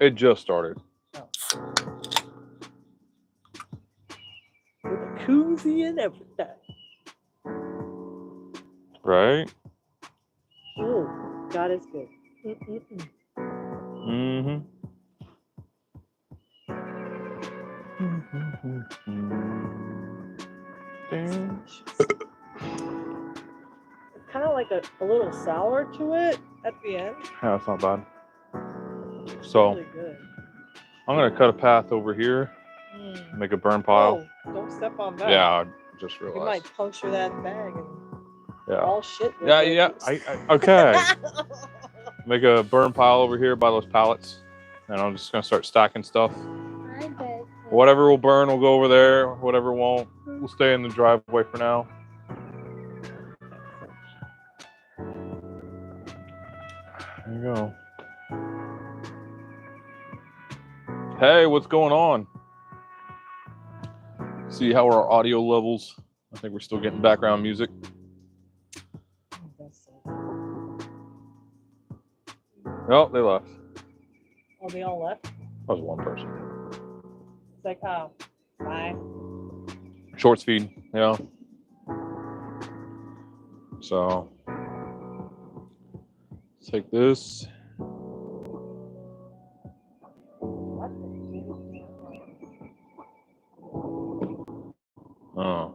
It just started. Oh. With a koozie and everything. Right? Oh, God is good. Mm-hmm. Kind of like a little sour to it at the end. Yeah, it's not bad. So Really good. I'm gonna cut a path over here, make a burn pile. Oh, don't step on that. Yeah, I just You realized. might puncture that bag and Yeah. all shit. Yeah. Okay. Make a burn pile over here by those pallets, and I'm just gonna start stacking stuff. Whatever will burn will go over there. Whatever won't, will stay in the driveway for now. There you go. Hey, what's going on? See how our audio levels? I think we're still getting background music. Oh, they left. Oh, they all left? That was one person. It's like, oh, bye. Short speed, yeah. So, take this. Oh.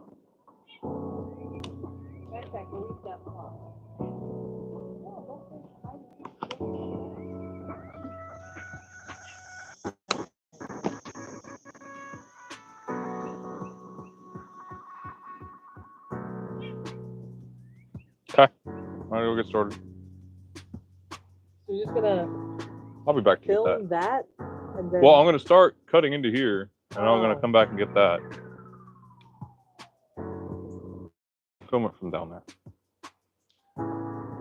Okay, all right, we'll get started. So you're just gonna I'll be back to get film that, and then. Well, I'm gonna start cutting into here, and I'm gonna come back and get that. Film it from down there.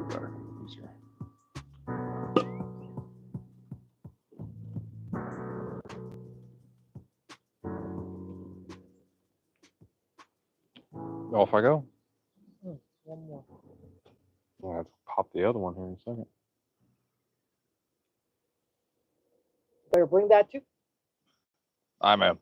Better, easier. Off I go. One more. I'll have to pop the other one here in a second. Better bring that too. I am.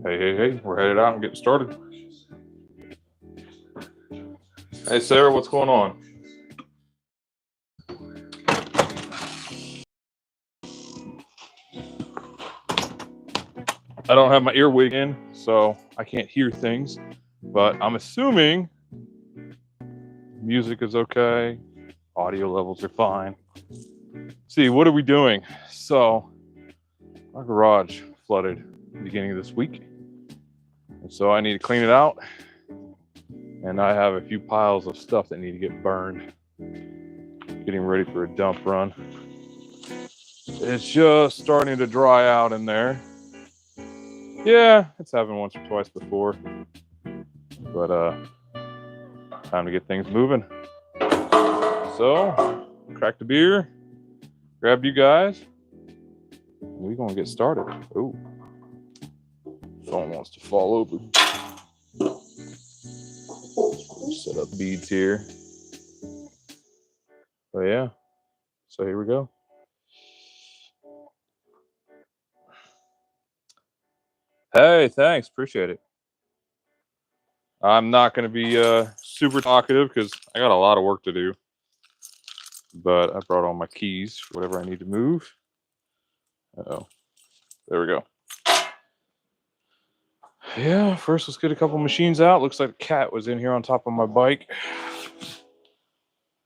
Hey, we're headed out and getting started. Hey, Sarah, what's going on? I don't have my earwig in, so I can't hear things, but I'm assuming music is okay, audio levels are fine. See, what are we doing? So, our garage flooded at the beginning of this week, and so I need to clean it out, and I have a few piles of stuff that need to get burned, getting ready for a dump run. It's just starting to dry out in there. Yeah, it's happened once or twice before, but time to get things moving. So, crack the beer, grab you guys, and we're gonna get started. Oh, phone wants to fall over. Set up beads here. But yeah, so here we go. Hey, thanks, appreciate it. I'm not going to be super talkative because I got a lot of work to do. But I brought all my keys for whatever I need to move. Uh-oh. There we go. Yeah, first let's get a couple machines out. Looks like a cat was in here on top of my bike.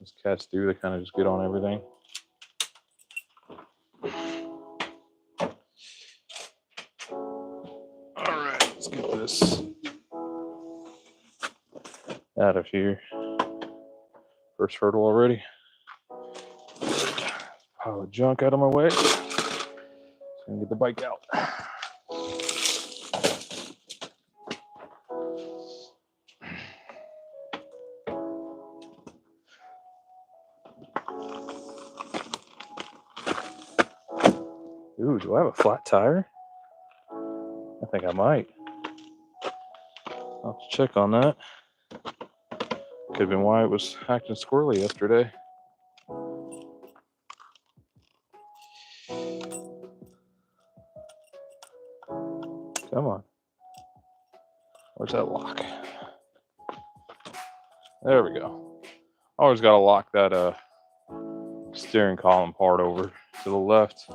As cats do, they kind of just get on everything. All right, let's get this. out of here. First hurdle already. Pile of junk out of my way. Gonna get the bike out. Ooh, do I have a flat tire? I think I might. I'll have to check on that. Could have been why it was acting squirrely yesterday. Come on. Where's that lock? There we go. Always got to lock that steering column part over to the left. I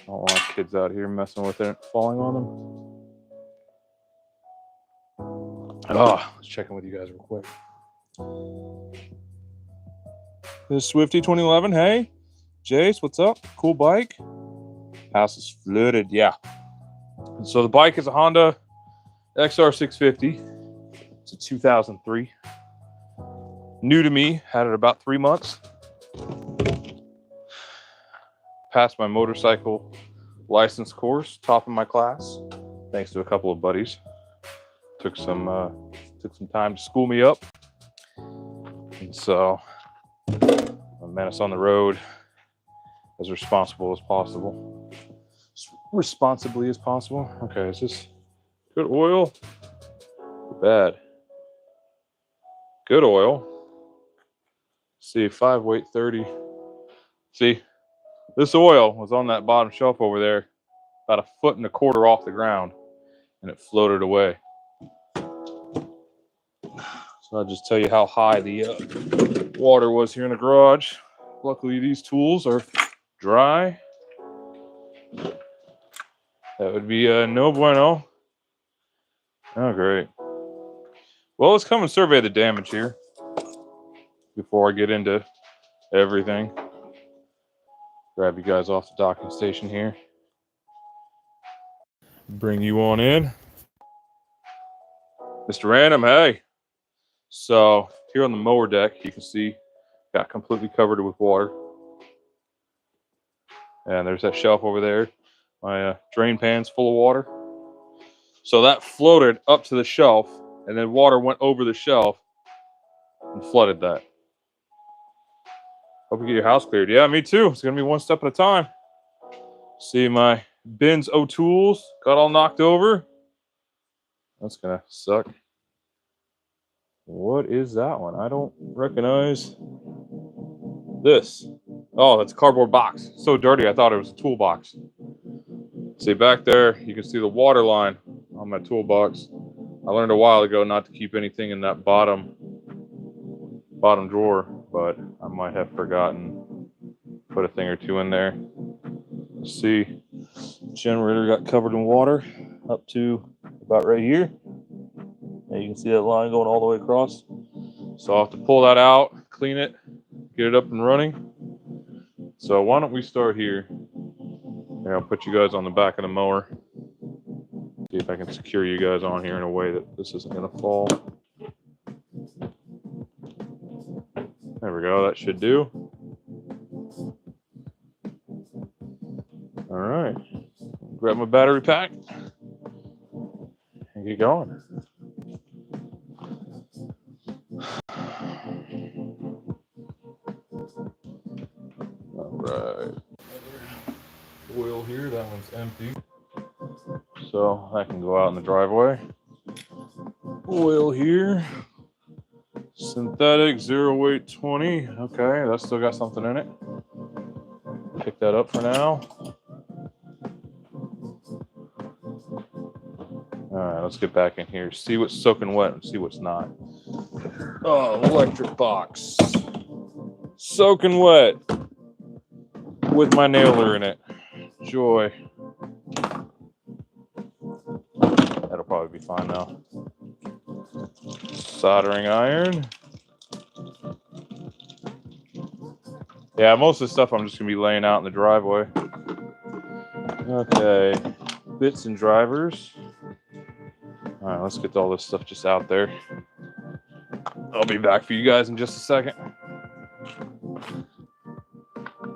don't want kids out here messing with it, falling on them. Oh, let's check in with you guys real quick. This Swifty 2011, hey, Jace, what's up? Cool bike. House is flooded, yeah. And so the bike is a Honda XR650. It's a 2003. New to me, had it about 3 months. Passed my motorcycle license course, top of my class, thanks to a couple of buddies. Took some time to school me up. And so I menace on the road as responsibly as possible. Okay, is this good oil or bad? Good oil. See, 5 weight 30. See, this oil was on that bottom shelf over there, about 1.25 feet off the ground, and it floated away. So I'll just tell you how high the water was here in the garage. Luckily, these tools are dry. That would be no bueno. Oh, great. Well, let's come and survey the damage here before I get into everything. Grab you guys off the docking station here. Bring you on in. Mr. Random, hey. So here on the mower deck, you can see got completely covered with water. And there's that shelf over there. My drain pan's full of water. So that floated up to the shelf, and then water went over the shelf and flooded that. Hope you get your house cleared. Yeah, me too. It's going to be one step at a time. See, my bins O'Tools got all knocked over. That's going to suck. What is that one? I don't recognize this. Oh, that's a cardboard box. So dirty, I thought it was a toolbox. See, back there, you can see the water line on my toolbox. I learned a while ago not to keep anything in that bottom drawer, but I might have forgotten. Put a thing or two in there. See, generator got covered in water up to about right here. And you can see that line going all the way across. So I'll have to pull that out, clean it, get it up and running. So why don't we start here? Here, I'll put you guys on the back of the mower. See if I can secure you guys on here in a way that this isn't going to fall. There we go. That should do. All right. Grab my battery pack and get going. All right. Oil here. That one's empty. So I can go out in the driveway. Oil here. Synthetic 0 weight 20. Okay, that's still got something in it. Pick that up for now. All right, let's get back in here. See what's soaking wet and see what's not. Oh, electric box. Soaking wet. With my nailer in it. Joy. That'll probably be fine now. Soldering iron. Yeah, most of the stuff I'm just going to be laying out in the driveway. Okay. Bits and drivers. All right, let's get all this stuff just out there. I'll be back for you guys in just a second.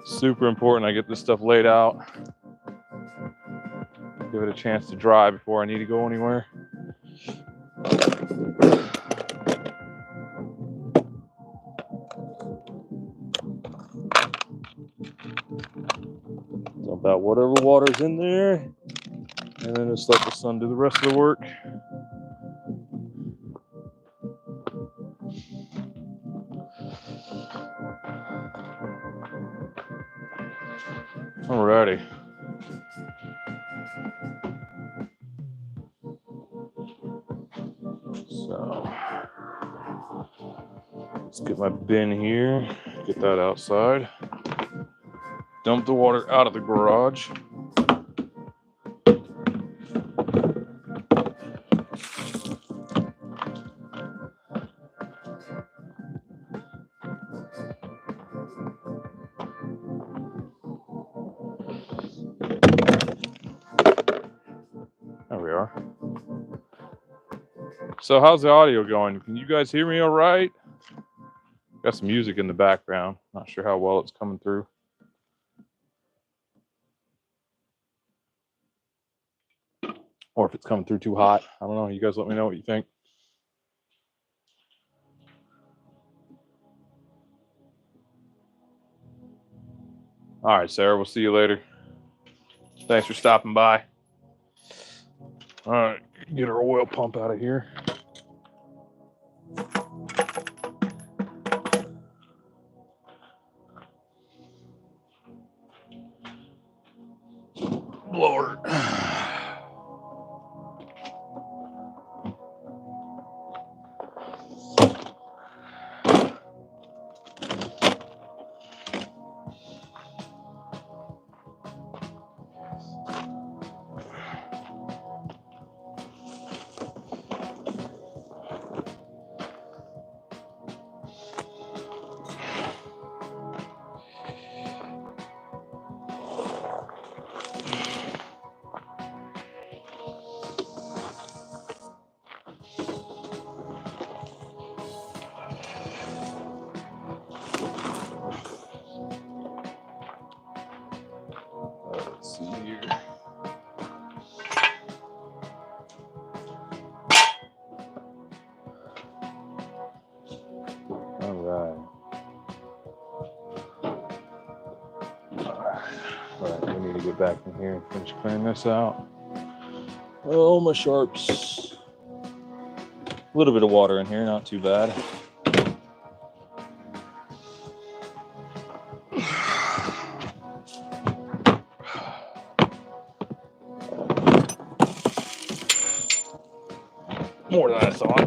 Super important I get this stuff laid out. Give it a chance to dry before I need to go anywhere. Dump out whatever water's in there, and then just let the sun do the rest of the work. Alrighty. So let's get my bin here, get that outside. Dump the water out of the garage. There we are. So how's the audio going? Can you guys hear me all right? Got some music in the background. Not sure how well it's coming through. Or if it's coming through too hot. I don't know. You guys let me know what you think. All right, Sarah, we'll see you later. Thanks for stopping by. All right, get our oil pump out of here. Blower. Let's see here. All right. All right, we need to get back in here and finish clearing this out. Oh, my sharps. A little bit of water in here, not too bad. More than I thought.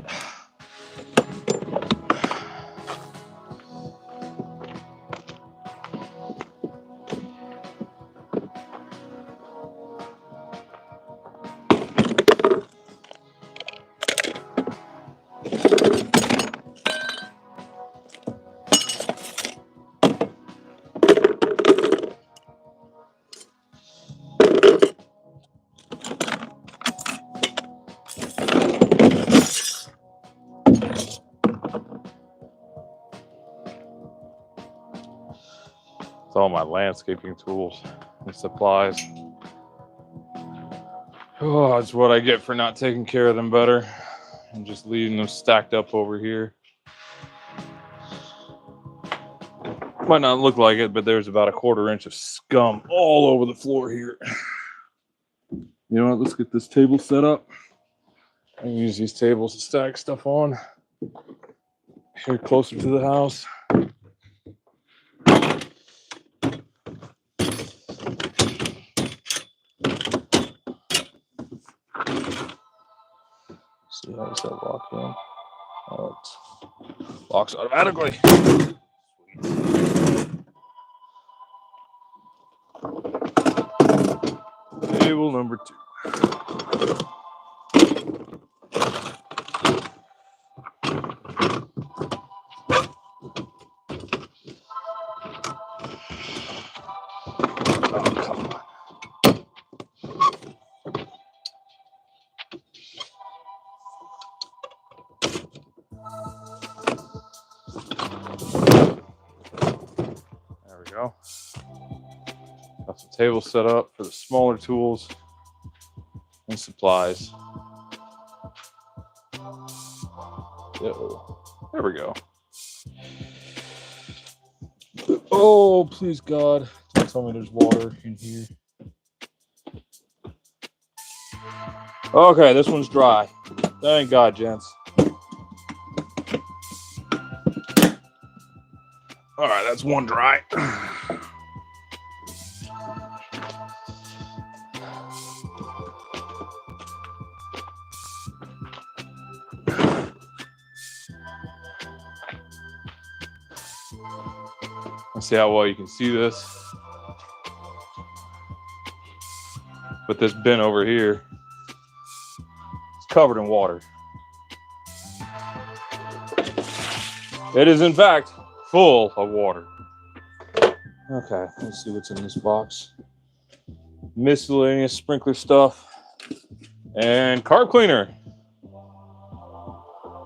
It's all my landscaping tools and supplies. Oh, that's what I get for not taking care of them better and just leaving them stacked up over here. Might not look like it, but there's about a 1/4 inch of scum all over the floor here. You know what? Let's get this table set up. I can use these tables to stack stuff on here closer to the house. See how does that lock in? Oh, it locks automatically. Sweet. Table number 2. There we go. Got some tables set up for the smaller tools and supplies. There we go. Oh, please God, don't tell me there's water in here. Okay, this one's dry. Thank God, gents. All right, that's one dry. Let's see how well you can see this. But this bin over here, it's covered in water. It is, in fact, full of water. Okay, let's see what's in this box. Miscellaneous sprinkler stuff and carb cleaner. All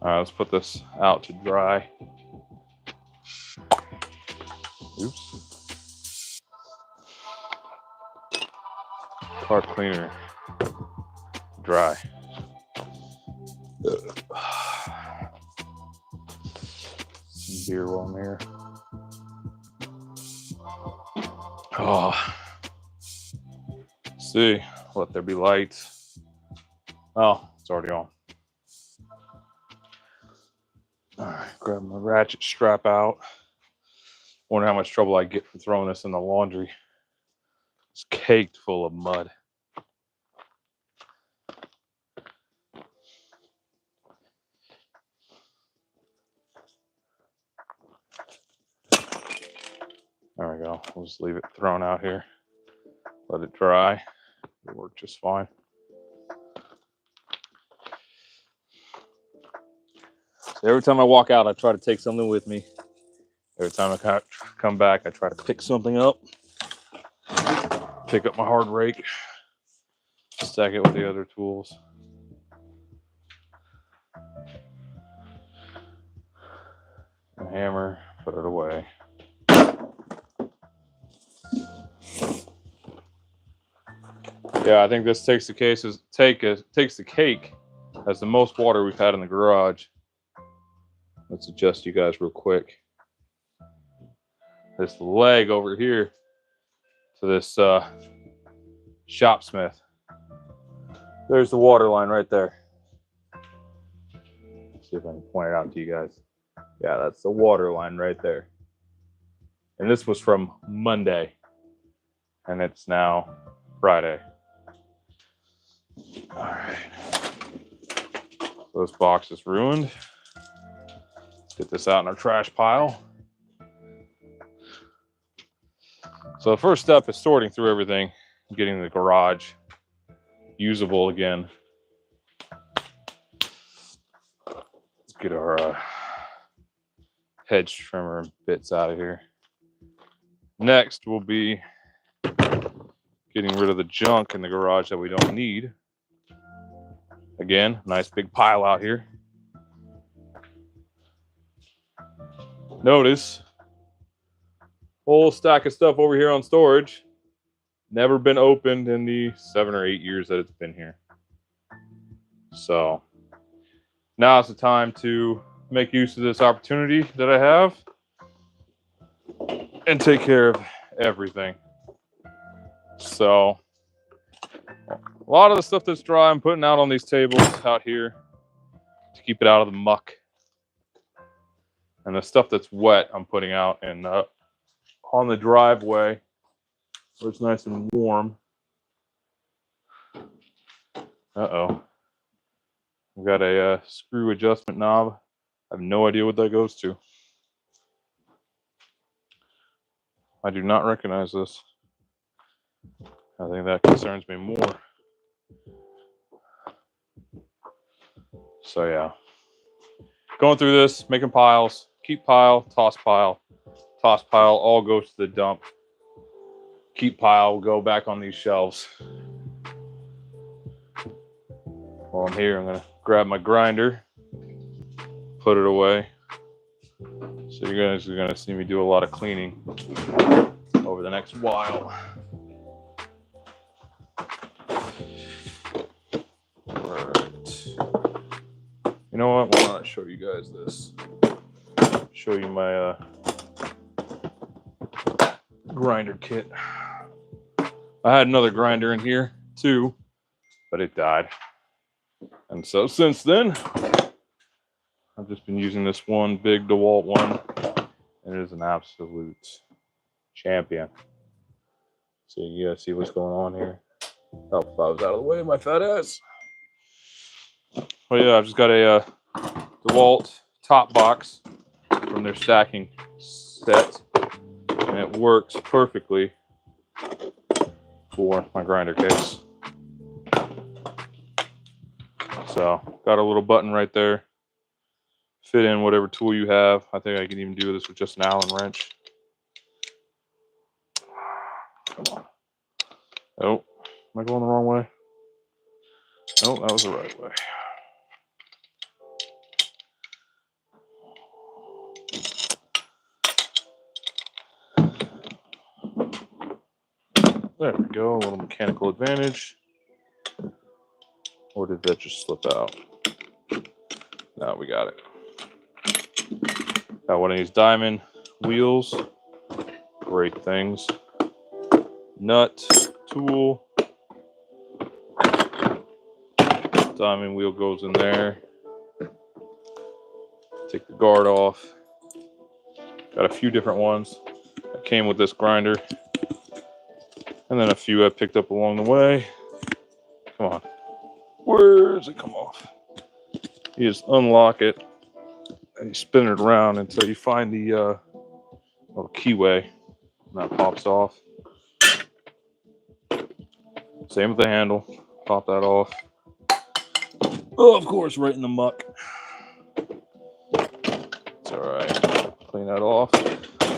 right, let's put this out to dry. Oops. Carb cleaner, dry. Some beer while I'm here. Oh, see, let there be light. Oh, it's already on. All right, grab my ratchet strap out. Wonder how much trouble I get for throwing this in the laundry. It's caked full of mud. There we go. We'll just leave it thrown out here. Let it dry. It'll work just fine. So every time I walk out, I try to take something with me. Every time I come back, I try to pick something up. Pick up my hard rake. Stack it with the other tools. A hammer, put it away. Yeah, I think this takes the cake as the most water we've had in the garage. Let's adjust you guys real quick. This leg over here to this shopsmith. There's the water line right there. Let's see if I can point it out to you guys. Yeah, that's the water line right there. And this was from Monday. And it's now Friday. All right. This box is ruined. Let's get this out in our trash pile. So the first step is sorting through everything, getting the garage usable again. Let's get our hedge trimmer bits out of here. Next will be getting rid of the junk in the garage that we don't need. Again, nice big pile out here. Notice, whole stack of stuff over here on storage. Never been opened in the 7 or 8 years that it's been here. So now is the time to make use of this opportunity that I have and take care of everything. So a lot of the stuff that's dry, I'm putting out on these tables out here to keep it out of the muck. And the stuff that's wet, I'm putting out in on the driveway where it's nice and warm. Uh-oh. We've got a screw adjustment knob. I have no idea what that goes to. I do not recognize this. I think that concerns me more. So yeah, going through this, making piles, keep pile, toss pile, all goes to the dump. Keep pile will go back on these shelves. While I'm here, I'm gonna grab my grinder, put it away. So you guys are gonna see me do a lot of cleaning over the next while. Alright. You know what? Why not show you guys this? Show you my grinder kit. I had another grinder in here too, but it died. And so since then, I've just been using this one big DeWalt one, and it is an absolute champion. So you guys see what's going on here? Oh, if I was out of the way, my fat ass. Oh yeah, I've just got a DeWalt top box from their stacking set, and it works perfectly for my grinder case. So got a little button right there. Fit in whatever tool you have. I think I can even do this with just an Allen wrench. Come on. Oh, am I going the wrong way? No, that was the right way. There we go, a little mechanical advantage. Or did that just slip out? No, we got it. Got one of these diamond wheels. Great things. Nut, tool. Diamond wheel goes in there. Take the guard off. Got a few different ones that came with this grinder. And then a few I picked up along the way. Come on. Where does it come off? You just unlock it and you spin it around until you find the little keyway. And that pops off. Same with the handle. Pop that off. Oh, of course, right in the muck. It's all right. Clean that off.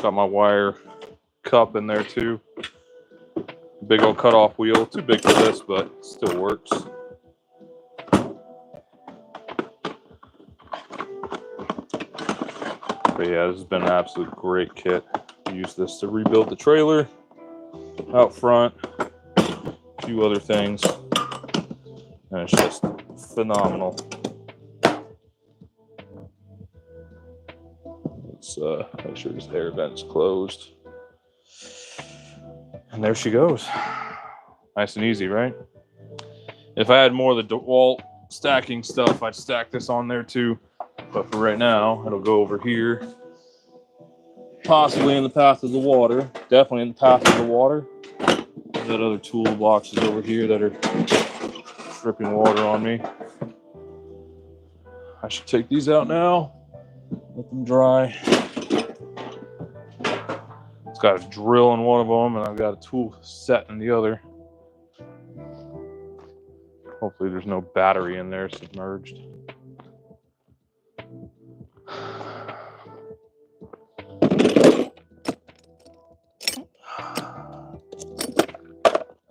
Got my wire cup in there too. Big old cutoff wheel. Too big for this, but still works. But yeah, this has been an absolute great kit. Use this to rebuild the trailer out front, a few other things, and it's just phenomenal. Let's make sure this air vent's closed. And there she goes. Nice and easy, right? If I had more of the DeWalt stacking stuff, I'd stack this on there too. But for right now, it'll go over here. Possibly in the path of the water. Definitely in the path of the water. There's that other toolboxes over here that are dripping water on me. I should take these out now. Let them dry. It's got a drill in one of them, and I've got a tool set in the other. Hopefully there's no battery in there submerged.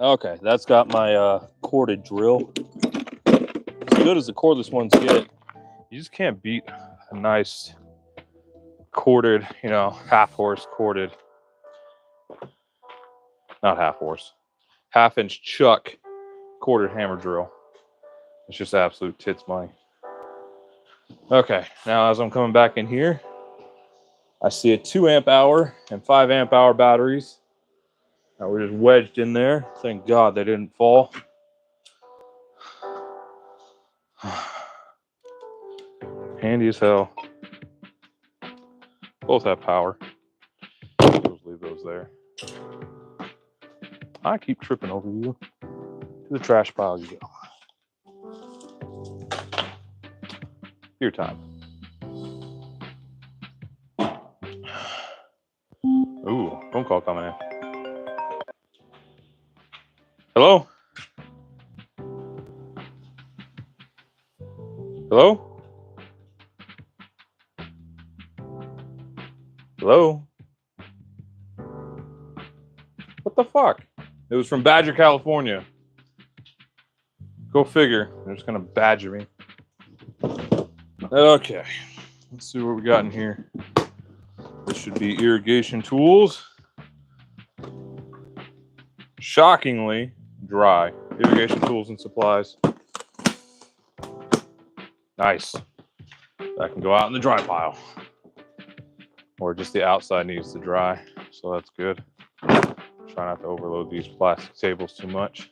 Okay, that's got my corded drill. As good as the cordless ones get, you just can't beat a nice corded, half horse corded. Not half horse. Half-inch chuck corded hammer drill. It's just absolute tits money. Okay, now as I'm coming back in here, I see a 2 amp hour and 5 amp hour batteries. Now we're just wedged in there. Thank God they didn't fall. Handy as hell. Both have power. Just leave those there. I keep tripping over you. To the trash pile you go. Your time. Ooh, phone call coming in. Hello? Hello? Hello? What the fuck? It was from Badger, California. Go figure. They're just gonna badger me. Okay. Let's see what we got in here. should be irrigation tools. Shockingly dry. Irrigation tools and supplies. Nice. That can go out in the dry pile. Or just the outside needs to dry. So that's good. Try not to overload these plastic tables too much.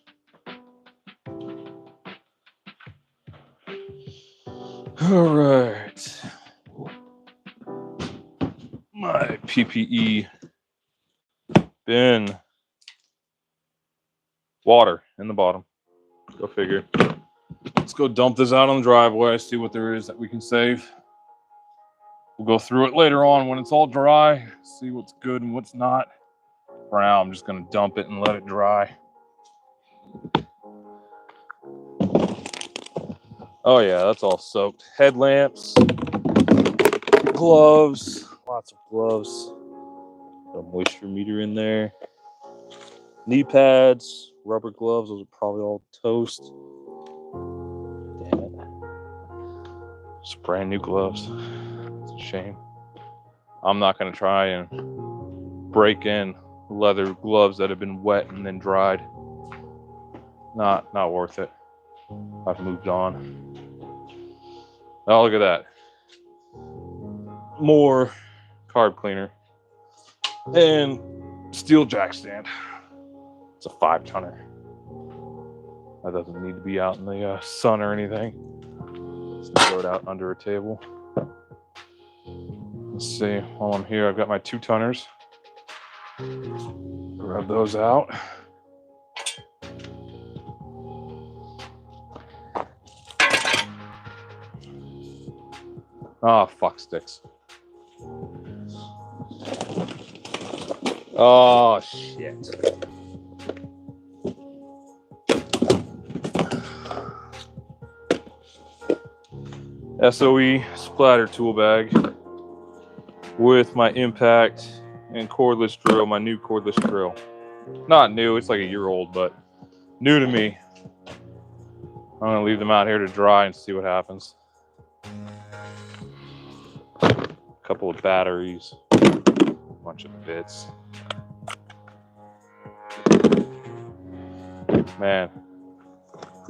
All right. My PPE bin. Water in the bottom. Go figure. Let's go dump this out on the driveway, see what there is that we can save. We'll go through it later on when it's all dry, see what's good and what's not. For now, I'm just going to dump it and let it dry. Oh yeah, that's all soaked. Headlamps, gloves, lots of gloves. Got a moisture meter in there. Knee pads, rubber gloves, those are probably all toast. Damn it. It's brand new gloves. It's a shame. I'm not going to try and break in leather gloves that have been wet and then dried. Not worth it. I've moved on. Oh, look at that. More carb cleaner. And steel jack stand. It's a 5-tonner. That doesn't need to be out in the sun or anything. Just throw it out under a table. Let's see. While I'm here, I've got my 2-tonners. Grab those out. Oh, fuck sticks. Oh, shit. SOE splatter tool bag with my impact and cordless drill, my new cordless drill. Not new, it's like a year old, but new to me. I'm gonna leave them out here to dry and see what happens. A couple of batteries, a bunch of bits. Man,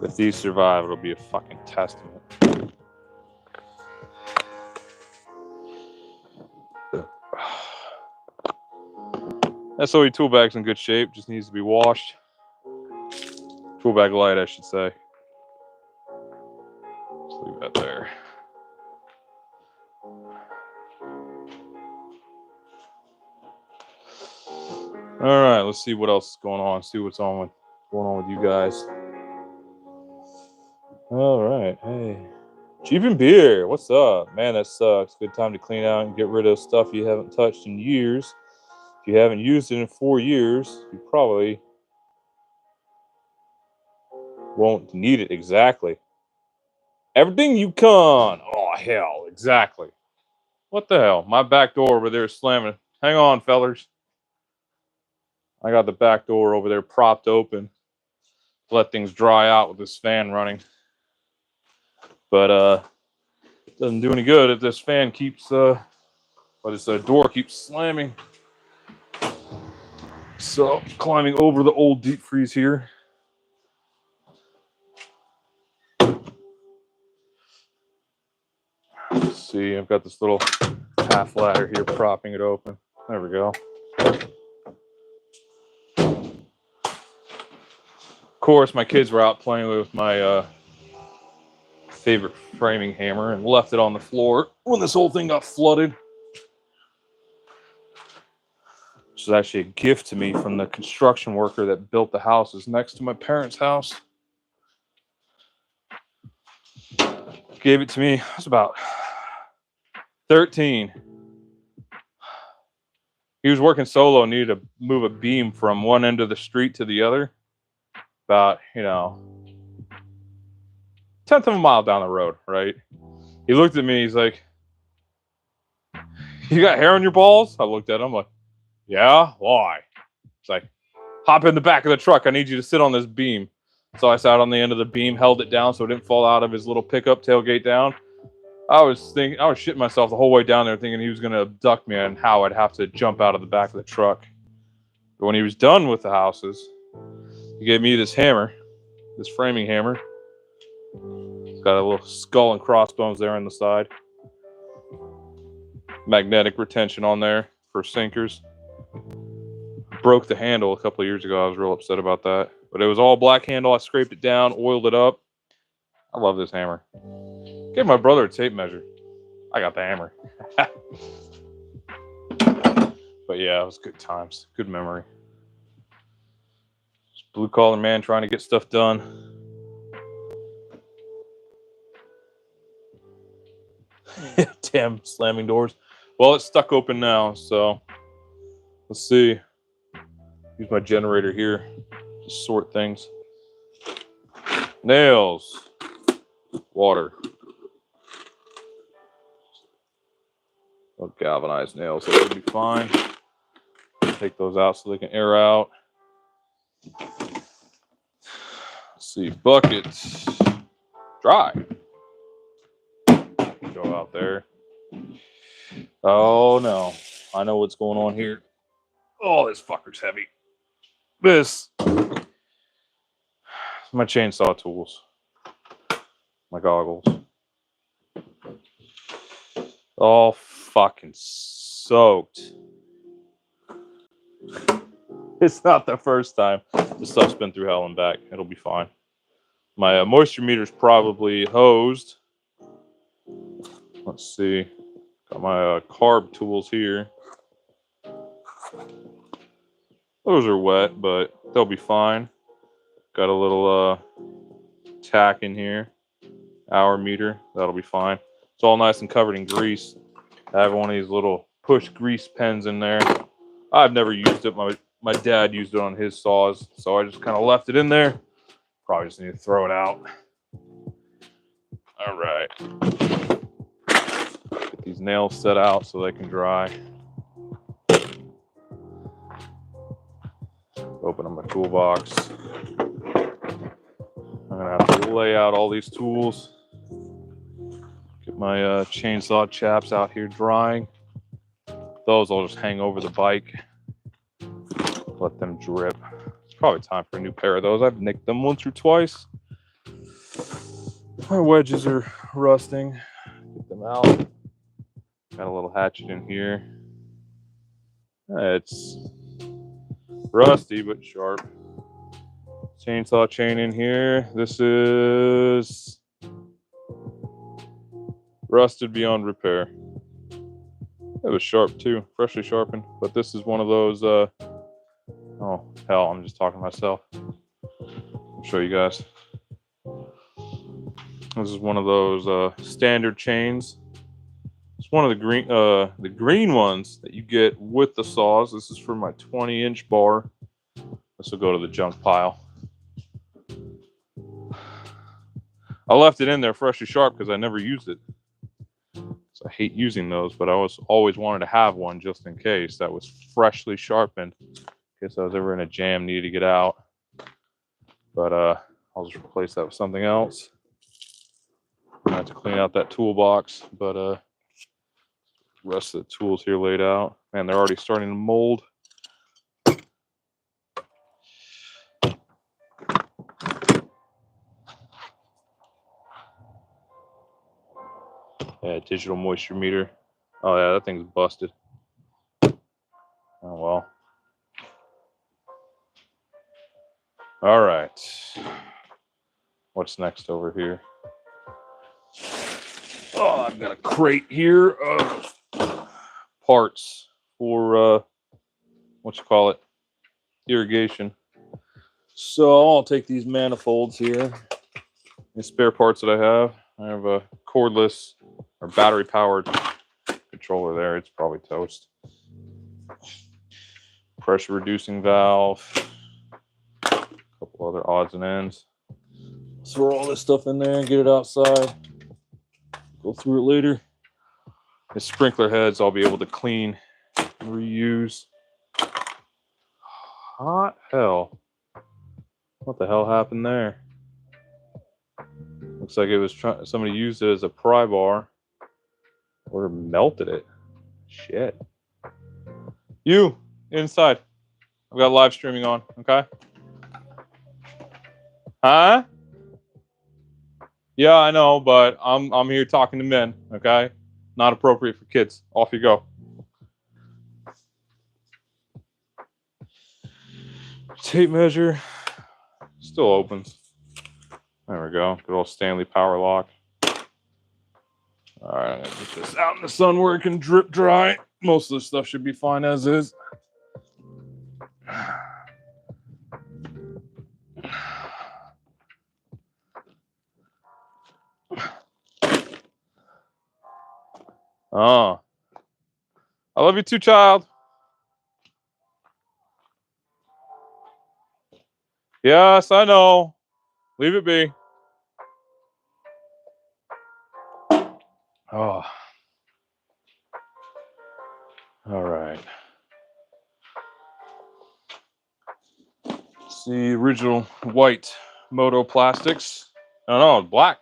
if these survive, it'll be a fucking testament. SOE tool bag's in good shape, just needs to be washed. Tool bag light, I should say. Let's leave that there. All right, let's see what else is going on. See what's going on with you guys. All right, hey, Cheap and Beer, what's up, man? That sucks. Good time to clean out and get rid of stuff you haven't touched in years. If you haven't used it in 4 years, you probably won't need it. Exactly. Everything you can. Oh hell, exactly. What the hell? My back door over there is slamming. Hang on, fellers. I got the back door over there propped open. Let things dry out with this fan running. But it doesn't do any good if this fan keeps but this door keeps slamming. So climbing over the old deep freeze here. Let's see, I've got this little half ladder here propping it open. There we go. Of course, my kids were out playing with my favorite framing hammer and left it on the floor when this whole thing got flooded. Which is actually a gift to me from the construction worker that built the houses next to my parents' house. Gave it to me. I was about 13. He was working solo and needed to move a beam from one end of the street to the other. About, 1/10 of a mile down the road, right? He looked at me, he's like, "You got hair on your balls?" I looked at him like, "Yeah, why?" He's like, "Hop in the back of the truck. I need you to sit on this beam." So I sat on the end of the beam, held it down so it didn't fall out of his little pickup tailgate down. I was shitting myself the whole way down there thinking he was going to abduct me and how I'd have to jump out of the back of the truck. But when he was done with the houses, he gave me this hammer, this framing hammer. It's got a little skull and crossbones there on the side. Magnetic retention on there for sinkers. Broke the handle a couple of years ago. I was real upset about that. But it was all black handle. I scraped it down, oiled it up. I love this hammer. Gave my brother a tape measure. I got the hammer. But yeah, it was good times. Good memory. Just blue collar man trying to get stuff done. Damn slamming doors. Well, it's stuck open now, so let's see. Use my generator here to sort things. Nails. Water. Galvanized nails, so they'll be fine. Take those out so they can air out. Let's see, buckets. Dry. Go out there. Oh no, I know what's going on here. Oh, this fucker's heavy. This. My chainsaw tools. My goggles. All fucking soaked. It's not the first time. The stuff's been through hell and back. It'll be fine. My moisture meter's probably hosed. Let's see. Got my carb tools here. Those are wet, but they'll be fine. Got a little tack in here. Hour meter. That'll be fine. It's all nice and covered in grease. I have one of these little push grease pens in there. I've never used it. My dad used it on his saws, so I just kind of left it in there. Probably just need to throw it out. All right. Get these nails set out so they can dry. Open up my toolbox. I'm gonna have to lay out all these tools. Get my chainsaw chaps out here drying. Those I'll just hang over the bike. Let them drip. It's probably time for a new pair of those. I've nicked them once or twice. My wedges are rusting. Get them out. Got a little hatchet in here. It's rusty but sharp. Chainsaw chain in here. This is rusted beyond repair. It was sharp too, freshly sharpened. But this is one of those, oh hell, I'm just talking to myself. I'll show you guys. This is one of those standard chains. It's one of the green ones that you get with the saws. This is for my 20-inch bar. This will go to the junk pile. I left it in there freshly sharp because I never used it. So I hate using those, but I always wanted to have one just in case that was freshly sharpened. In case I was ever in a jam, needed to get out. But I'll just replace that with something else. I have to clean out that toolbox, but the rest of the tools here laid out. Man, they're already starting to mold. Yeah, digital moisture meter. Oh yeah, that thing's busted. Oh well. All right. What's next over here? Oh, I've got a crate here of parts for irrigation. So I'll take these manifolds here, the spare parts that I have. I have a cordless or battery powered controller there. It's probably toast. Pressure reducing valve, a couple other odds and ends. Throw all this stuff in there and get it outside. Go through it later. The sprinkler heads I'll be able to clean and reuse. Hot hell. What the hell happened there? Looks like it was somebody used it as a pry bar. Or melted it. Shit. You, inside. I've got live streaming on, okay? Huh? Yeah, I know, but I'm here talking to men, okay? Not appropriate for kids. Off you go. Tape measure. Still opens. There we go. Good old Stanley power lock. All right, I'm gonna get this out in the sun where it can drip dry. Most of the stuff should be fine as is. Oh, I love you too, child. Yes, I know. Leave it be. Oh, all right. It's the original white Moto plastics. Oh no, it's black.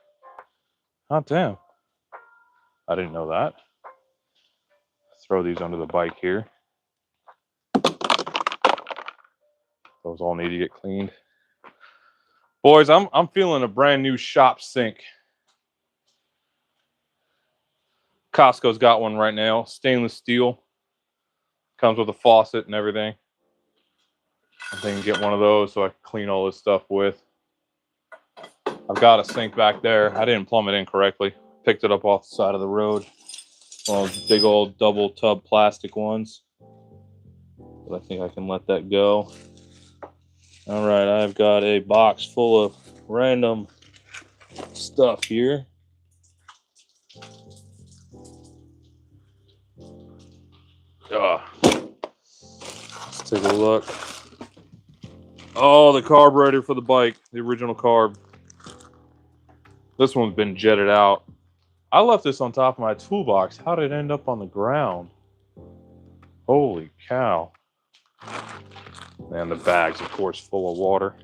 Oh damn. I didn't know that. Throw these under the bike here. Those all need to get cleaned. Boys, I'm feeling a brand new shop sink. Costco's got one right now, stainless steel. Comes with a faucet and everything. I think I can get one of those so I can clean all this stuff with. I've got a sink back there. I didn't plumb it in correctly. Picked it up off the side of the road. One of those big old double tub plastic ones. But I think I can let that go. All right, I've got a box full of random stuff here. Let's take a look. Oh, the carburetor for the bike, the original carb. This one's been jetted out. I left this on top of my toolbox. How did it end up on the ground? Holy cow. And the bag's, of course, full of water.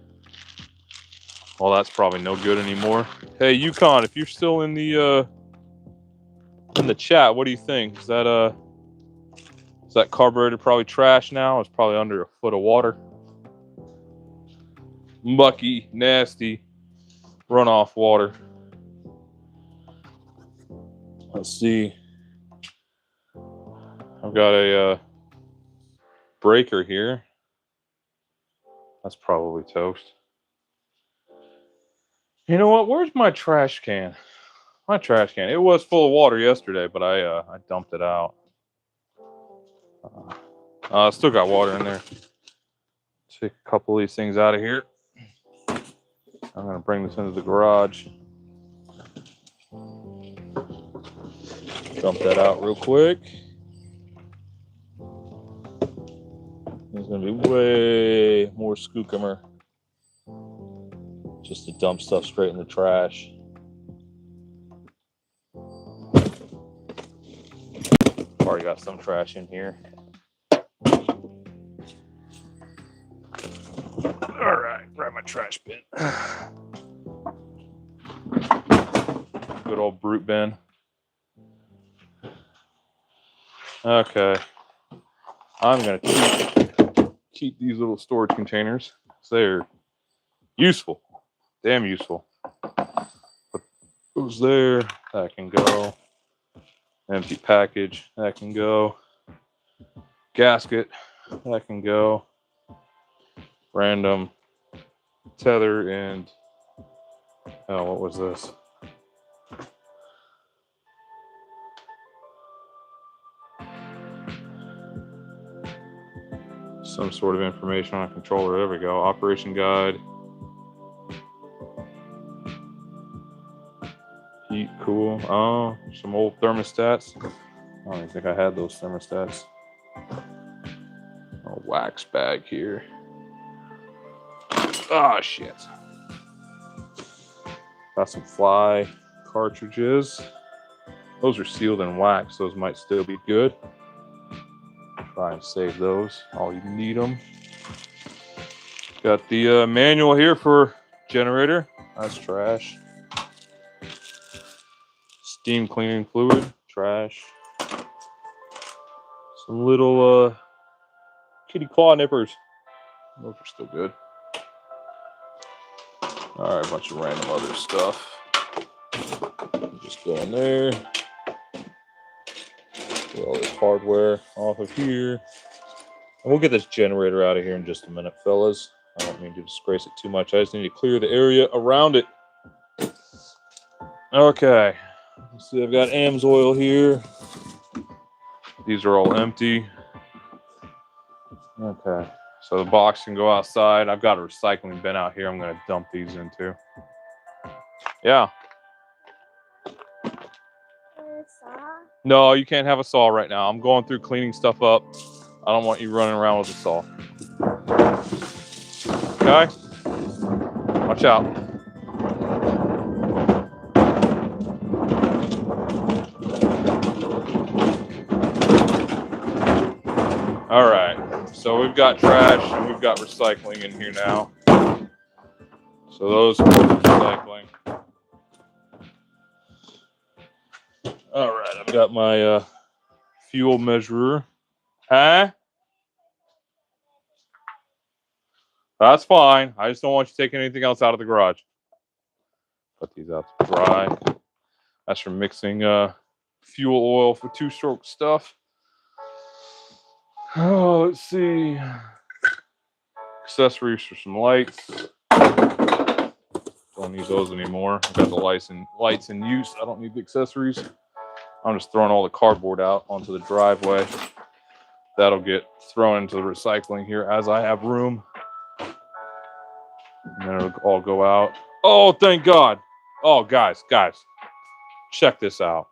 Well, that's probably no good anymore. Hey, Yukon, if you're still in the chat, what do you think? Is that carburetor probably trash now? It's probably under a foot of water. Mucky, nasty runoff water. Let's see. I've got a breaker here. That's probably toast. You know what? Where's my trash can? My trash can. It was full of water yesterday, but I dumped it out. Still got water in there. Take a couple of these things out of here. I'm gonna bring this into the garage. Dump that out real quick. There's gonna be way more skookumer. Just to dump stuff straight in the trash. Already got some trash in here. All right, grab my trash bin. Good old brute bin. Okay. I'm gonna keep these little storage containers. They're useful. Damn useful. Put those there. That can go. Empty package. That can go. Gasket. That can go. Random tether and what was this? Some sort of information on a controller. There we go. Operation guide. Heat, cool. Oh, some old thermostats. I don't even think I had those thermostats. A wax bag here. Ah, shit. Got some fly cartridges. Those are sealed in wax. Those might still be good. Try and save those. All you need them. Got the manual here for generator. That's trash. Steam cleaning fluid. Trash. trash. Some little kitty claw nippers. Those are still good. All right, a bunch of random other stuff. Just go in there. Get all this hardware off of here. And we'll get this generator out of here in just a minute, fellas. I don't mean to disgrace it too much. I just need to clear the area around it. Okay. Let's see, I've got AMSoil here. These are all empty. Okay. So the box can go outside. I've got a recycling bin out here I'm going to dump these into. Yeah. No, you can't have a saw right now. I'm going through cleaning stuff up. I don't want you running around with a saw. Okay? Watch out. All right. So we've got trash and we've got recycling in here now. So those are recycling. All right. I've got my fuel measurer. Huh? That's fine. I just don't want you taking anything else out of the garage. Put these out to dry. That's for mixing fuel oil for two-stroke stuff. Oh, let's see. Accessories for some lights. Don't need those anymore. I've got the lights in use. I don't need the accessories. I'm just throwing all the cardboard out onto the driveway. That'll get thrown into the recycling here as I have room. And then it'll all go out. Oh, thank God. Oh, guys. Check this out.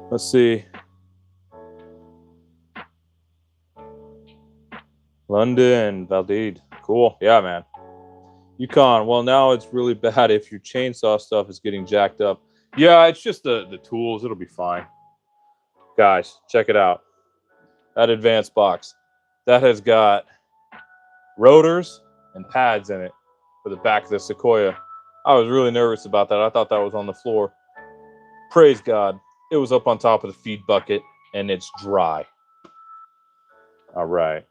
Let's see. London, Valdade. Cool. Yeah, man. Yukon. Well, now it's really bad if your chainsaw stuff is getting jacked up. Yeah, it's just the tools. It'll be fine. Guys, check it out. That advanced box. That has got rotors and pads in it for the back of the Sequoia. I was really nervous about that. I thought that was on the floor. Praise God. It was up on top of the feed bucket and it's dry. All right.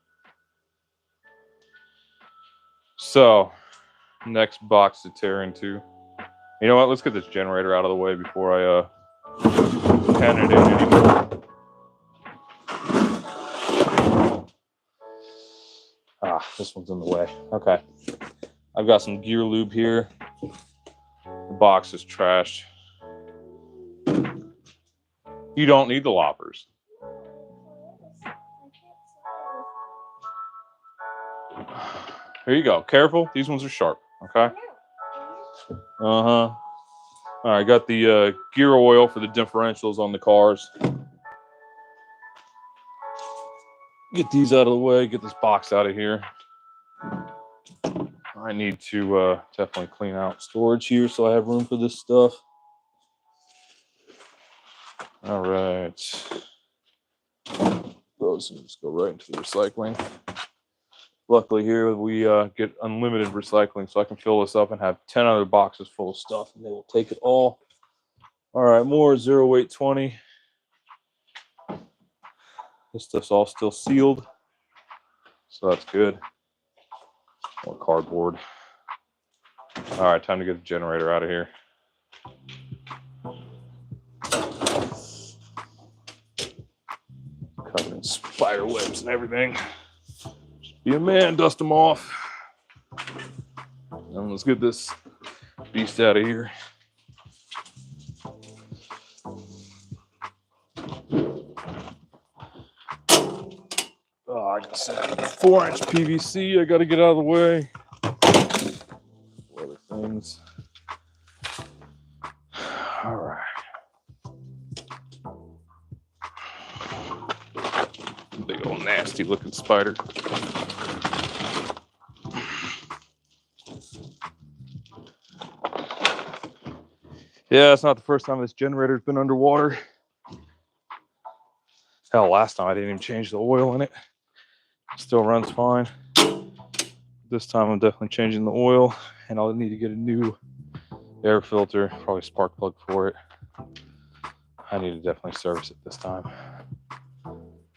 So, next box to tear into. You know what? Let's get this generator out of the way before I pan it in anymore. This one's in the way. Okay. I've got some gear lube here. The box is trashed. You don't need the loppers. Here you go. Careful. These ones are sharp. Okay. All right. Got the gear oil for the differentials on the cars. Get these out of the way. Get this box out of here. I need to definitely clean out storage here so I have room for this stuff. All right. Those just go right into the recycling. Luckily here we get unlimited recycling, so I can fill this up and have 10 other boxes full of stuff and they will take it all. All right, more 0820. This stuff's all still sealed, so that's good. More cardboard. All right, time to get the generator out of here. Covered in spider webs and everything. Just be a man, dust them off. And let's get this beast out of here. Oh, I got some 4-inch PVC I got to get out of the way. Other things. All right. Big old nasty looking spider. Yeah, it's not the first time this generator's been underwater. Hell, last time I didn't even change the oil in it. Still runs fine. This time I'm definitely changing the oil, and I'll need to get a new air filter, probably spark plug for it. I need to definitely service it this time.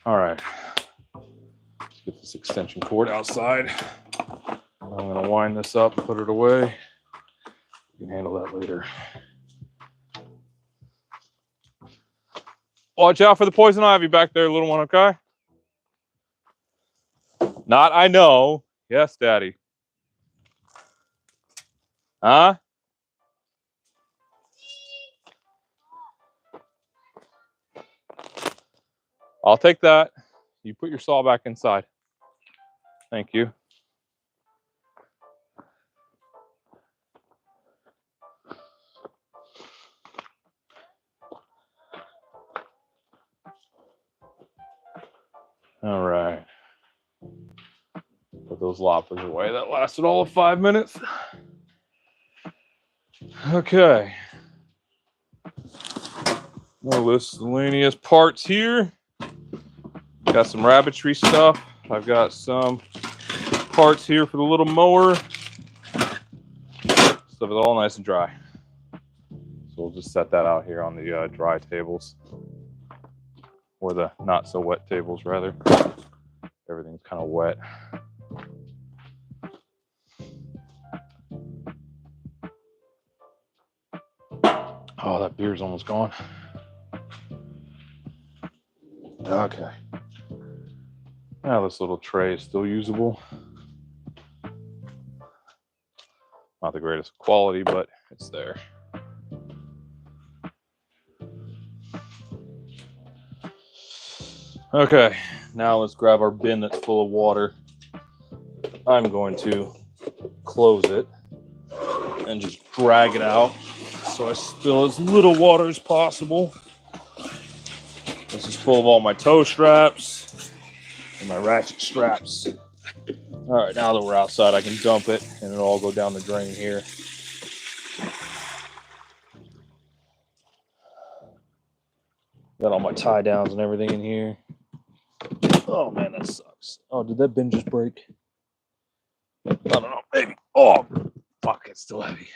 All right. Let's get this extension cord outside. I'm going to wind this up, put it away. You can handle that later. Watch out for the poison ivy back there, little one, okay? Not I know. Yes, Daddy. Huh? I'll take that. You put your saw back inside. Thank you. All right. Put those loppers away. That lasted all of 5 minutes. Okay. No miscellaneous parts here. Got some rabbitry stuff. I've got some parts here for the little mower. Stuff is all nice and dry. So we'll just set that out here on the dry tables. Or the not so wet tables, rather. Everything's kind of wet. Oh, that beer's almost gone. Okay. Now this little tray is still usable. Not the greatest quality, but it's there. Okay, now let's grab our bin that's full of water. I'm going to close it and just drag it out so I spill as little water as possible. This is full of all my toe straps and my ratchet straps. All right, now that we're outside, I can dump it and it'll all go down the drain here. Got all my tie downs and everything in here. Oh man, that sucks. Oh, did that bin just break? I don't know, maybe. Oh, fuck, it's still heavy.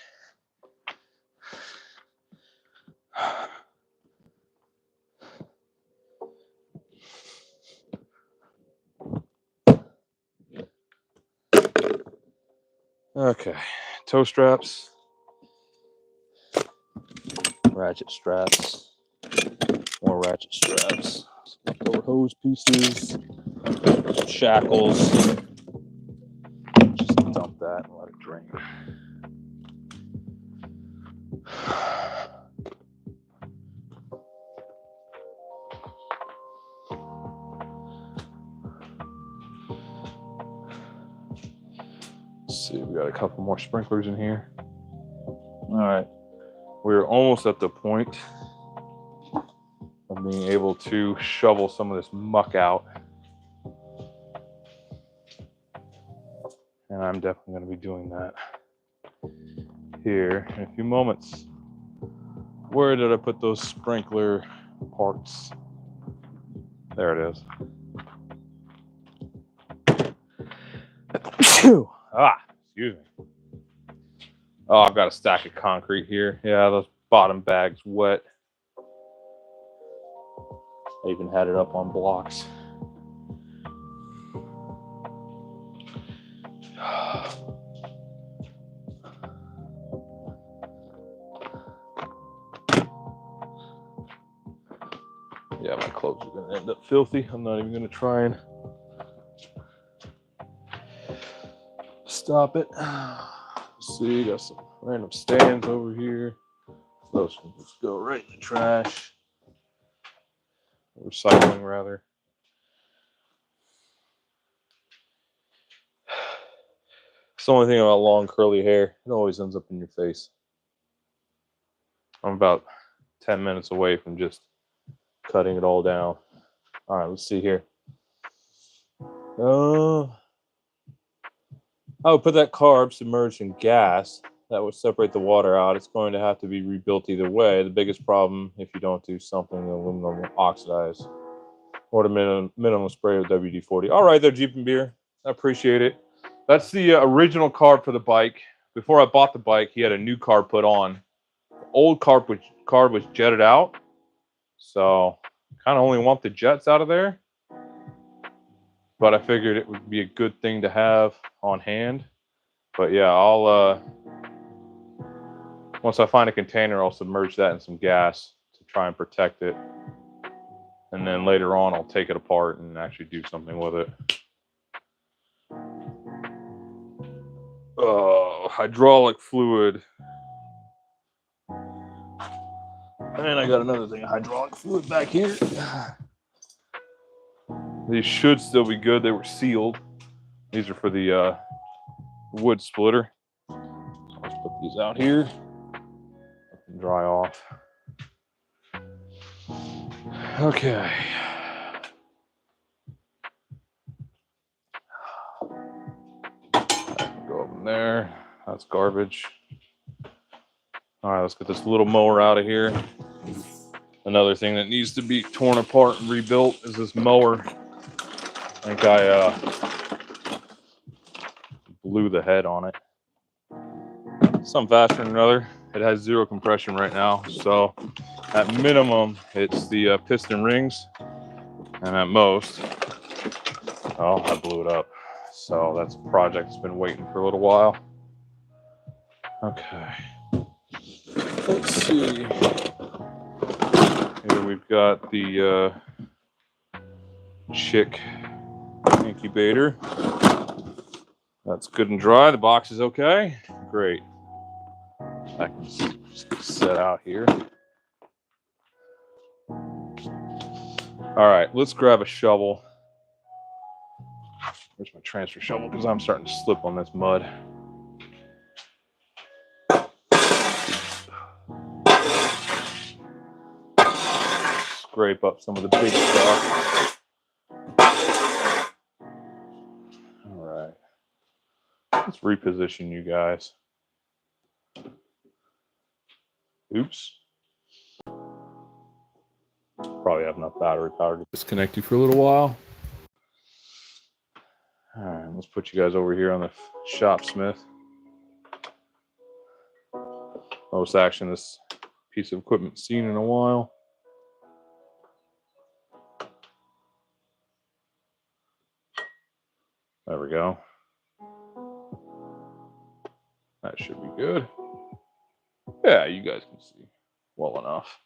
Okay, toe straps, ratchet straps, more ratchet straps, some leftover hose pieces, some shackles. Just dump that and let it drain. Let's see, we got a couple more sprinklers in here. All right, we're almost at the point of being able to shovel some of this muck out. And I'm definitely going to be doing that here in a few moments. Where did I put those sprinkler parts? There it is. Excuse me. Oh, I've got a stack of concrete here. Yeah, those bottom bags wet. I even had it up on blocks. Yeah, my clothes are going to end up filthy. I'm not even going to try and stop it. Let's see, got some random stands over here. Those can just go right in the trash. Recycling, rather. It's the only thing about long curly hair. It always ends up in your face. I'm about 10 minutes away from just cutting it all down. All right, let's see here. I would put that carb submerged in gas. That would separate the water out. It's going to have to be rebuilt either way. The biggest problem, if you don't do something, aluminum will oxidize. Or the minimum spray of WD-40. All right there, Jeep and Beer. I appreciate it. That's the original carb for the bike. Before I bought the bike, he had a new carb put on. The old carb was jetted out. So kind of only want the jets out of there, but I figured it would be a good thing to have on hand. But yeah, I'll once I find a container, I'll submerge that in some gas to try and protect it. And then later on, I'll take it apart and actually do something with it. Oh, hydraulic fluid. And I got another thing of hydraulic fluid back here. These should still be good. They were sealed. These are for the wood splitter. So let's put these out here. Let them dry off. Okay. Go up in there. That's garbage. All right, let's get this little mower out of here. Another thing that needs to be torn apart and rebuilt is this mower. I think I blew the head on it. Some faster than another. It has zero compression right now, so at minimum it's the piston rings, and at most, oh, I blew it up. So that's a project that's been waiting for a little while. Okay, let's see. Here we've got the chick incubator. That's good and dry. The box is okay. Great. I can just set out here. All right, let's grab a shovel. Where's my transfer shovel? Because I'm starting to slip on this mud. Scrape up some of the big stuff. All right. Let's reposition you guys. Oops. Probably have enough battery power to disconnect you for a little while. All right, let's put you guys over here on the shop smith. Most action this piece of equipment seen in a while. There we go. That should be good. Yeah, you guys can see well enough.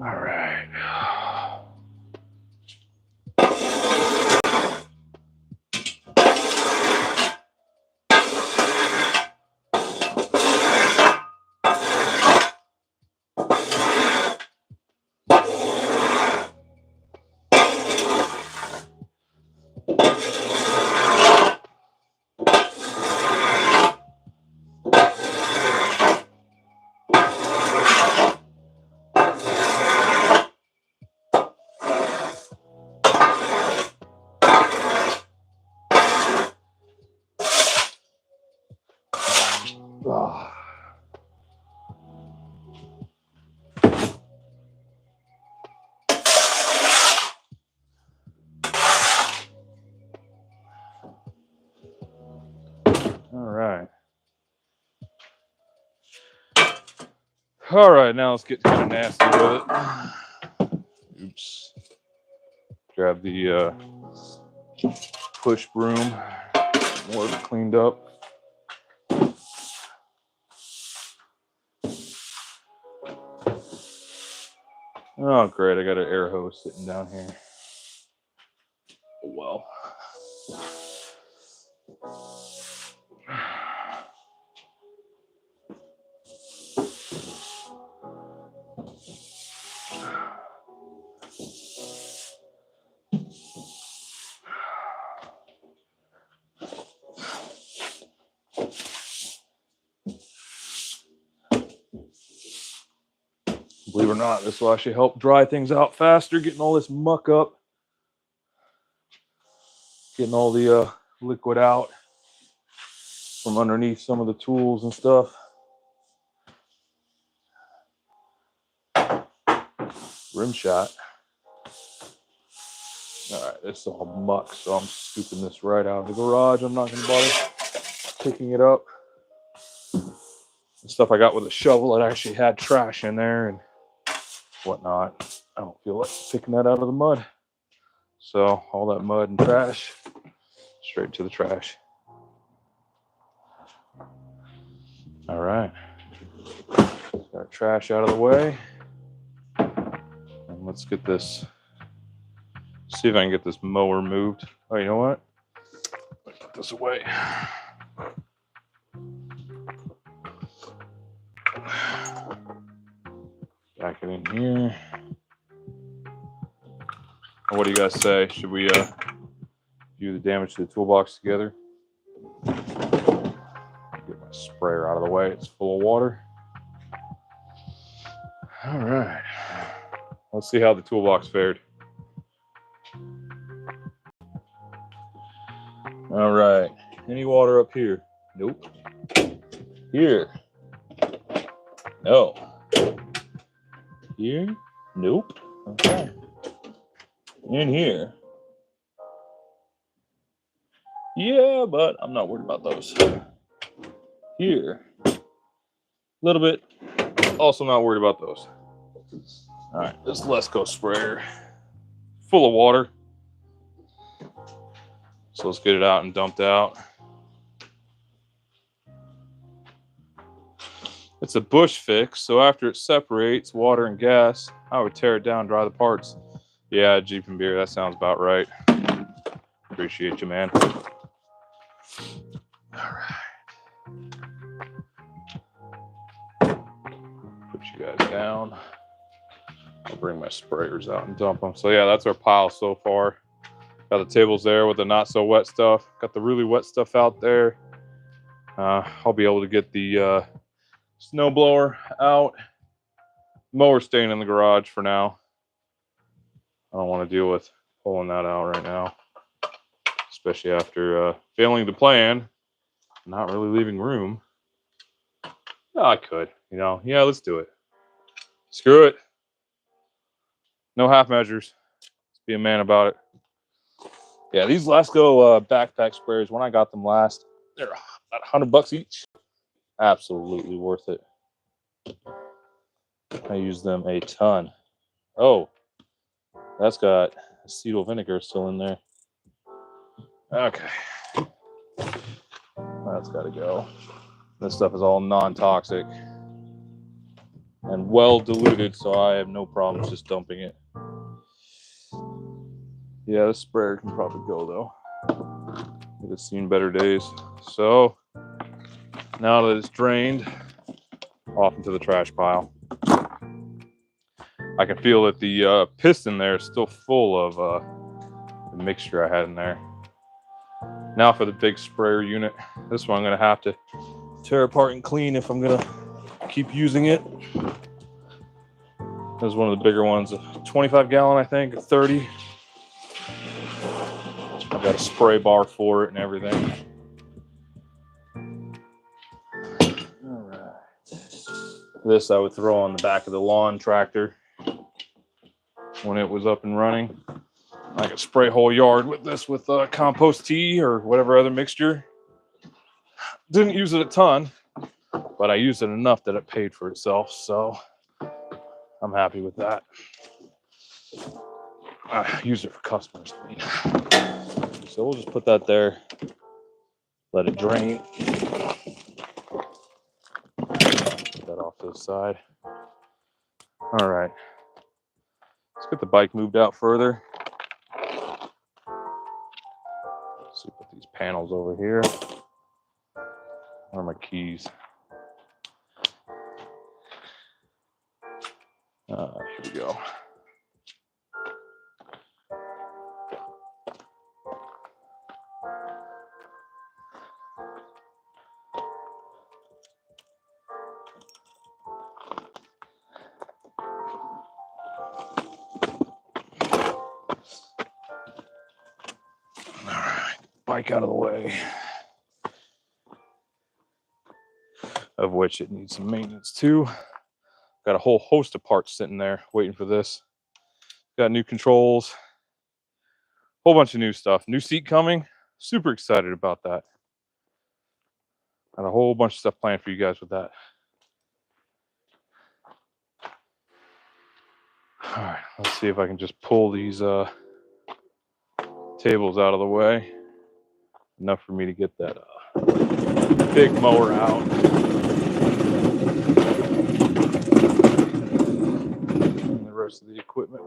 All right. Oh. All right, now let's get kind of nasty with it. Oops. Grab the push broom. More of it cleaned up. Oh, great. I got an air hose sitting down here. Oh, well. Believe it or not, this will actually help dry things out faster, getting all this muck up. Getting all the liquid out from underneath some of the tools and stuff. Rim shot. All right, this is all muck, so I'm scooping this right out of the garage. I'm not going to bother picking it up. The stuff I got with a shovel, it actually had trash in there and whatnot. I don't feel like picking that out of the mud. So all that mud and trash, straight to the trash. All right. Got our trash out of the way. And let's get this, see if I can get this mower moved. Oh, you know what? Let me put this away. Back it in here. What do you guys say? Should we do the damage to the toolbox together? Get my sprayer out of the way. It's full of water. All right. Let's see how the toolbox fared. All right. Any water up here? Nope. Here? No. Here? Nope. Okay. In here? Yeah, but I'm not worried about those. Here? A little bit. Also not worried about those. All right, this Lesco sprayer, full of water. So let's get it out and dumped out. It's a bush fix, so after it separates water and gas, I would tear it down, dry the parts. Yeah, Jeep and beer, that sounds about right. Appreciate you, man. All right. Put you guys down. I'll bring my sprayers out and dump them. So yeah, that's our pile so far. Got the tables there with the not so wet stuff. Got the really wet stuff out there. I'll be able to get the snow blower out. Mower staying in the garage for now. I don't want to deal with pulling that out right now, especially after failing the plan, not really leaving room. No, I could, you know. Yeah, let's do it. Screw it. No half measures. Let's be a man about it. Yeah, these Lasco backpack sprayers, when I got them last, they're about $100 each. Absolutely worth it. I use them a ton. Oh, that's got acetyl vinegar still in there. Okay. That's got to go. This stuff is all non-toxic and well diluted, so I have no problems just dumping it. Yeah, this sprayer can probably go though. It has seen better days. So now that it's drained, off into the trash pile. I can feel that the piston there is still full of the mixture I had in there. Now for the big sprayer unit. This one I'm gonna have to tear apart and clean if I'm gonna keep using it. This is one of the bigger ones, a 25 gallon, I think, 30. I've got a spray bar for it and everything. All right. This I would throw on the back of the lawn tractor when it was up and running. I could spray whole yard with this with compost tea or whatever other mixture. Didn't use it a ton, but I used it enough that it paid for itself, so I'm happy with that. I use it for customers. So we'll just put that there, let it drain. Put that off to the side. All right, let's get the bike moved out further. So put these panels over here. Where are my keys? Here we go. All right. bike out of the way, of which it needs some maintenance too. Got a whole host of parts sitting there waiting for this. Got new controls, whole bunch of new stuff. New seat coming. Super excited about that. Got a whole bunch of stuff planned for you guys with that. All right, let's see if I can just pull these tables out of the way. Enough for me to get that big mower out. And the rest of the equipment.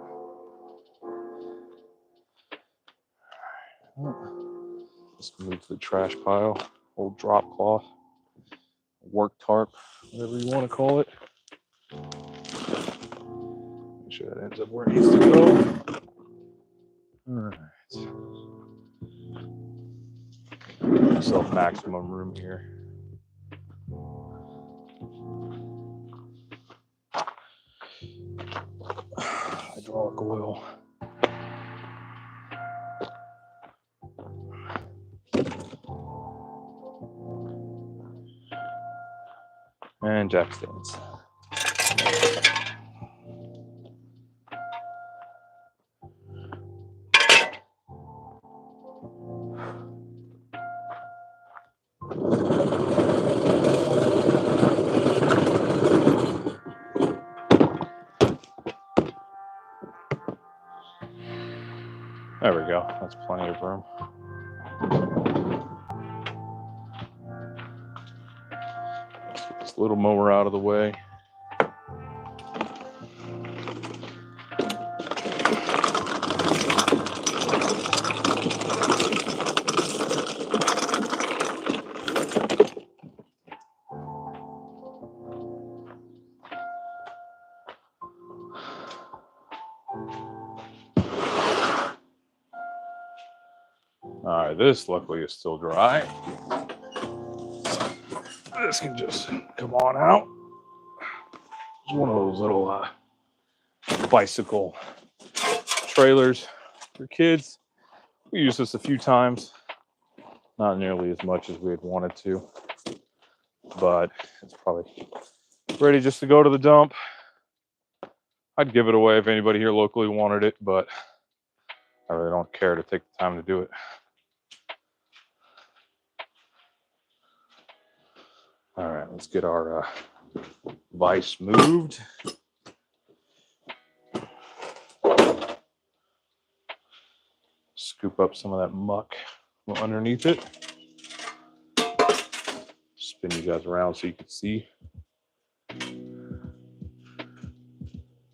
Let's move to the trash pile. Old drop cloth. Work tarp. Whatever you want to call it. Make sure that ends up where it needs to go. Alright. Myself maximum room here. Hydraulic oil. And jack stands. There we go. That's plenty of room. Let's get this little mower out of the way. All right, this luckily is still dry. This can just come on out. It's one of those little bicycle trailers for kids. We used this a few times, not nearly as much as we had wanted to, but it's probably ready just to go to the dump. I'd give it away if anybody here locally wanted it, but I really don't care to take the time to do it. All right, let's get our vise moved. Scoop up some of that muck from underneath it. Spin you guys around so you can see.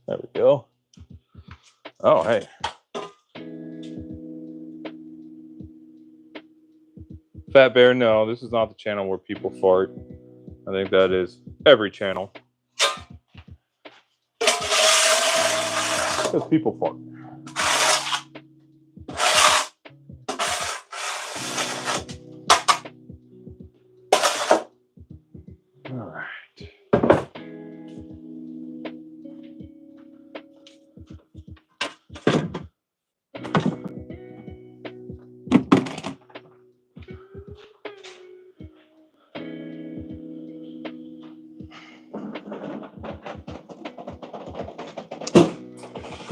There we go. Oh, hey. Fat Bear, no, this is not the channel where people fart. I think that is every channel. Because people fart. All right.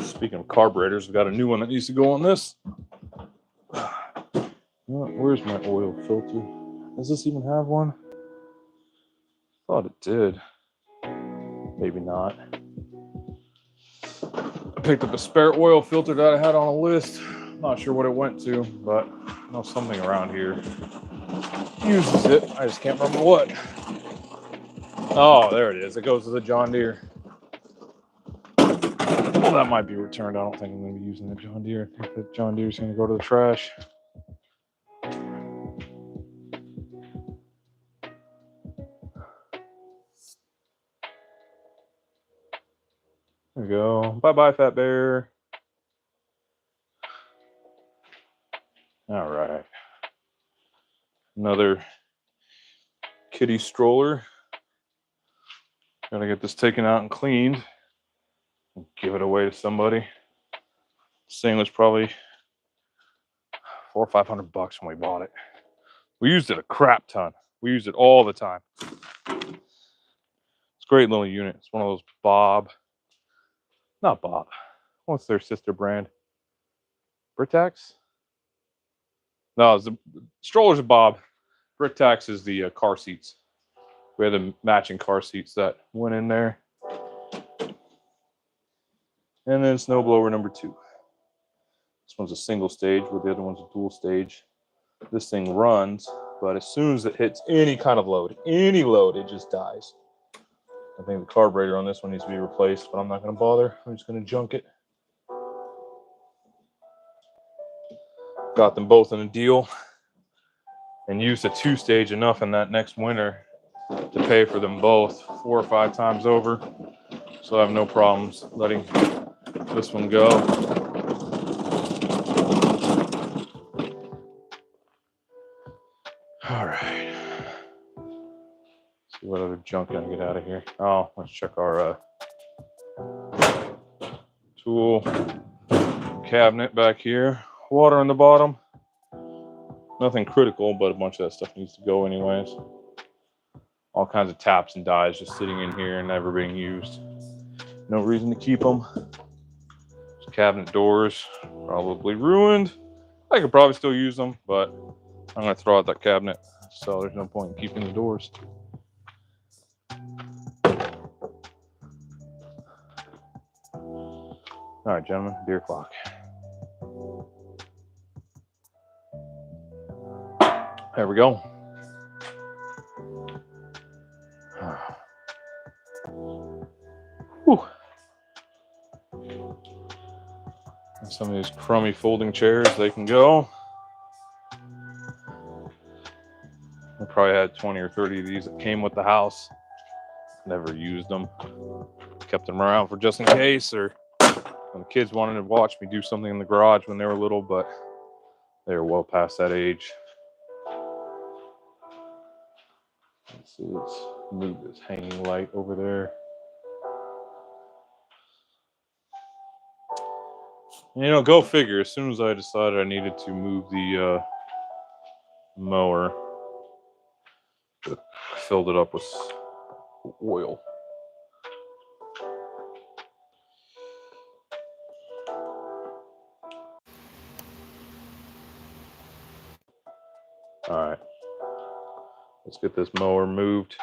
Speaking of carburetors, we got a new one that needs to go on this. Where's my oil filter? Does this even have one? Thought it did. Maybe not. I picked up a spare oil filter that I had on a list. Not sure what it went to, but I know something around here uses it. I just can't remember what. Oh, there it is. It goes to the John Deere. Well, that might be returned. I don't think I'm going to be using the John Deere. I think the John Deere is going to go to the trash. There we go. Bye-bye, Fat Bear. All right. Another kitty stroller. Gotta get this taken out and cleaned. And give it away to somebody. This thing was probably or $500 when we bought it. We used it a crap ton. We used it all the time. It's a great little unit. It's one of those not Bob. What's their sister brand? Britax? No, the strollers are Bob. Britax is the car seats. We had the matching car seats that went in there. And then snowblower number 2. This one's a single stage, where the other one's a dual stage. This thing runs, but as soon as it hits any kind of load, it just dies. I think the carburetor on this one needs to be replaced, but I'm not going to bother. I'm just going to junk it. Got them both in a deal and used a 2-stage enough in that next winter to pay for them both 4 or 5 times over. So I have no problems letting this one go. All right. See what other junk can I get out of here. Oh, let's check our tool cabinet back here. Water on the bottom. Nothing critical, but a bunch of that stuff needs to go anyways. All kinds of taps and dies just sitting in here and never being used. No reason to keep them. These cabinet doors probably ruined. I could probably still use them, but I'm going to throw out that cabinet, so there's no point in keeping the doors. All right, gentlemen, beer clock. There we go. Whew. And some of these crummy folding chairs, they can go. I probably had 20 or 30 of these that came with the house. Never used them. Kept them around for just in case, or when the kids wanted to watch me do something in the garage when they were little, but they were well past that age. Let's see, let's move this hanging light over there. You know, go figure. As soon as I decided I needed to move the mower, filled it up with oil. All right, let's get this mower moved.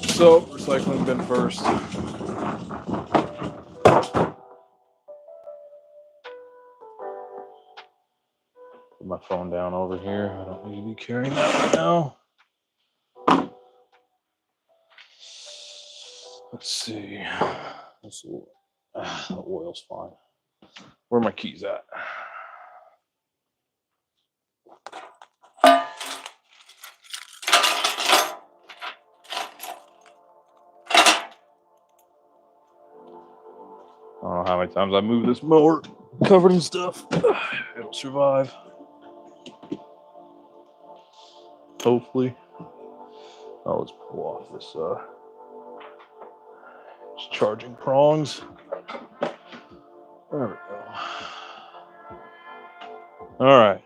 So, recycling bin first. Put my phone down over here. I don't need to be carrying that right now. Let's see. The oil's fine. Where are my keys at? I don't know how many times I move this mower covered in stuff. It'll survive. Hopefully. Oh, let's pull off this charging prongs. There we go. All right.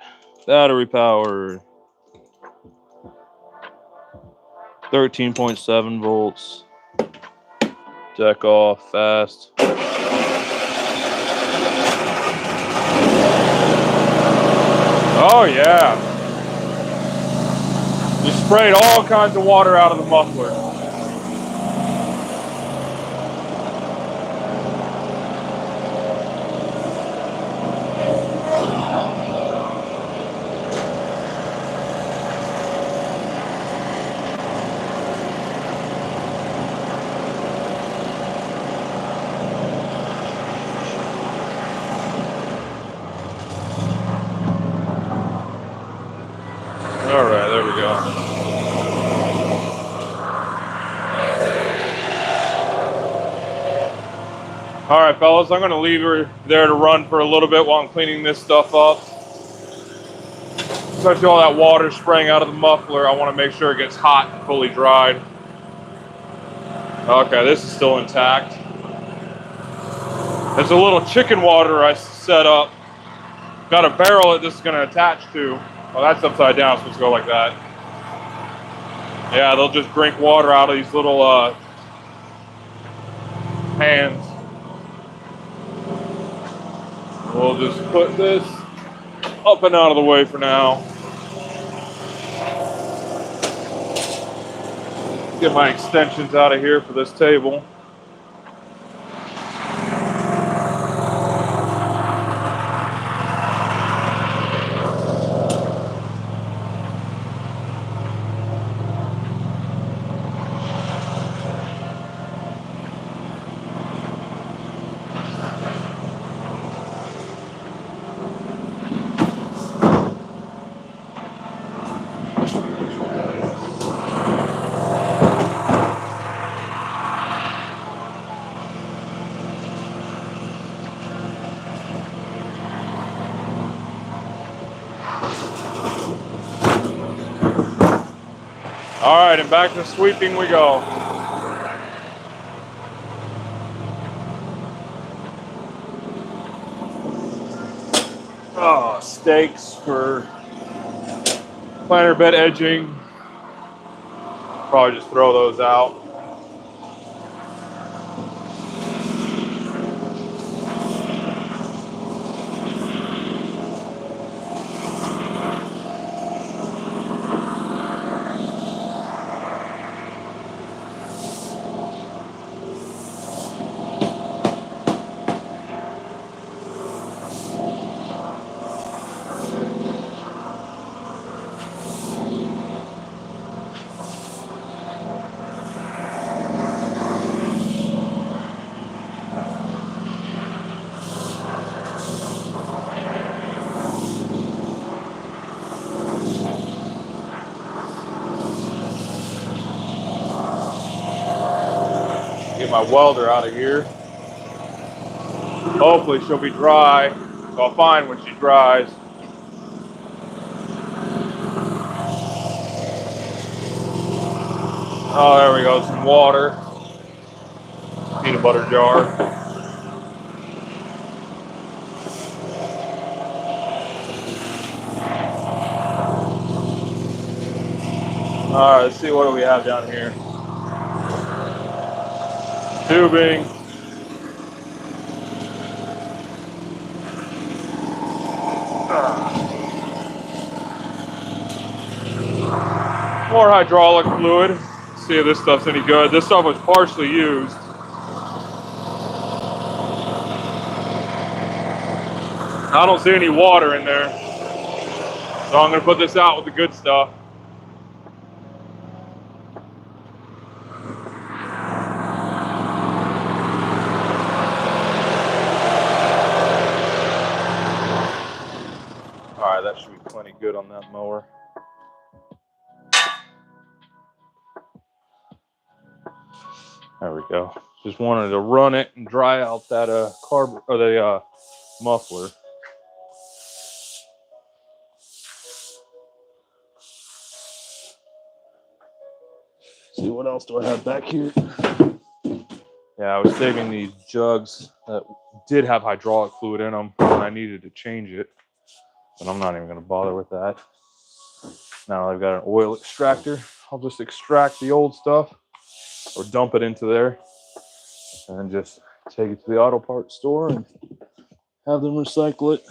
Battery power. 13.7 volts. Deck off fast. Oh yeah. You sprayed all kinds of water out of the muffler. All right, there we go. All right, fellas, I'm going to leave her there to run for a little bit while I'm cleaning this stuff up. Especially all that water spraying out of the muffler, I want to make sure it gets hot and fully dried. Okay, this is still intact. There's a little chicken water I set up. Got a barrel that this is going to attach to. Oh, that's upside down, so let's go like that. Yeah, they'll just drink water out of these little pans. We'll just put this up and out of the way for now. Get my extensions out of here for this table. All right, and back to sweeping we go. Oh, stakes for planter bed edging. Probably just throw those out. Get my welder out of here. Hopefully she'll be dry, so I'll find when she dries. Oh, there we go, some water. Peanut butter jar. All right, let's see, what do we have down here? Tubing. More hydraulic fluid. Let's see if this stuff's any good. This stuff was partially used. I don't see any water in there. So I'm gonna put this out with the good stuff. All right, that should be plenty good on that mower. There we go. Just wanted to run it and dry out that muffler. See, what else do I have back here? Yeah, I was saving these jugs that did have hydraulic fluid in them, and I needed to change it, but I'm not even going to bother with that. Now I've got an oil extractor. I'll just extract the old stuff or dump it into there and then just take it to the auto parts store and have them recycle it.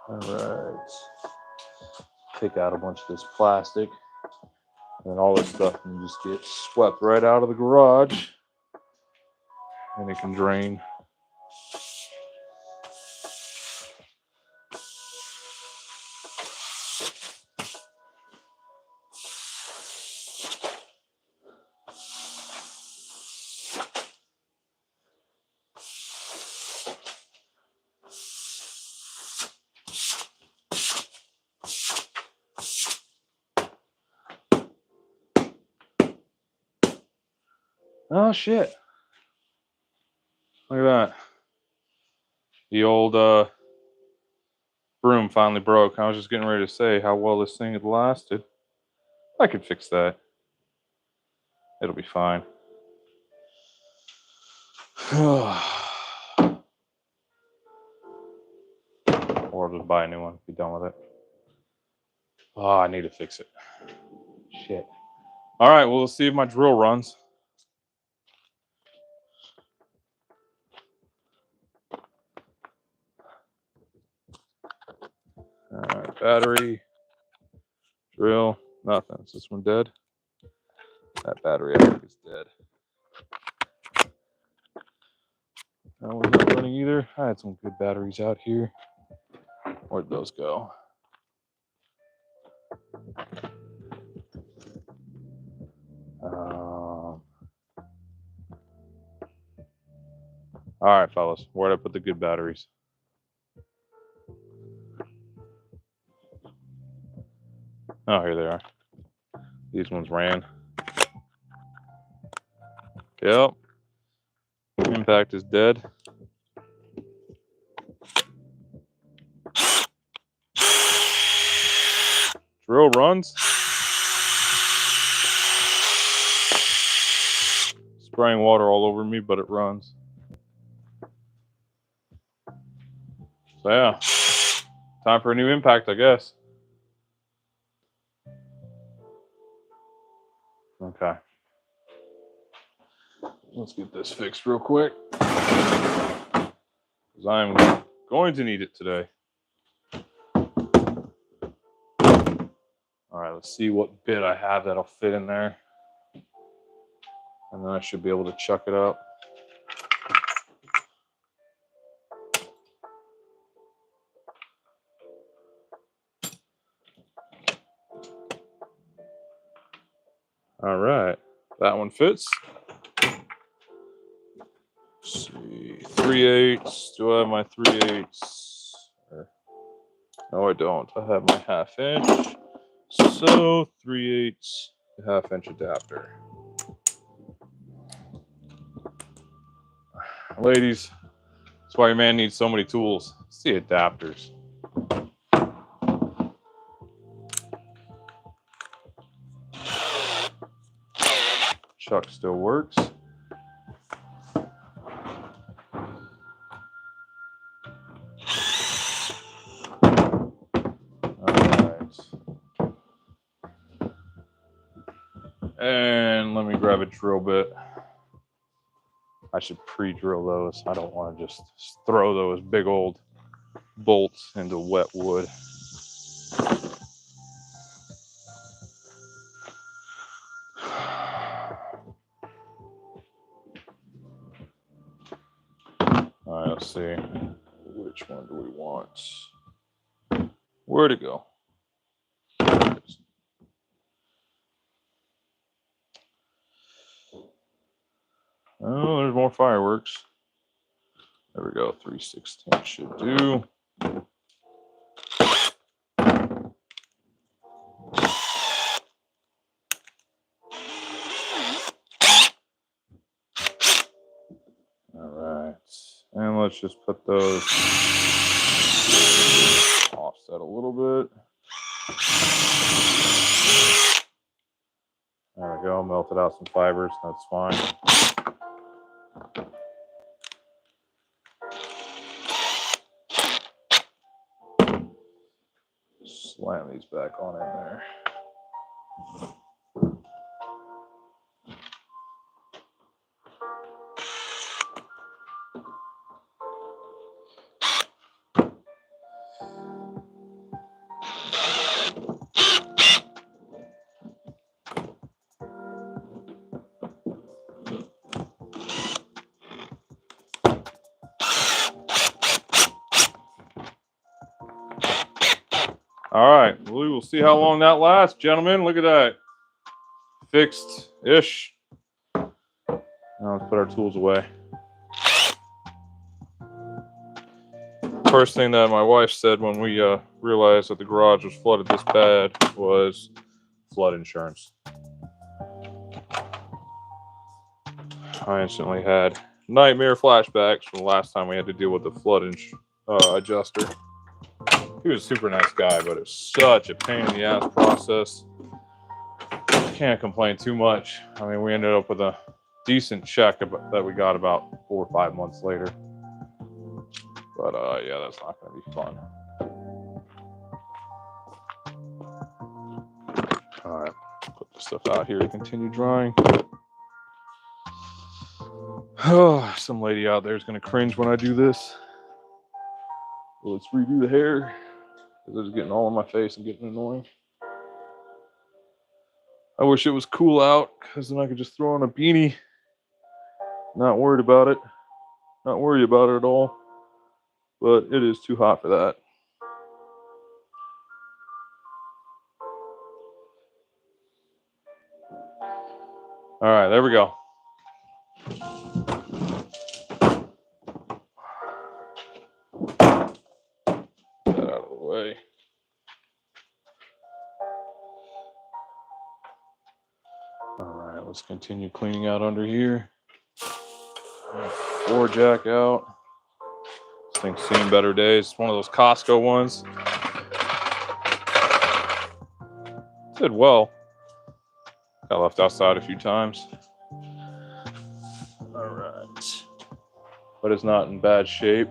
All right. Take out a bunch of this plastic, and then all this stuff can just get swept right out of the garage, and it can drain. Oh shit. Look at that. The old broom finally broke. I was just getting ready to say how well this thing had lasted. I could fix that. It'll be fine. Or I'll just buy a new one, be done with it. Oh, I need to fix it. Shit. All right, well, let's see if my drill runs. All right, battery, drill, nothing. Is this one dead? That battery, I think, is dead. That one's not running either. I had some good batteries out here. Where'd those go? All right, fellas, where'd I put the good batteries? Oh, here they are. These ones ran. Yep. Impact is dead. Drill runs. Spraying water all over me, but it runs. So yeah, time for a new impact, I guess. Okay. Let's get this fixed real quick, because I'm going to need it today. All right, let's see what bit I have that'll fit in there. And then I should be able to chuck it up. All right, that one fits. Let's see, 3/8. Do I have my 3/8? No, I don't. I have my 1/2 inch. So 3/8, 1/2 inch adapter. Ladies, that's why your man needs so many tools. It's the adapters. Chuck still works. And let me grab a drill bit. I should pre-drill those. I don't want to just throw those big old bolts into wet wood. All right, let's see. Which one do we want? Where'd it go? There it is. Oh, there's more fireworks. There we go. 3/16 should do. All right. And let's just put those offset a little bit. There we go. Melted out some fibers. That's fine. Slam these back on in there. All right, we will see how long that lasts, gentlemen. Look at that. Fixed-ish. Now let's put our tools away. First thing that my wife said when we realized that the garage was flooded this bad was flood insurance. I instantly had nightmare flashbacks from the last time we had to deal with the flood adjuster. He was a super nice guy, but it's such a pain in the ass process. can't complain too much. I mean, we ended up with a decent check that we got about 4 or 5 months later. But yeah, that's not going to be fun. All right, put this stuff out here to continue drying. Oh, some lady out there is going to cringe when I do this. Well, let's redo the hair because it's getting all in my face and getting annoying. I wish it was cool out because then I could just throw on a beanie. Not worried about it. Not worried about it at all. But it is too hot for that. All right, there we go. Get that out of the way. All right, let's continue cleaning out under here. Floor jack out. This thing's seen better days. It's one of those Costco ones. Did well. Got left outside a few times. All right. But it's not in bad shape.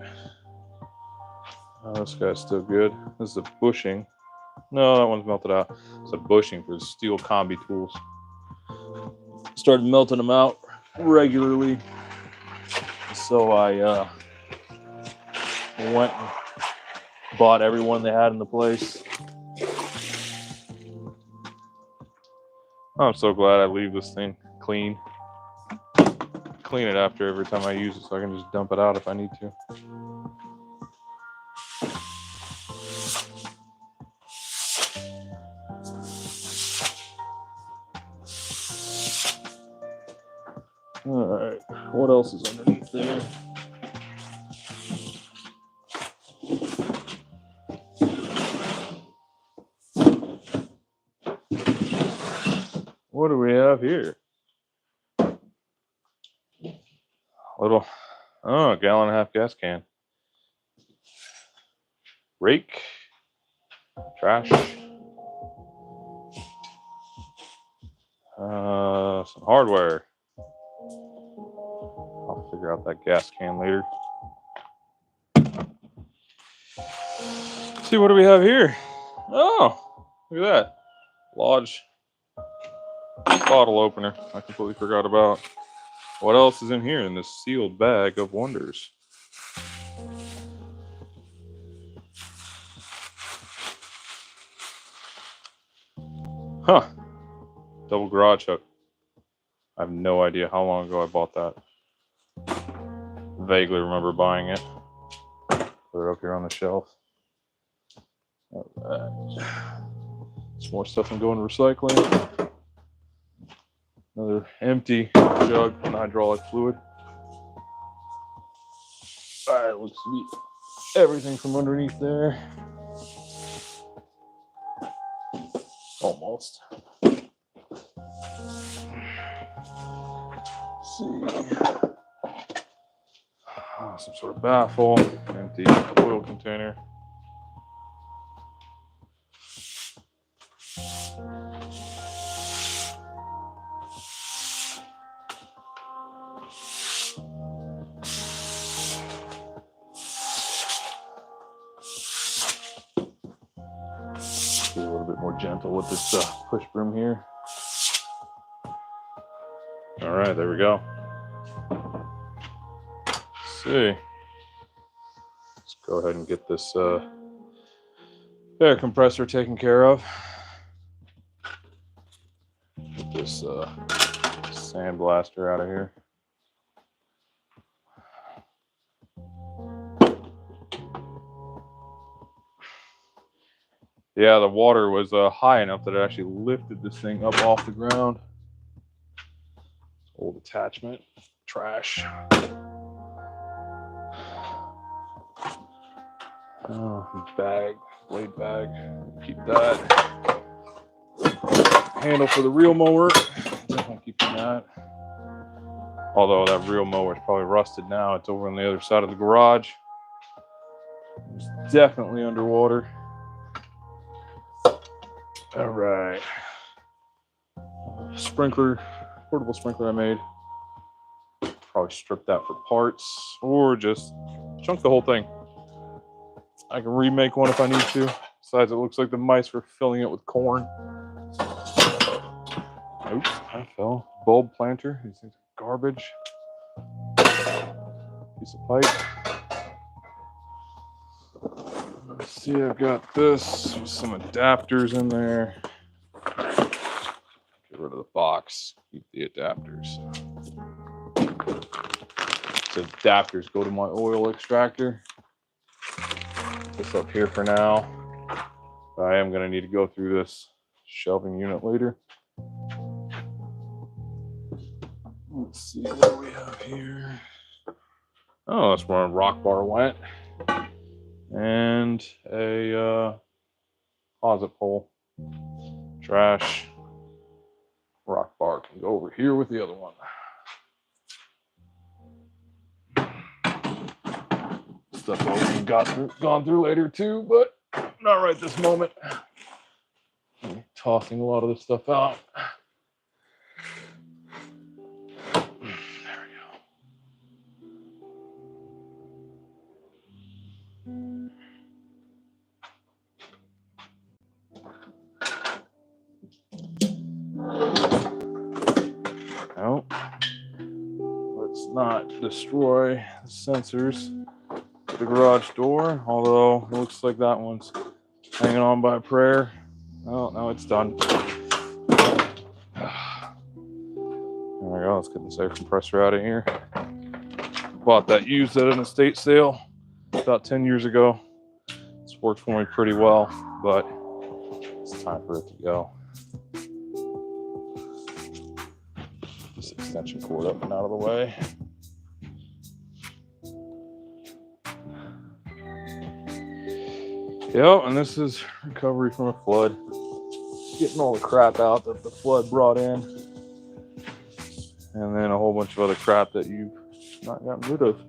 Oh, this guy's still good. This is a bushing. No, that one's melted out. It's a bushing for the steel combi tools. Started melting them out regularly. So I went and bought every one they had in the place. I'm so glad I leave this thing clean. Clean it after every time I use it so I can just dump it out if I need to. All right, what else is underneath there? What do we have here? Little, oh, a gallon and a half gas can. Rake, trash, some hardware. I'll figure out that gas can later. Let's see, what do we have here? Oh, look at that. Lodge bottle opener. I completely forgot about. What else is in here in this sealed bag of wonders? Huh. Double garage hook. I have no idea how long ago I bought that. Vaguely remember buying it. Put it up here on the shelf. All right. Some more stuff I'm going to recycling. Another empty jug of hydraulic fluid. All right, let's see everything from underneath there. Almost. Let's see. Oh, some sort of baffle, empty oil container. Be a little bit more gentle with this push broom here. All right, there we go. Let's see. Let's go ahead and get this air compressor taken care of. Get this sand blaster out of here. Yeah, the water was high enough that it actually lifted this thing up off the ground. Old attachment, trash. Oh, bag, blade bag, keep that. Handle for the reel mower, definitely keeping that. Although that reel mower is probably rusted now. It's over on the other side of the garage. It's definitely underwater. All right. sprinkler, portable sprinkler I made. Probably strip that for parts or just chunk the whole thing. I can remake one if I need to. Besides, it looks like the mice were filling it with corn. Oops, I fell. Bulb planter. These things are garbage. Piece of pipe. Let's see, I've got this with some adapters in there. Get rid of the box. Keep the adapters. So adapters go to my oil extractor. This up here for now. I am going to need to go through this shelving unit later. Let's see what we have here. Oh, that's where a rock bar went. And a closet pole. Trash. Rock bar can go over here with the other one. Stuff I've gone through later too, but not right this moment. I'm tossing a lot of this stuff out. There we go. No. Let's not destroy the sensors to the garage door, although it looks like that one's hanging on by a prayer. Oh, no, it's done. There we go. Let's get this air compressor out of here. Bought that used at an estate sale about 10 years ago. It's worked for me pretty well, but it's time for it to go. This extension cord up and out of the way. Yep, and this is recovery from a flood. Getting all the crap out that the flood brought in. And then a whole bunch of other crap that you've not gotten rid of.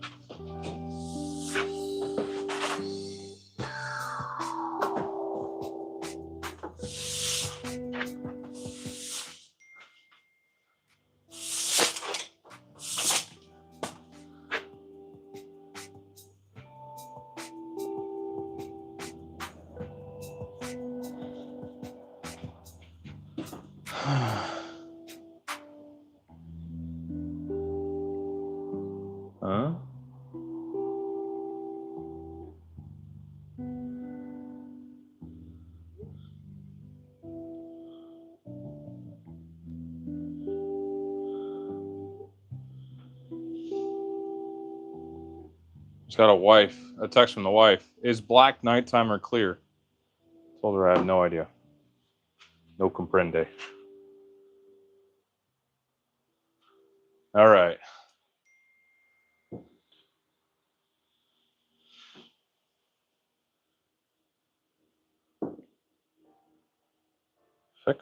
Huh? Just got a text from the wife. Is black nighttime or clear? Told her I have no idea. No comprende. All right. Sick.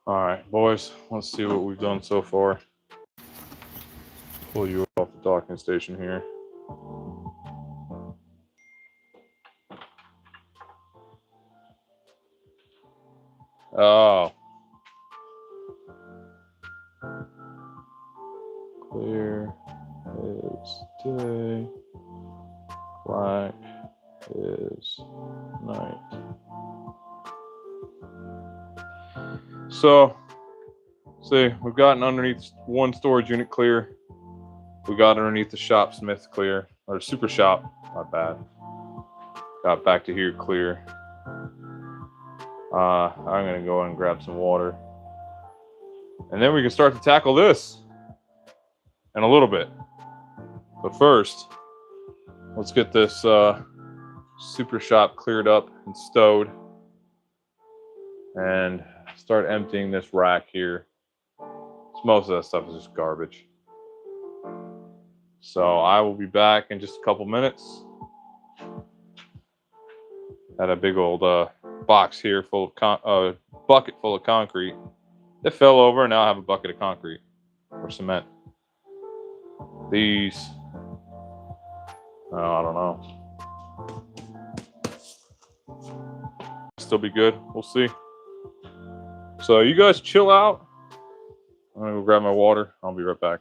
All right, boys, let's see what we've done so far. Pull you off the docking station here. Oh. Clear is day. Black is night. So, see, we've gotten underneath one storage unit clear. We got underneath the shopsmith clear, or super shop, not bad. Got back to here clear. I'm gonna go and grab some water. And then we can start to tackle this in a little bit. But first, let's get this super shop cleared up and stowed. And start emptying this rack here. Most of that stuff is just garbage. So I will be back in just a couple minutes. Had a big old box here full of bucket full of concrete. It fell over, and now I have a bucket of concrete or cement. These, oh, I don't know. Still be good. We'll see. So you guys chill out. I'm gonna go grab my water. I'll be right back.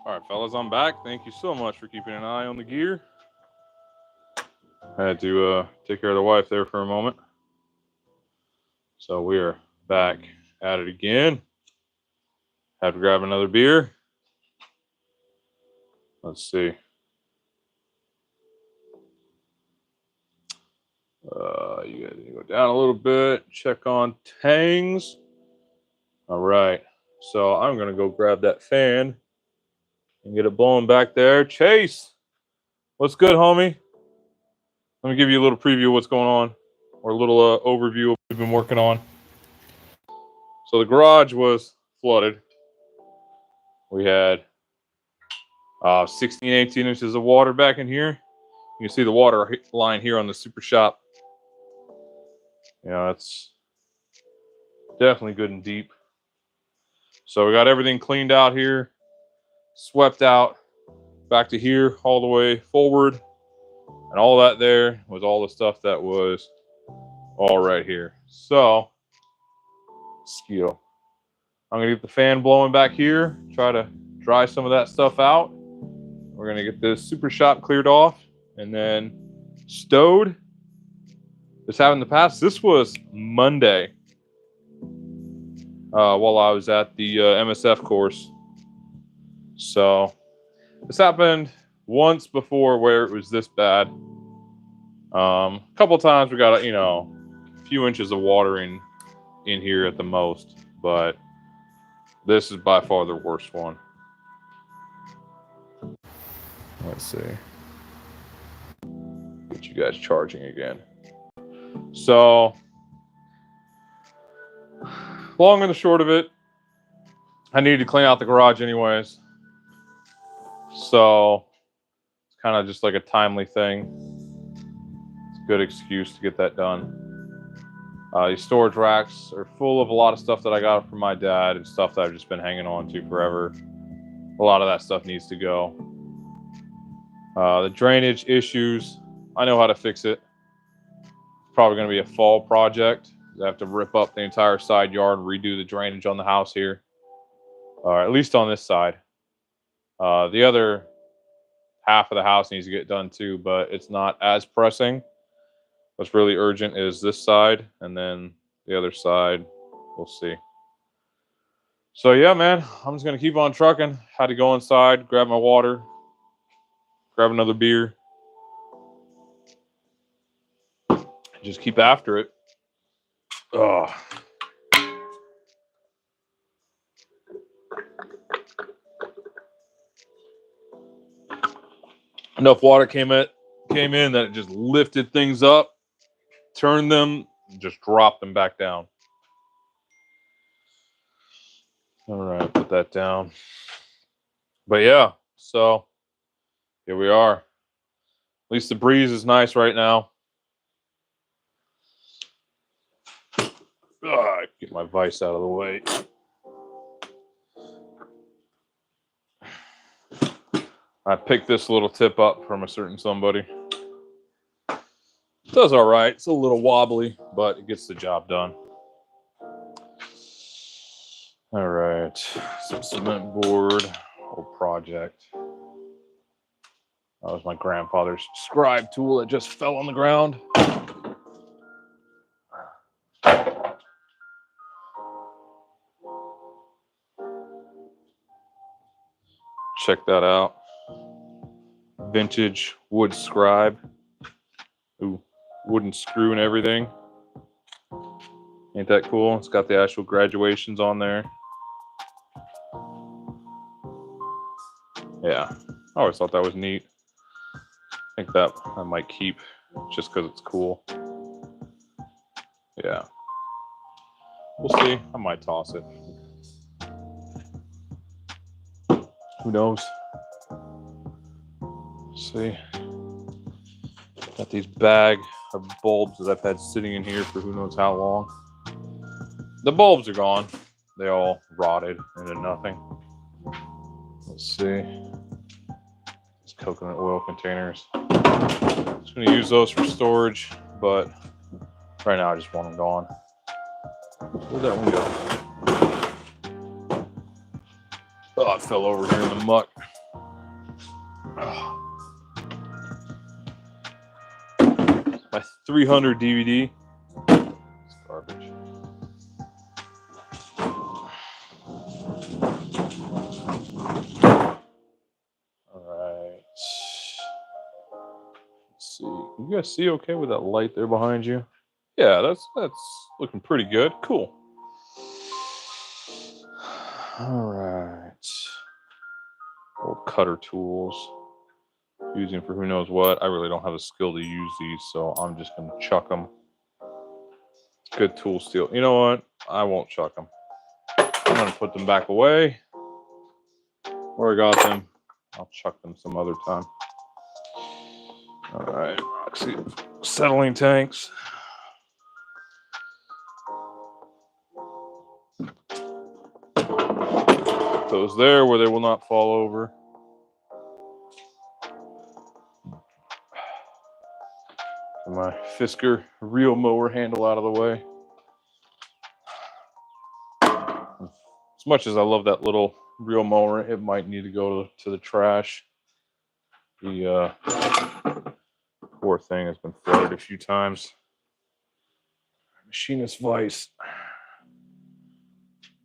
All right, fellas, I'm back. Thank you so much for keeping an eye on the gear. I had to take care of the wife there for a moment. So we are back at it again. Had to grab another beer. Let's see. You guys need to go down a little bit. Check on tangs. All right. So I'm going to go grab that fan and get it blowing back there. Chase, what's good, homie? Let me give you a little preview of what's going on, or a little overview of what we've been working on. So the garage was flooded. We had 16, 18 inches of water back in here. You can see the water line here on the Super Shop. You know, it's definitely good and deep. So we got everything cleaned out here, swept out, back to here, all the way forward. And all that there was all the stuff that was all right here. So, mosquito. I'm going to get the fan blowing back here, try to dry some of that stuff out. We're going to get this Super Shop cleared off and then stowed. This happened in the past. This was Monday while I was at the MSF course. So this happened once before where it was this bad. A couple times we got, a few inches of water in here at the most, but this is by far the worst one. Let's see. Get you guys charging again. So, long and the short of it, I needed to clean out the garage anyways. So, it's kind of just like a timely thing. It's a good excuse to get that done. These storage racks are full of a lot of stuff that I got from my dad and stuff that I've just been hanging on to forever. A lot of that stuff needs to go. The drainage issues, I know how to fix it. It's probably going to be a fall project. I have to rip up the entire side yard and redo the drainage on the house here. At least on this side. The other half of the house needs to get done too, but it's not as pressing. What's really urgent is this side, and then the other side, we'll see. So yeah, man, I'm just going to keep on trucking. Had to go inside, grab my water, grab another beer. Just keep after it. Oh. Enough water came in that it just lifted things up, turned them, and just dropped them back down. All right, put that down. But yeah, so here we are. At least the breeze is nice right now. Get my vise out of the way. I picked this little tip up from a certain somebody. It does all right. It's a little wobbly, but it gets the job done. All right, some cement board, old project. That was my grandfather's scribe tool that just fell on the ground. Check that out. Vintage wood scribe. Ooh, wooden screw and everything. Ain't that cool? It's got the actual graduations on there. Yeah, I always thought that was neat. I think that I might keep just because it's cool. Yeah. We'll see. I might toss it. Who knows? See. Got these bag of bulbs that I've had sitting in here for who knows how long. The bulbs are gone. They all rotted into nothing. Let's see. These coconut oil containers. Just gonna use those for storage, but right now I just want them gone. Where'd that one go? Oh, it fell over here in the muck. 300 DVD. It's garbage. All right. Let's see. You guys see okay with that light there behind you? Yeah, that's looking pretty good. Cool. All right. Old cutter tools. Using for who knows what. I really don't have a skill to use these, so I'm just going to chuck them. Good tool steel. You know what? I won't chuck them. I'm going to put them back away where I got them. I'll chuck them some other time. All right. Roxy settling tanks. Put those there where they will not fall over. My Fisker reel mower handle out of the way. As much as I love that little reel mower, it might need to go to the trash. The poor thing has been flooded a few times. Machinist vise.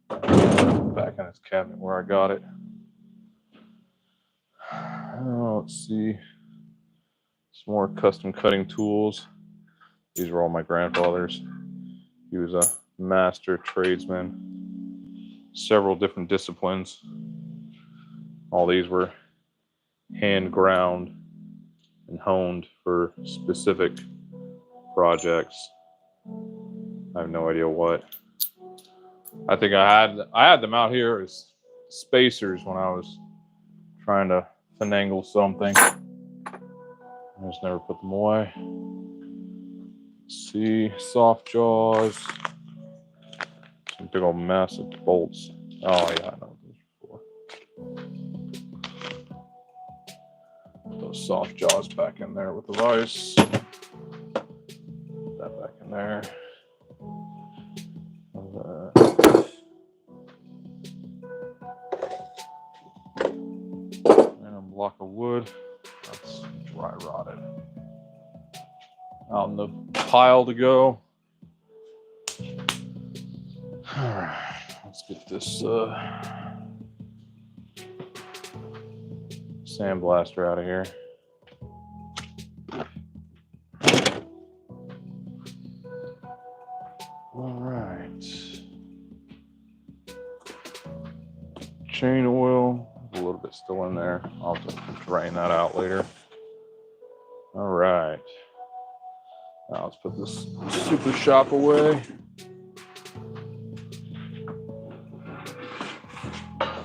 Back in its cabinet where I got it. Let's see. Some more custom cutting tools. These were all my grandfather's. He was a master tradesman. Several different disciplines. All these were hand ground and honed for specific projects. I have no idea what. I think I had them out here as spacers when I was trying to finagle something. I just never put them away. Let's see, soft jaws. Some big old massive bolts. Oh yeah, I know what those are for. Put those soft jaws back in there with the vise. Put that back in there. And a block of wood. That's dry rotted. Out in the pile to go. All right, let's get this sandblaster out of here. All right. Chain oil, a little bit still in there. I'll just drain that out later. All right. Now let's put this super shop away.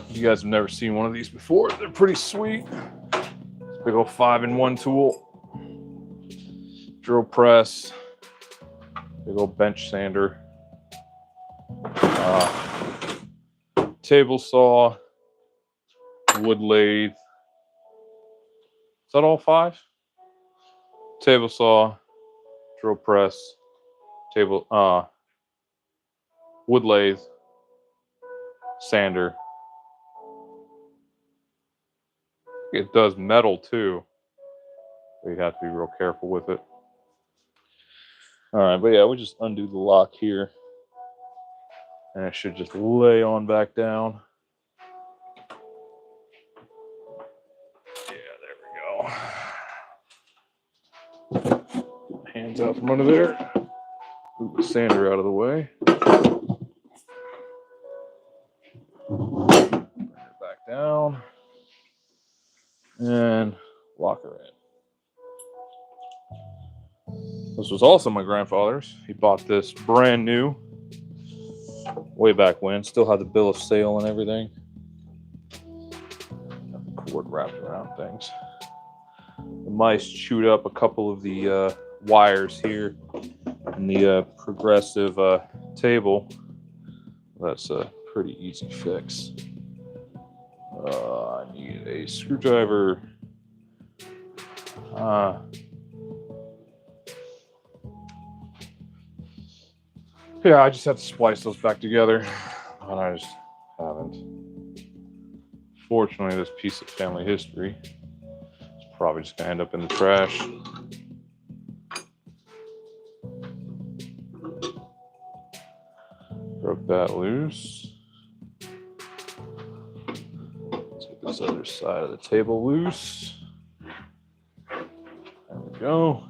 You guys have never seen one of these before. They're pretty sweet. Big old 5-in-1 tool. Drill press. Big old bench sander. Table saw. Wood lathe. Is that all 5? Table saw. Drill press. Wood lathe. Sander. It does metal too. So you have to be real careful with it. All right, but yeah, we'll just undo the lock here. And it should just lay on back down. Yeah, there we go. Hands out from under there. Move the sander out of the way. Bring it back down. And lock her in. This was also my grandfather's. He bought this brand new way back when. Still had the bill of sale and everything. Got the cord wrapped around things. The mice chewed up a couple of the wires here in the progressive table. That's a pretty easy fix. I need a screwdriver. Yeah, I just have to splice those back together, and I just haven't. Fortunately, this piece of family history is probably just gonna end up in the trash. Broke that loose. Let's get this other side of the table loose. There we go.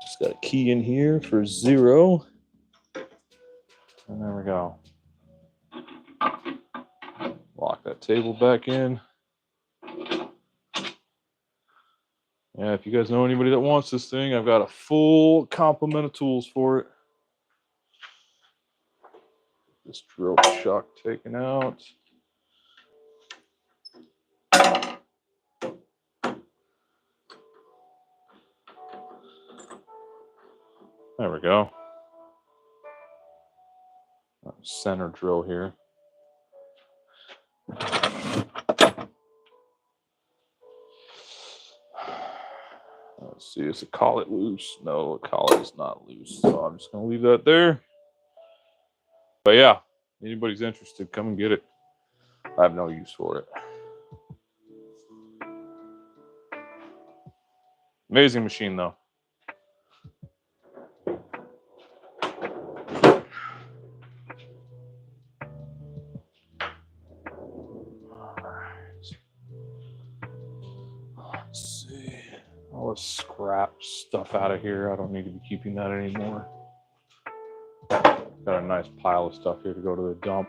Just got a key in here for 0. And there we go. Lock that table back in. Yeah, if you guys know anybody that wants this thing, I've got a full complement of tools for it. This drill shock taken out. There we go. Center drill here. Let's see, is the collet loose? No, the collet is not loose. So I'm just going to leave that there. But yeah, anybody's interested, come and get it. I have no use for it. Amazing machine though. Let's see. All this scrap stuff out of here. I don't need to be keeping that anymore. Got a nice pile of stuff here to go to the dump.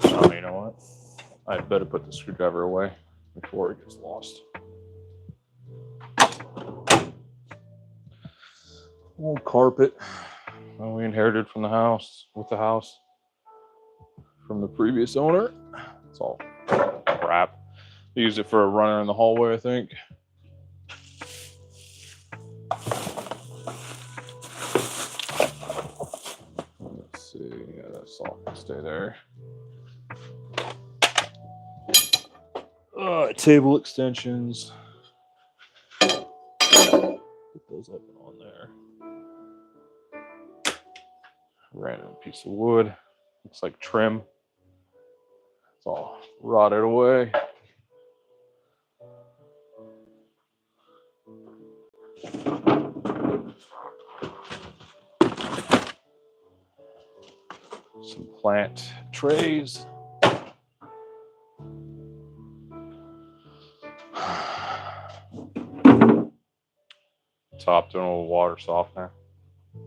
Oh, you know what? I'd better put the screwdriver away before it gets lost. Old carpet. Well, we inherited from the house, with the house, from the previous owner. It's all crap. They used it for a runner in the hallway, I think. Let's see. Yeah, that's all can stay there. Table extensions. Put those up and on there. Random piece of wood. Looks like trim. It's all rotted away. Some plant trays. Topped an old water softener. I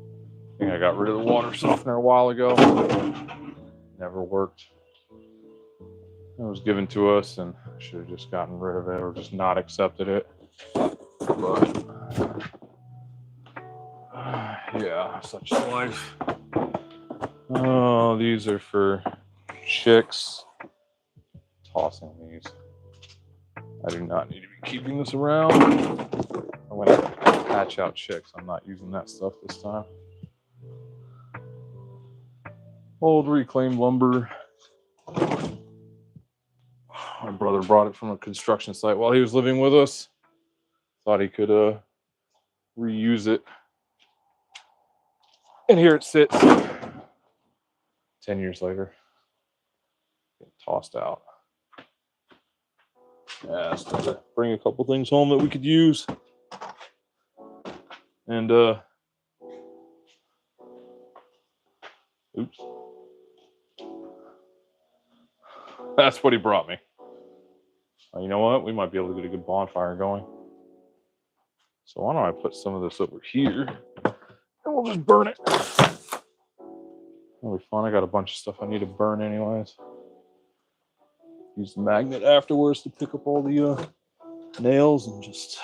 think I got rid of the water softener a while ago. Never worked. It was given to us and I should have just gotten rid of it or just not accepted it. But yeah, such is life. Oh, these are for chicks. Tossing these. I do not need to be keeping this around. I'm going to hatch out chicks. I'm not using that stuff this time. Old reclaimed lumber. My brother brought it from a construction site while he was living with us. Thought he could reuse it. And here it sits. 10 years later. Getting tossed out. Yeah, it's time to bring a couple things home that we could use. And oops. That's what he brought me. You know what? We might be able to get a good bonfire going. So why don't I put some of this over here and we'll just burn it. That'll be fun. I got a bunch of stuff I need to burn anyways. Use the magnet afterwards to pick up all the nails and just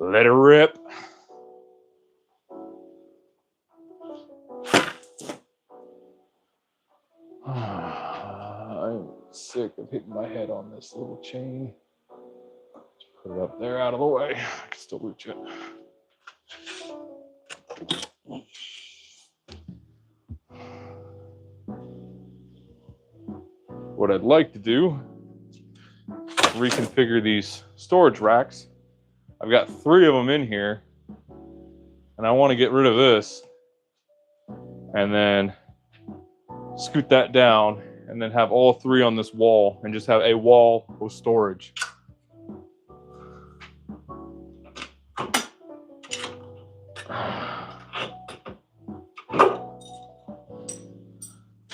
let it rip. I'm sick of hitting my head on this little chain. Just put it up there out of the way. I can still reach it. What I'd like to do is reconfigure these storage racks. I've got 3 of them in here, and I want to get rid of this and then scoot that down and then have all 3 on this wall and just have a wall with storage.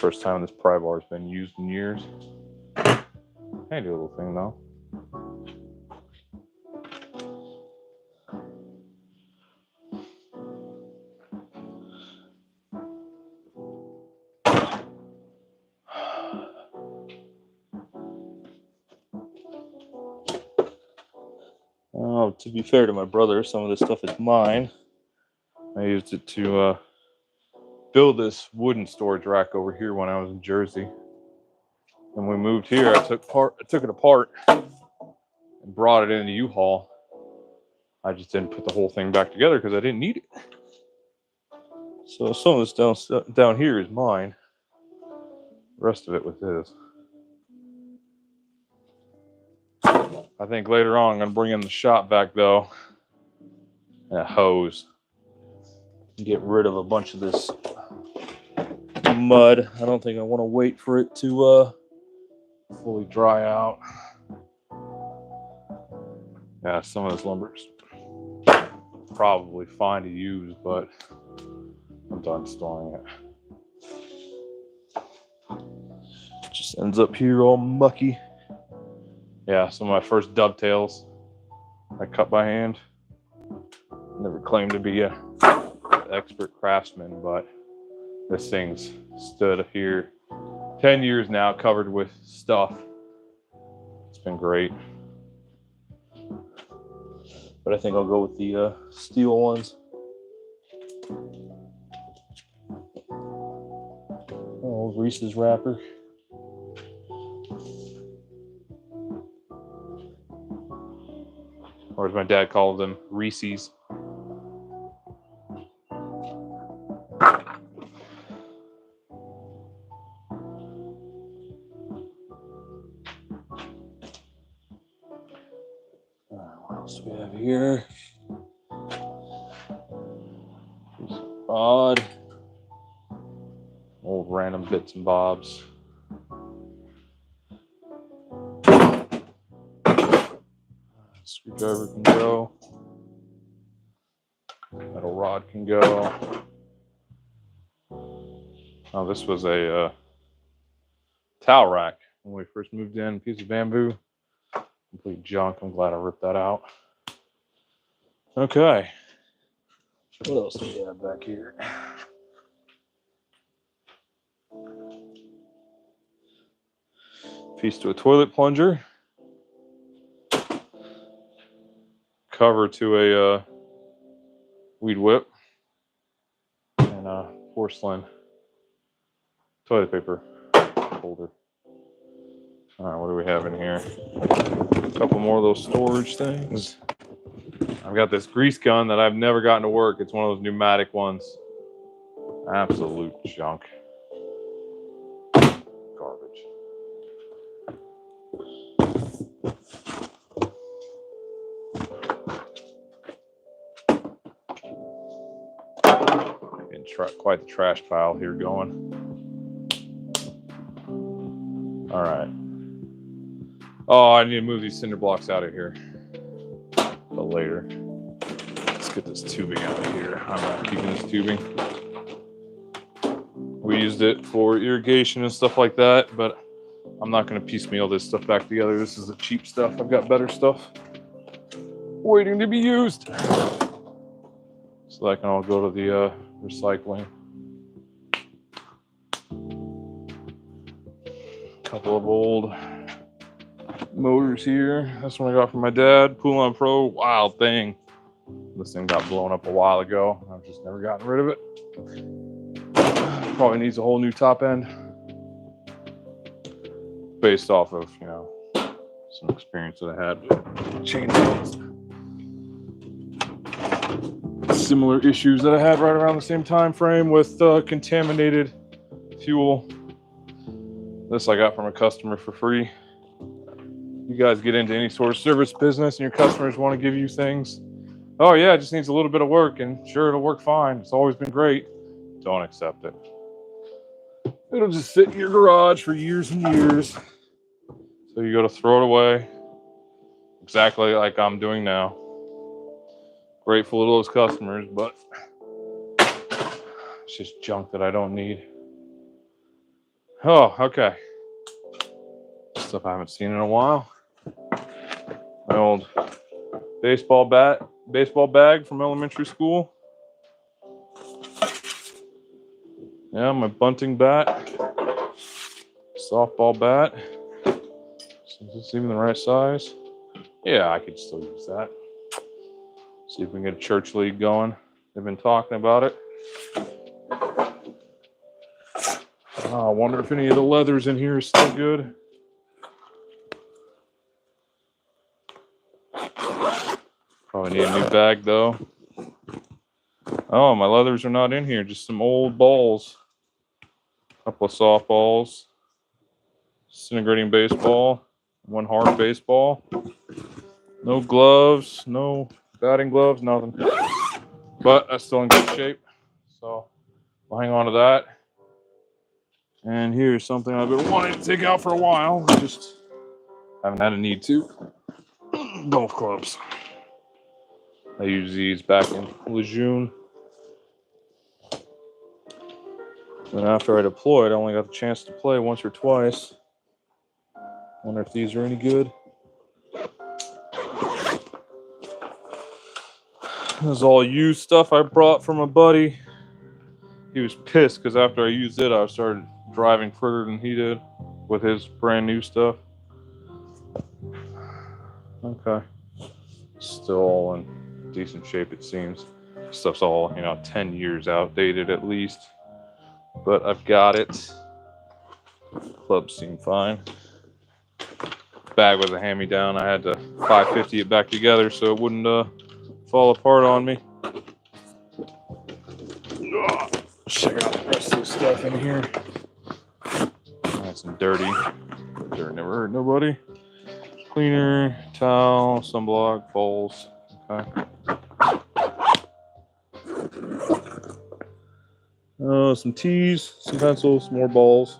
First time this pry bar has been used in years. Handy little thing though. Oh, to be fair to my brother, some of this stuff is mine. I used it to build this wooden storage rack over here when I was in Jersey. When we moved here, I took it apart and brought it in the U-Haul. I just didn't put the whole thing back together because I didn't need it. So some of this down here is mine. The rest of it was his. I think later on I'm going to bring in the shop vac though, and a hose. Get rid of a bunch of this mud. I don't think I want to wait for it to fully dry out. Yeah, some of this lumber's probably fine to use, but I'm done storing it. Just ends up here all mucky. Yeah, some of my first dovetails I cut by hand. Never claimed to be an expert craftsman, but this thing's stood here 10 years now, covered with stuff. It's been great. But I think I'll go with the steel ones. Oh, Reese's wrapper. Or as my dad called them, Reese's. What else do we have here? Odd. Old random bits and bobs. Screwdriver can go. Metal rod can go. Oh, this was a towel rack when we first moved in. Piece of bamboo. Complete junk. I'm glad I ripped that out. Okay. What else do we have back here? Piece to a toilet plunger. Cover to a weed whip. And a porcelain toilet paper holder. All right, what do we have in here? A couple more of those storage things. I've got this grease gun that I've never gotten to work. It's one of those pneumatic ones. Absolute junk. Garbage. Getting quite the trash pile here going. All right. Oh, I need to move these cinder blocks out of here. But later. Let's get this tubing out of here. I'm not keeping this tubing. We used it for irrigation and stuff like that, but I'm not going to piecemeal this stuff back together. This is the cheap stuff. I've got better stuff waiting to be used. So that can all go to the recycling. Couple of old motors here. This one I got from my dad. Poolon Pro, wild thing. This thing got blown up a while ago. I've just never gotten rid of it. Probably needs a whole new top end. Based off of, you know, some experience that I had with chainsaws. Similar issues that I had right around the same time frame with contaminated fuel. This I got from a customer for free. You guys get into any sort of service business and your customers want to give you things. Oh yeah, it just needs a little bit of work, and sure, it'll work fine. It's always been great. Don't accept it. It'll just sit in your garage for years and years. So you got to throw it away. Exactly like I'm doing now. Grateful to those customers, but it's just junk that I don't need. Oh, okay. Stuff I haven't seen in a while. My old baseball bag from elementary school. Yeah, my bunting bat, softball bat. Is this even the right size? Yeah, I could still use that. See if we can get a church league going. They've been talking about it. Oh, I wonder if any of the leathers in here is still good. Probably need a new bag though. Oh, my leathers are not in here, just some old balls. A couple of softballs. Disintegrating baseball. One hard baseball. No gloves, no batting gloves, nothing. But that's still in good shape. So I'll hang on to that. And here's something I've been wanting to take out for a while. Just haven't had a need to. Golf clubs. I used these back in Lejeune. And after I deployed, I only got the chance to play once or twice. Wonder if these are any good. This is all used stuff I brought from a buddy. He was pissed because after I used it, I started driving further than he did with his brand new stuff. Okay. Still in decent shape, it seems. Stuff's all, 10 years outdated at least. But I've got it. Clubs seem fine. Bag was a hand-me-down. I had to 550 it back together so it wouldn't fall apart on me. Check out the rest of the stuff in here. That's some dirty. Dirt never hurt nobody. Cleaner, towel, sunblock, bowls. Okay. Some tees, some pencils, more balls.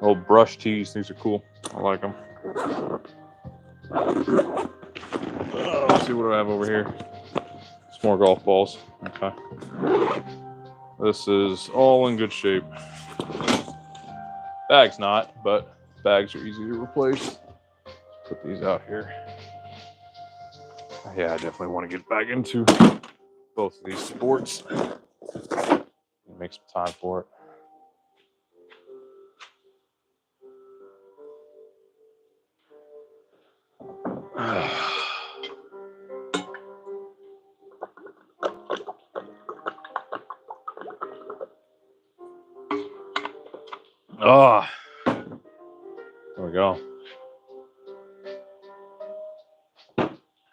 Old brush tees. These are cool. I like them. Let's see what I have over here. Some more golf balls. Okay. This is all in good shape. Bag's not, but bags are easy to replace. Put these out here. Yeah, I definitely want to get back into both of these sports. Make some time for it. Ah, there we go.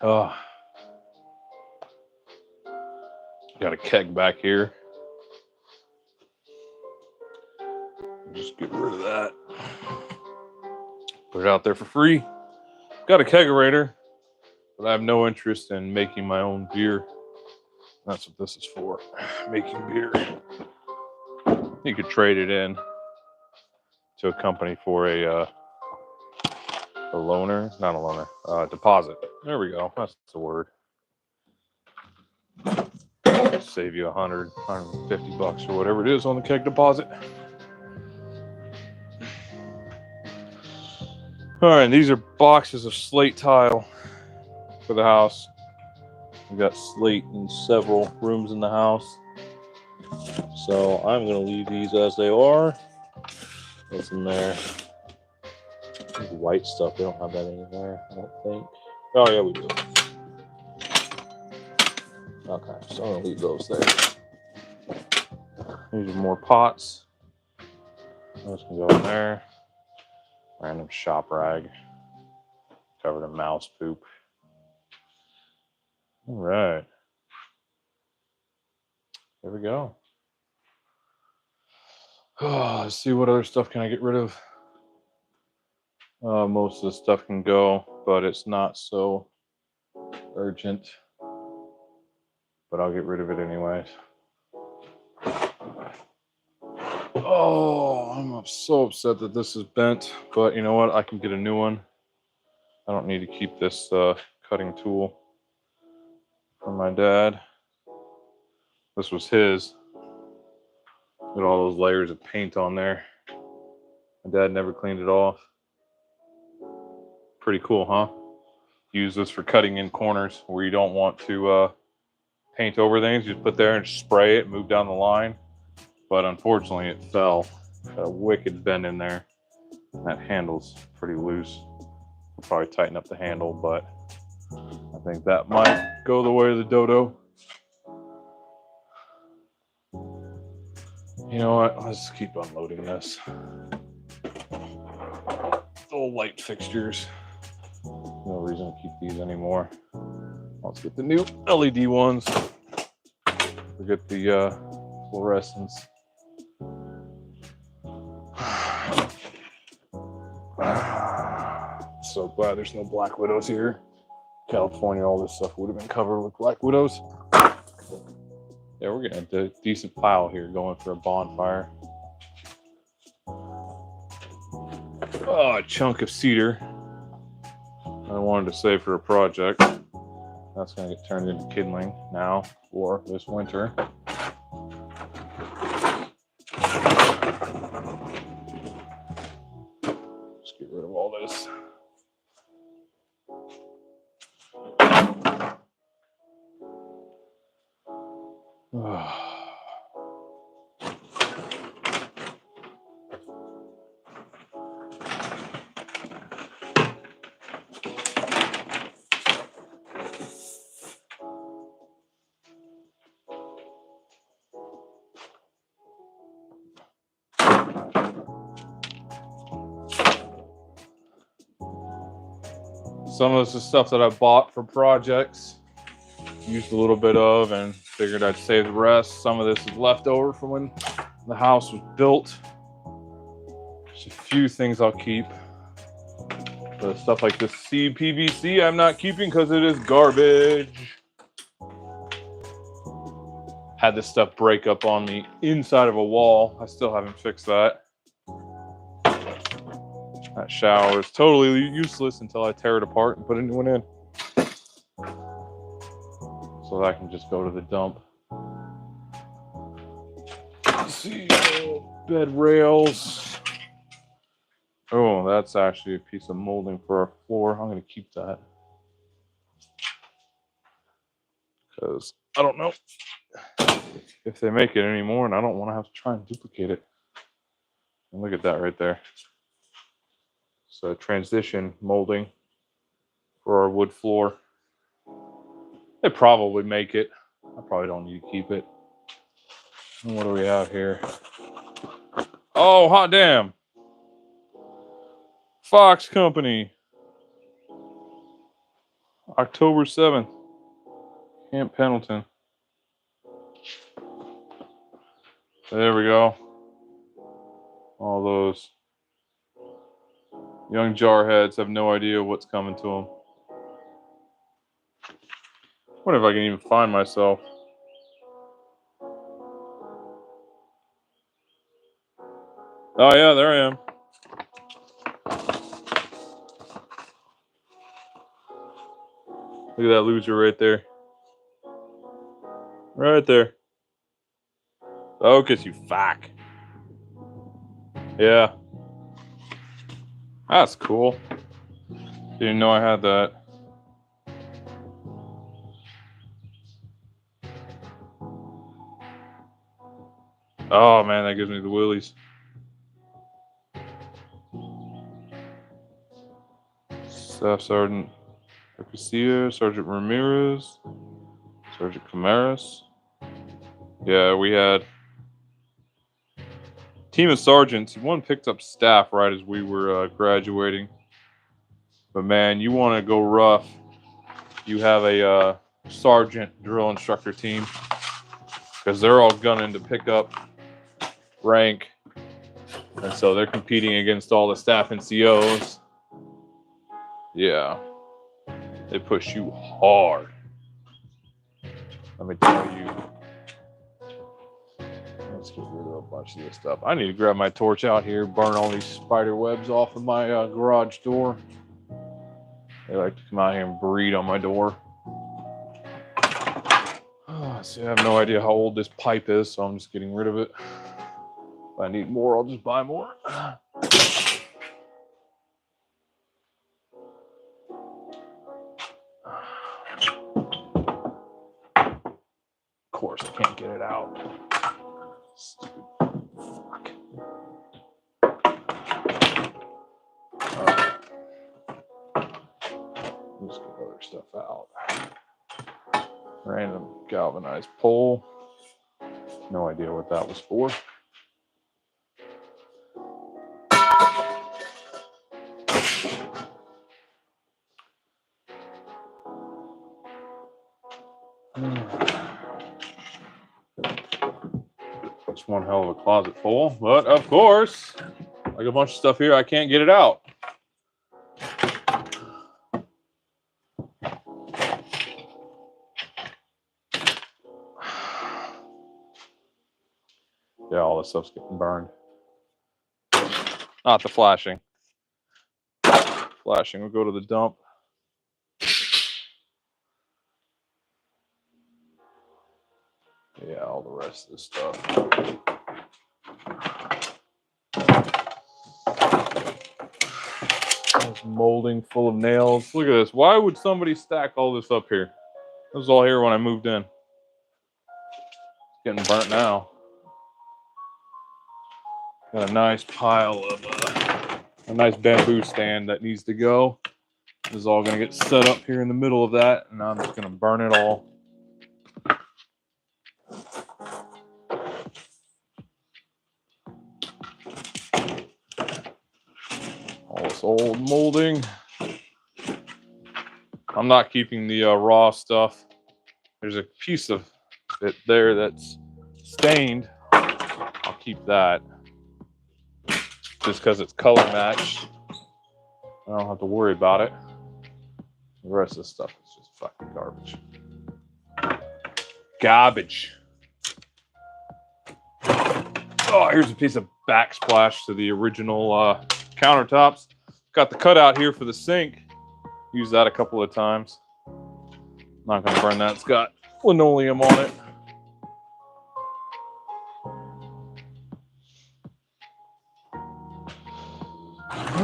Oh, got a keg back here. Just get rid of that. Put it out there for free. Got a kegerator, but I have no interest in making my own beer. That's what this is for, making beer. You could trade it in to a company for a loaner, not a loaner, deposit. There we go. That's the word. Save you $150 or whatever it is on the keg deposit. All right, these are boxes of slate tile for the house. We've got slate in several rooms in the house. So I'm going to leave these as they are. What's in there? White stuff. We don't have that in there, I don't think. Oh, yeah, we do. Okay, so I'm going to leave those there. These are more pots. Those can go in there. Random shop rag. Covered in mouse poop. All right. There we go. Oh, let's see what other stuff can I get rid of. Most of the stuff can go, but it's not so urgent. But I'll get rid of it anyways. Oh, I'm so upset that this is bent, but you know what? I can get a new one. I don't need to keep this cutting tool from my dad. This was his. With all those layers of paint on there. My dad never cleaned it off. Pretty cool, huh? Use this for cutting in corners where you don't want to paint over things. You just put there and spray it, move down the line. But unfortunately, it fell. Got a wicked bend in there. That handle's pretty loose. I'll probably tighten up the handle, but I think that might go the way of the dodo. You know what? Let's keep unloading this. Little light fixtures. No reason to keep these anymore. Let's get the new LED ones. Forget the fluorescence. So glad there's no black widows here. California, all this stuff would have been covered with black widows. Yeah, we're getting a decent pile here going for a bonfire. Oh, a chunk of cedar I wanted to save for a project. That's going to get turned into kindling now for this winter. Just get rid of all this. Some of this is stuff that I bought for projects, used a little bit of, and figured I'd save the rest. Some of this is leftover from when the house was built. There's a few things I'll keep. But stuff like this CPVC I'm not keeping because it is garbage. Had this stuff break up on me inside of a wall. I still haven't fixed that. That shower is totally useless until I tear it apart and put a new one in. So that can just go to the dump. Let's see, bed rails. Oh, that's actually a piece of molding for our floor. I'm going to keep that. Because I don't know if they make it anymore, and I don't want to have to try and duplicate it. And look at that right there. So transition molding for our wood floor. They probably make it. I probably don't need to keep it. And what do we have here? Oh, hot damn. Fox Company. October 7th. Camp Pendleton. There we go. All those young jarheads have no idea what's coming to them. I wonder if I can even find myself. Oh yeah, there I am. Look at that loser right there. Right there. Focus, you fuck. Yeah. That's cool. Didn't know I had that. Oh man, that gives me the willies. Staff Sergeant Garcia, Sergeant Ramirez, Sergeant Camaras. Yeah, we had team of sergeants. One picked up staff right as we were graduating. But man, you want to go rough. You have a sergeant drill instructor team because they're all gunning to pick up rank. And so they're competing against all the staff NCOs. Yeah. They push you hard. Let me tell you. Let's get rid of a bunch of this stuff. I need to grab my torch out here, burn all these spider webs off of my garage door. They like to come out here and breed on my door. See, I have no idea how old this pipe is, so I'm just getting rid of it. If I need more, I'll just buy more. course, I can't get it out. Stupid fuck. Alright. Let's get other stuff out. Random galvanized pole. No idea what that was for. It's one hell of a closet full, but of course, like a bunch of stuff here, I can't get it out. Yeah, all this stuff's getting burned. Not the flashing. Flashing will go to the dump. Yeah, all the rest of the stuff. This molding full of nails. Look at this. Why would somebody stack all this up here? This was all here when I moved in. It's getting burnt now. Got a nice pile of a nice bamboo stand that needs to go. This is all going to get set up here in the middle of that, and I'm just going to burn it all. All this old molding. I'm not keeping the raw stuff. There's a piece of it there that's stained. I'll keep that just because it's color matched. I don't have to worry about it. The rest of the stuff is just fucking garbage. Garbage. Oh, here's a piece of backsplash to the original countertops. Got the cutout here for the sink. Used that a couple of times. Not gonna burn that. It's got linoleum on it.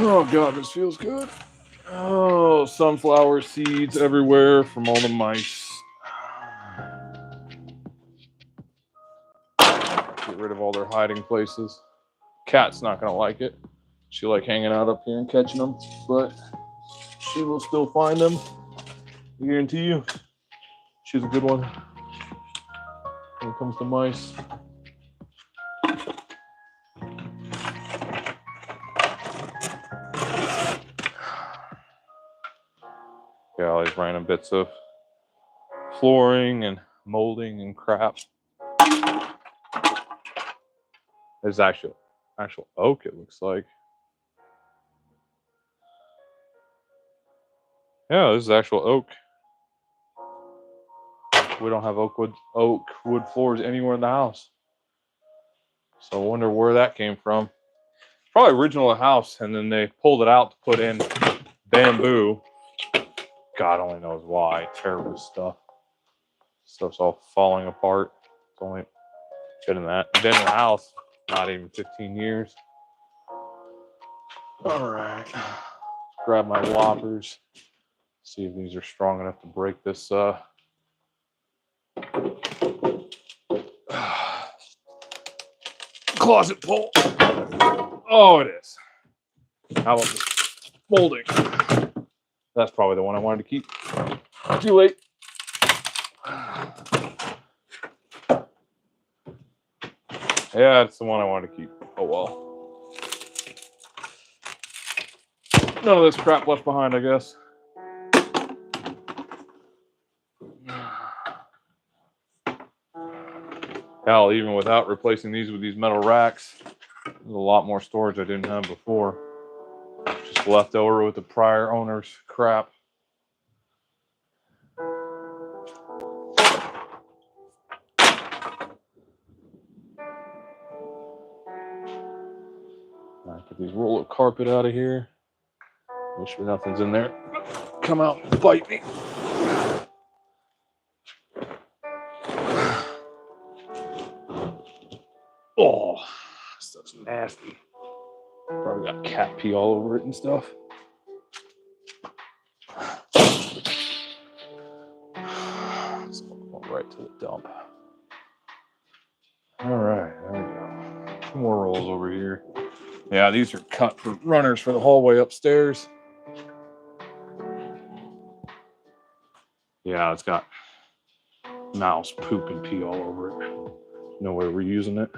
Oh God, this feels good. Oh, sunflower seeds everywhere from all the mice. Get rid of all their hiding places. Cat's not gonna like it. She like hanging out up here and catching them, but she will still find them. I guarantee you. She's a good one when it comes to mice. Yeah, all these random bits of flooring and molding and crap. There's actual oak, it looks like. Yeah, this is actual oak. We don't have oak wood floors anywhere in the house. So I wonder where that came from. Probably original house, and then they pulled it out to put in bamboo. God only knows why. Terrible stuff. Stuff's all falling apart. It's only been in the house not even 15 years. All right. Grab my loppers. See if these are strong enough to break this closet pole. Oh, it is. How about this molding? That's probably the one I wanted to keep. Too late. Yeah, it's the one I wanted to keep. Oh well. None of this crap left behind, I guess. Hell, even without replacing these with these metal racks, there's a lot more storage I didn't have before. Just left over with the prior owner's crap. Get these roll of carpet out of here. Make sure nothing's in there. Come out and bite me. Oh, stuff's nasty. Probably got cat pee all over it and stuff. It's going right to the dump. Two more rolls over here. Yeah, these are cut for runners for the hallway upstairs. Yeah, it's got mouse poop and pee all over it. No way we're using it.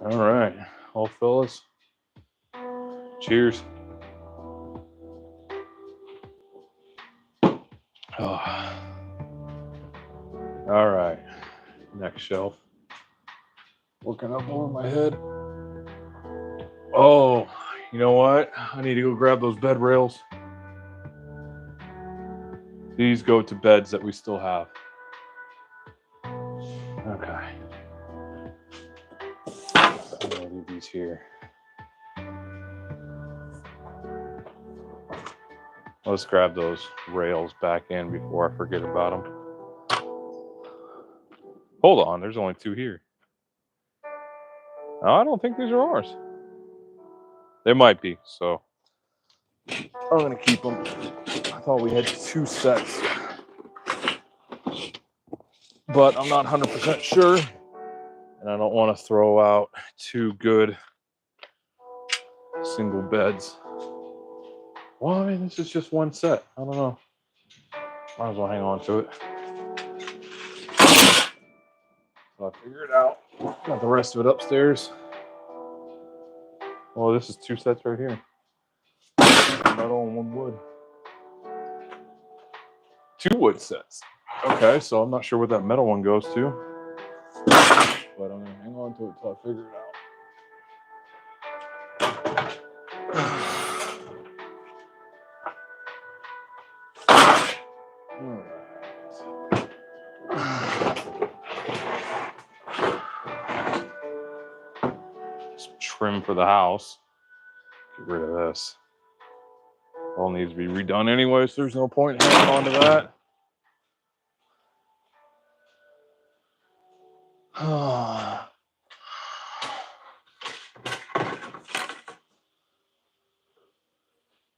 All right, all fellas. Cheers. Oh. All right, next shelf. Working up over my head. Oh, you know what? I need to go grab those bed rails. These go to beds that we still have. Okay. I'm gonna leave these here. Let's grab those rails back in before I forget about them. Hold on, there's only two here. No, I don't think these are ours. They might be, so I'm gonna keep them. I thought we had two sets, but I'm not 100% sure, and I don't want to throw out two good single beds. Well, I mean, this is just one set. I don't know. Might as well hang on to it. So I figured it out. Got the rest of it upstairs. Well, this is two sets right here. Metal and one wood. Two wood sets. Okay, so I'm not sure what that metal one goes to, but I'm gonna hang on to it until I figure it out. Some trim for the house. Get rid of this. All needs to be redone anyway, so there's no point hanging on to that.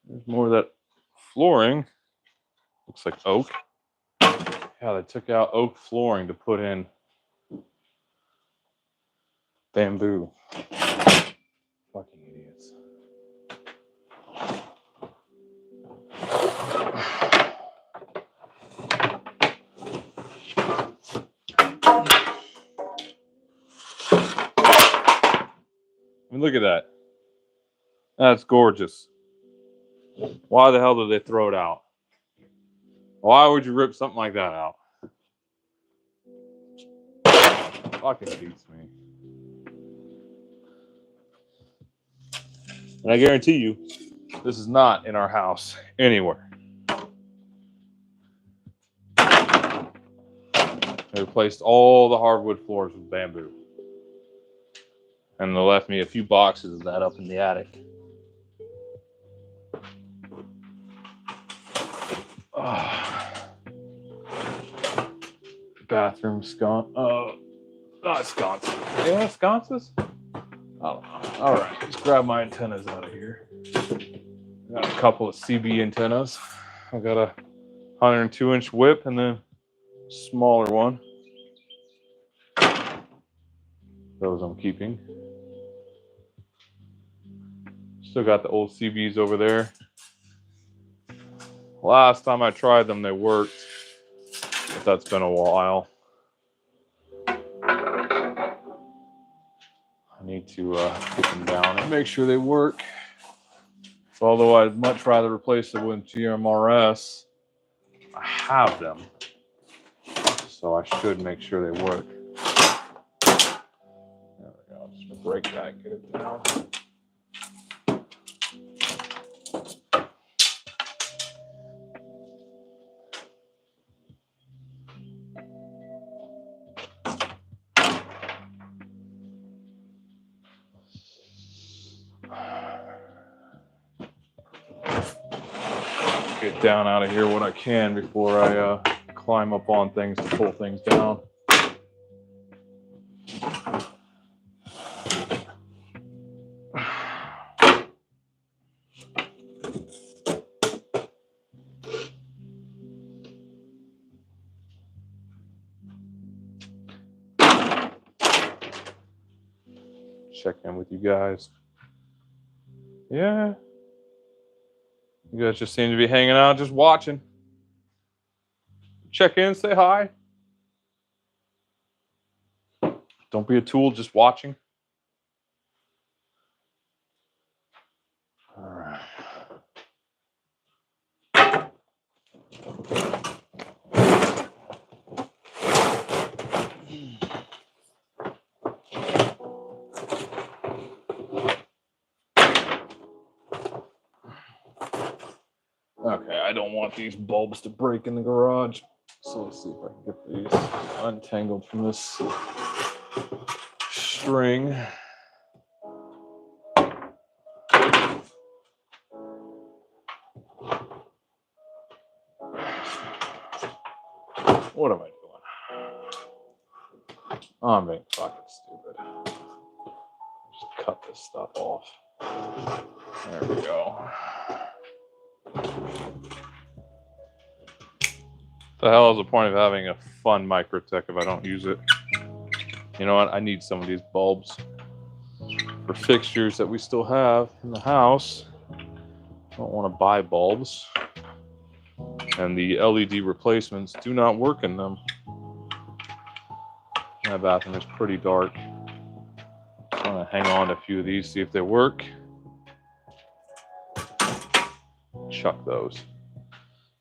There's more of that flooring. Looks like oak. Yeah, they took out oak flooring to put in bamboo. Fucking idiots. I mean, look at that. That's gorgeous. Why the hell did they throw it out? Why would you rip something like that out? Fucking beats me. And I guarantee you, this is not in our house anywhere. They replaced all the hardwood floors with bamboo. And they left me a few boxes of that up in the attic. Bathroom sconce. Not sconces. Yeah, sconces? I don't know. All right, let's grab my antennas out of here. Got a couple of CB antennas. I got a 102-inch whip and then a smaller one. Those I'm keeping. Still got the old CBs over there. Last time I tried them, they worked, but that's been a while. I need to put them down and make sure they work. So although I'd much rather replace it with GMRS, I have them, so I should make sure they work. There we go. Just break that, get it down. Get down out of here what I can before I climb up on things to pull things down. check in with you guys. Yeah. You guys just seem to be hanging out, just watching. Check in, say hi. Don't be a tool, just watching. All right. Okay, I don't want these bulbs to break in the garage. So let's see if I can get these untangled from this string. What am I doing? Oh, I'm being fucking stupid. Just cut this stuff off. There we go. The hell is the point of having a fun Microtech if I don't use it? You know what? I need some of these bulbs for fixtures that we still have in the house. I don't want to buy bulbs. And the LED replacements do not work in them. My bathroom is pretty dark. I'm going to hang on to a few of these, see if they work. Chuck those.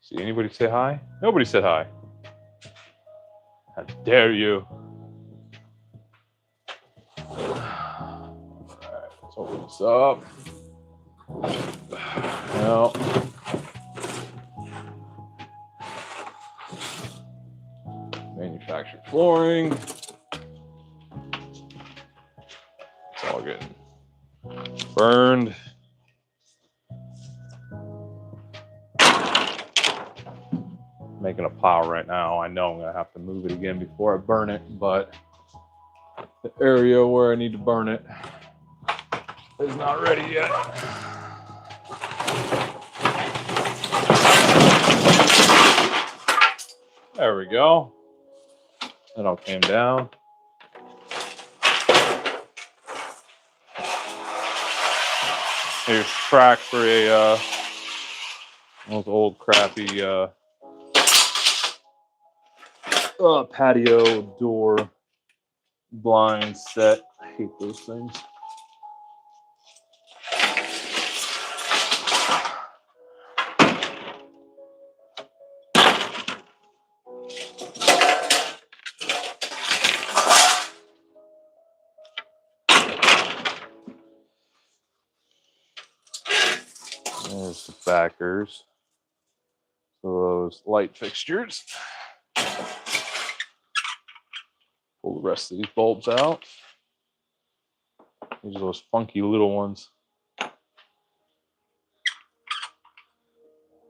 See anybody say hi? Nobody said hi. How dare you? Alright, let's open this up. Well, manufactured flooring. It's all getting burned. Making a pile right now. I know I'm gonna have to move it again before I burn it, but the area where I need to burn it is not ready yet. There we go. That all came down. Here's track for a those old crappy patio door blind set. I hate those things. There's the backers. So those light fixtures. Pull the rest of these bulbs out. These are those funky little ones.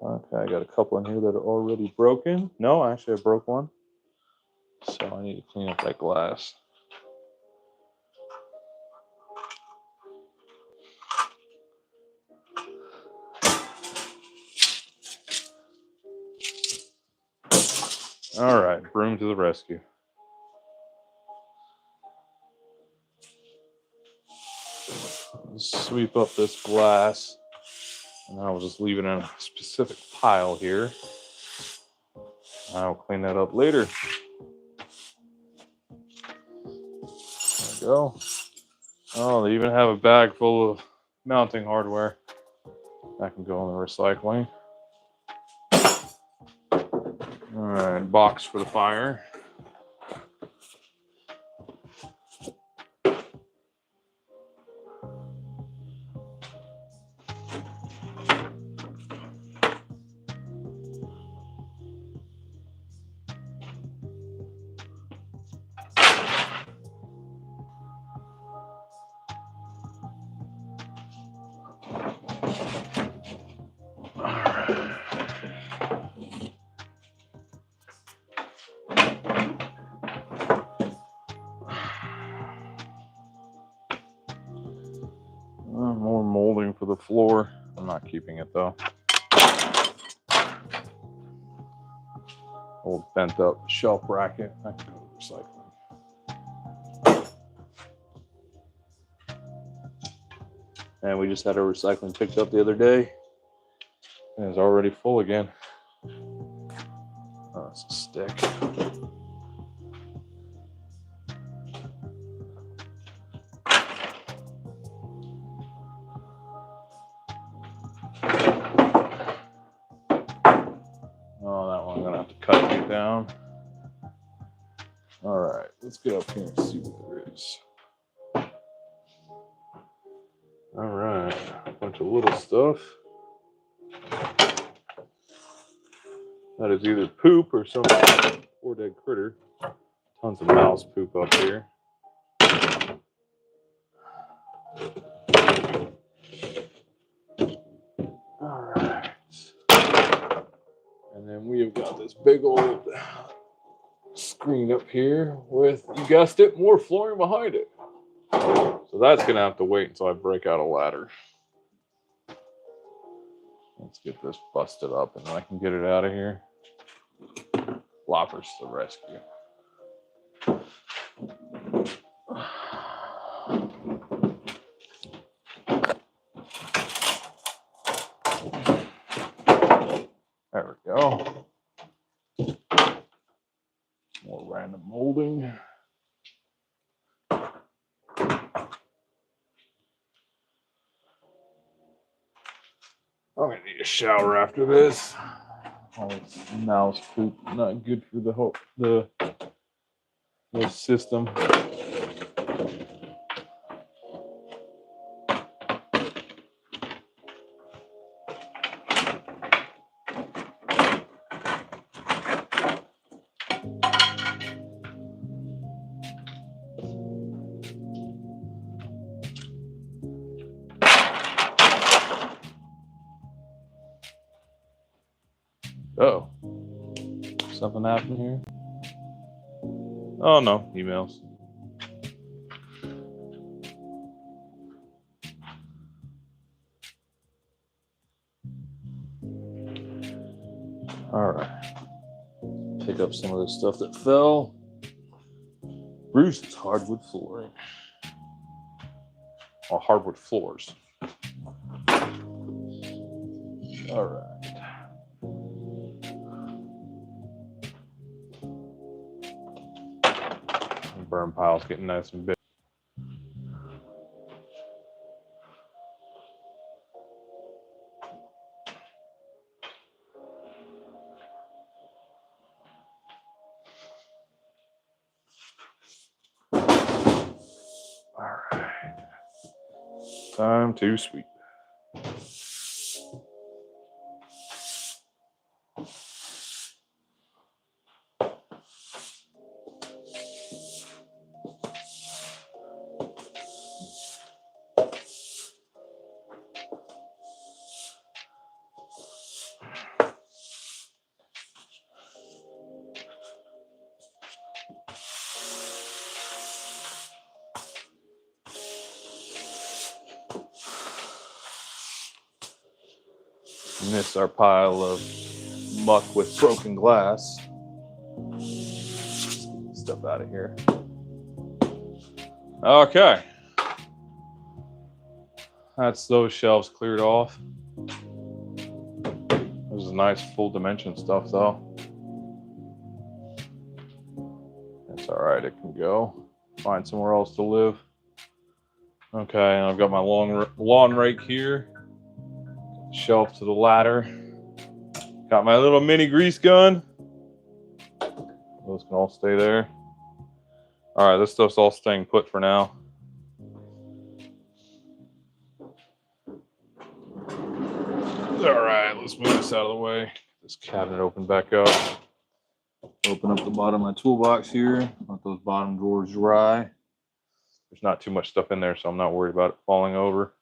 Okay, I got a couple in here that are already broken. No, actually I broke one. So I need to clean up that glass. All right, broom to the rescue. Let's sweep up this glass, and I'll just leave it in a specific pile here. I'll clean that up later. There we go. Oh, they even have a bag full of mounting hardware. That can go in the recycling. All right, box for the fire. More molding for the floor. I'm not keeping it though. Old bent up shelf bracket. That can go to recycling. And we just had our recycling picked up the other day. And it's already full again. Oh, it's a stick. Oh, that one I'm gonna have to cut it down. All right, let's get up here and see what there is. All right, a bunch of little stuff. That is either poop or some poor dead critter. Tons of mouse poop up here. All right. And then we have got this big old screen up here with, you guessed it, more flooring behind it. So that's going to have to wait until I break out a ladder. Let's get this busted up and then I can get it out of here. Floppers to the rescue. There we go. More random molding. I'm gonna need a shower after this. All this mouse poop, not good for the system. Oh, something happened here? Oh no, emails. All right, pick up some of the stuff that fell. Bruce's hardwood flooring. Or hardwood floors. All right. Burn pile's getting nice and big. All right. Time to sweep. Miss our pile of muck with broken glass. Let's get this stuff out of here. Okay. That's those shelves cleared off. This is nice full dimension stuff though. That's all right, it can go. Find somewhere else to live. Okay, and I've got my lawn rake here. Shelf to the ladder. Got my little mini grease gun. Those can all stay there. All right, this stuff's all staying put for now. All right, let's move this out of the way. Get this cabinet open back up. Open up the bottom of my toolbox here. Let those bottom drawers dry. There's not too much stuff in there, so I'm not worried about it falling over.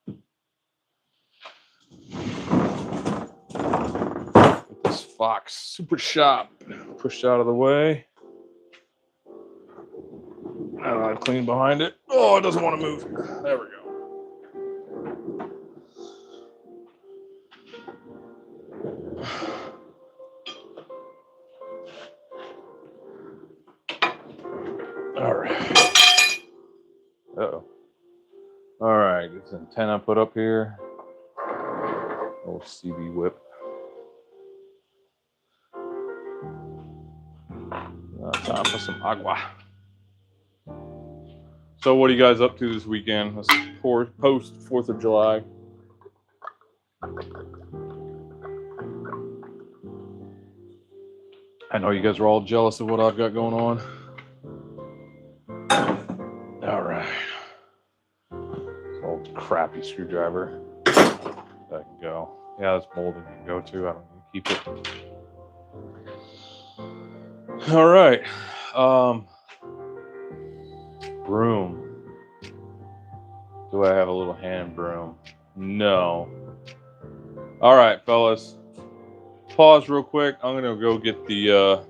Get this Fox super shop pushed out of the way. Now I've cleaned behind it. Oh, it doesn't want to move. There we go. All right. Uh-oh. All right, get This antenna put up here. Little CB whip. Time for some agua. So what are you guys up to this weekend? Let's post 4th of July. I know you guys are all jealous of what I've got going on. All right. This old crappy screwdriver. That can go. Yeah, that's molded. Can go too. I don't need to keep it. All right. Broom. Do I have a little hand broom? No. All right, fellas. Pause real quick. I'm gonna go get the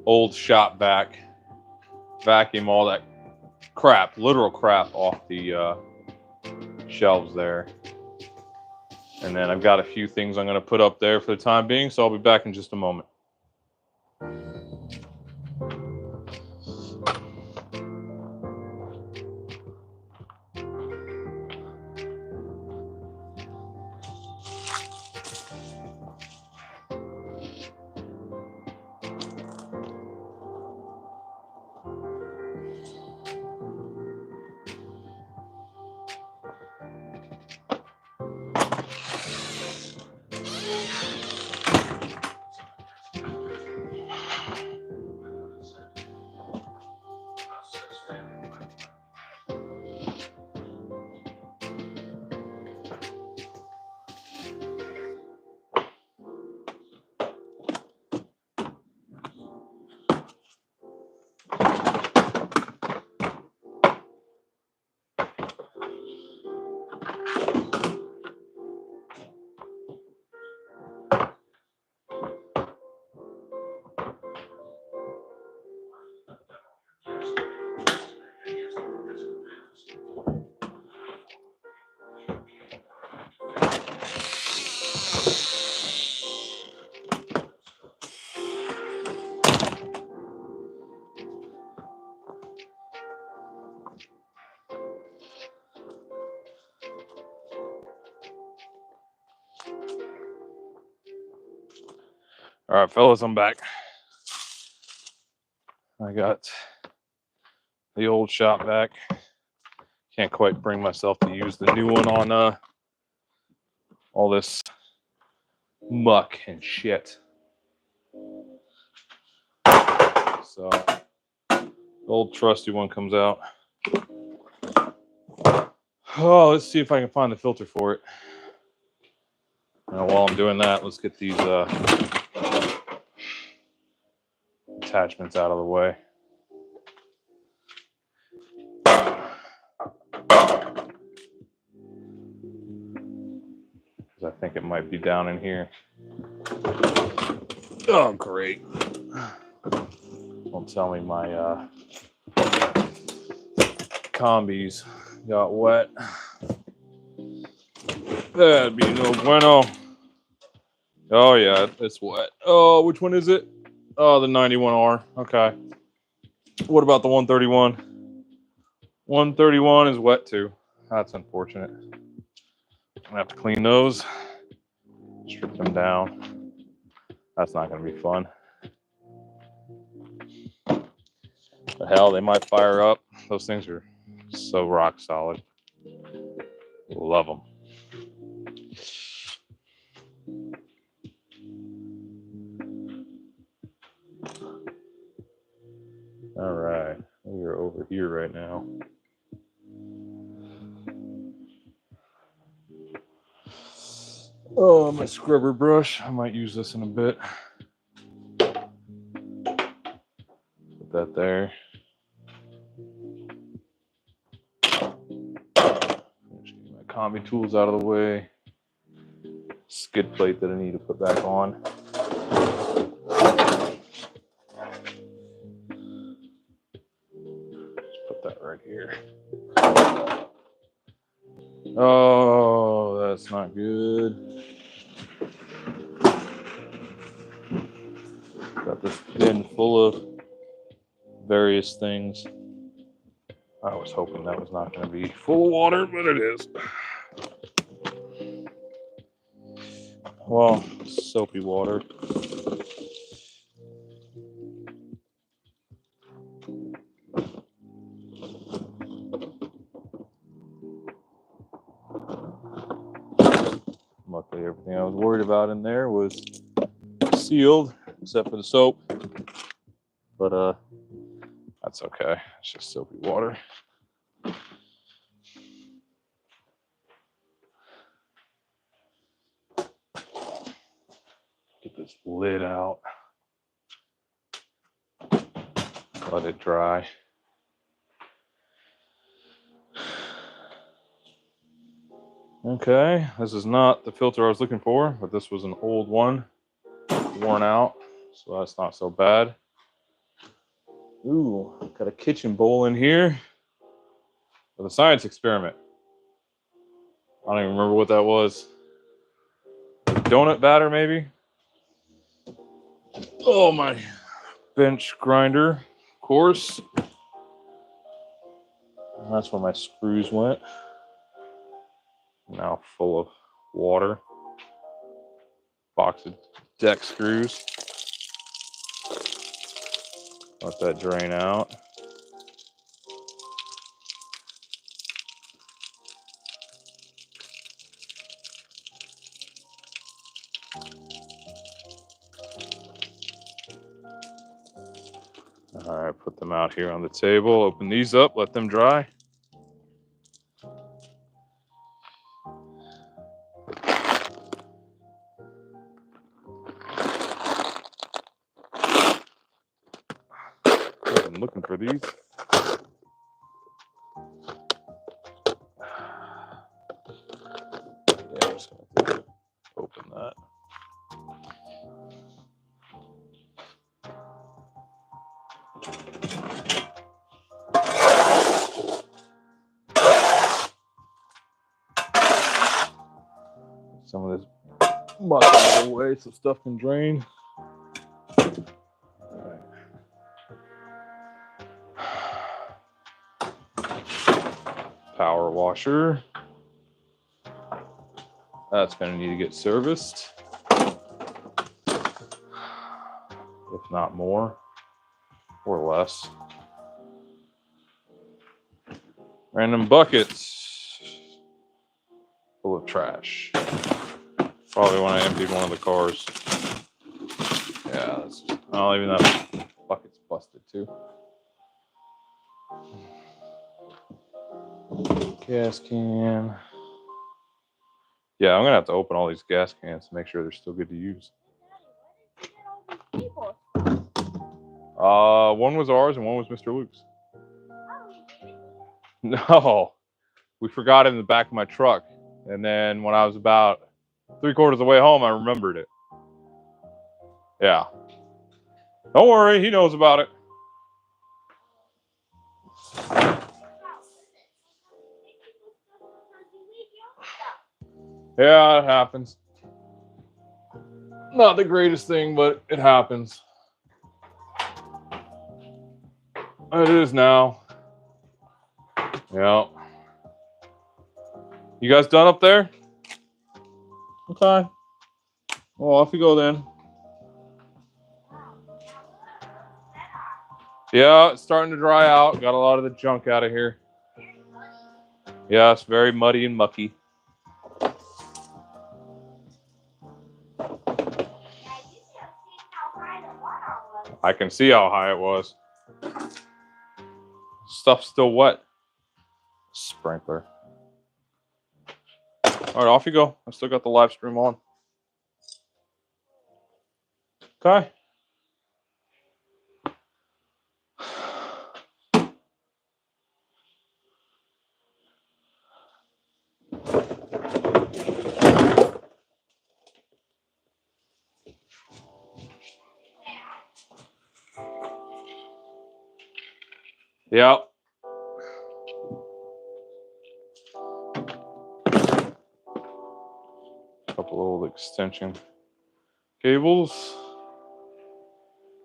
old shop vac. Vacuum all that crap, literal crap, off the shelves there. And then I've got a few things I'm gonna put up there for the time being, so I'll be back in just a moment. All right, fellas, I'm back. I got the old shop vac. Can't quite bring myself to use the new one on all this muck and shit. So the old trusty one comes out. Oh, let's see if I can find the filter for it. Now, while I'm doing that, let's get these attachments out of the way. Because I think it might be down in here. Oh, great. Don't tell me my combis got wet. That'd be no bueno. Oh, yeah, it's wet. Oh, which one is it? Oh, the 91R. Okay. What about the 131? 131 is wet too. That's unfortunate. I'm gonna have to clean those, strip them down. That's not gonna be fun. The hell, they might fire up. Those things are so rock solid. Love them. All right, we are over here right now. Oh, my scrubber brush. I might use this in a bit. Put that there. Just get my combi tools out of the way. Skid plate that I need to put back on. Right here. Oh, that's not good. Got this bin full of various things. I was hoping that was not going to be full of water, but it is. Well, soapy water. Luckily, everything I was worried about in there was sealed, except for the soap. But that's okay. It's just soapy water. Get this lid out. Let it dry. Okay, this is not the filter I was looking for, but this was an old one, worn out, so that's not so bad. Ooh, got a kitchen bowl in here with a science experiment. I don't even remember what that was. Donut batter, maybe? Oh, my bench grinder, of course. That's where my screws went. Now full of water. Box of deck screws. Let that drain out. All right, put them out here on the table. Open these up, let them dry. I'm looking for these. Yeah, I'm just gonna open that. Some of this muck out of the way so stuff can drain. All right. Power washer. That's going to need to get serviced, if not more or less. Random buckets full of trash. Probably when I emptied one of the cars. Yeah, that's, oh, even that bucket's busted too. Gas can. Yeah, I'm gonna have to open all these gas cans to make sure they're still good to use. One was ours and one was Mr. Luke's. No, we forgot it in the back of my truck, and then when I was about 3/4 of the way home, I remembered it. Yeah. Don't worry, he knows about it. Yeah, it happens. Not the greatest thing, but it happens. It is now. Yeah. You guys done up there? Okay. Well, off you go then. Yeah, it's starting to dry out. Got a lot of the junk out of here. Yeah, it's very muddy and mucky. I can see how high it was. Stuff's still wet. Sprinkler. All right, off you go. I still got the live stream on. Okay. Yep. Couple old extension cables.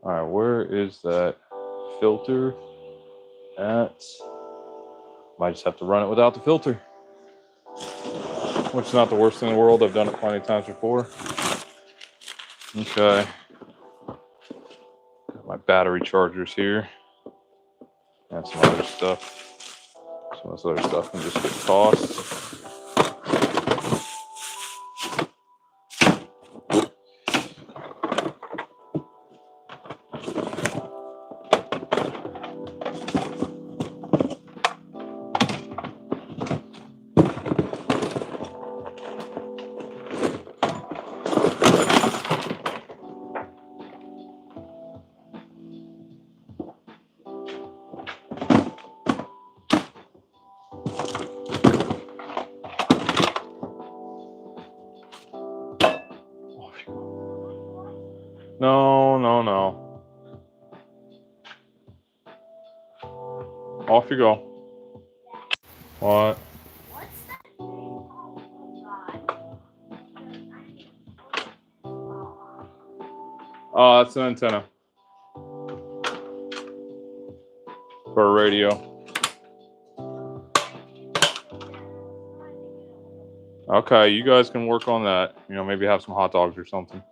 All right, where is that filter at? Might just have to run it without the filter, which is not the worst thing in the world. I've done it plenty of times before. Okay. Got my battery chargers here and some other stuff. Some of this other stuff can just get tossed. No, no, no. Off you go. What? What's that thing? Oh God. Oh, that's an antenna for a radio. Okay, you guys can work on that. You know, maybe have some hot dogs or something.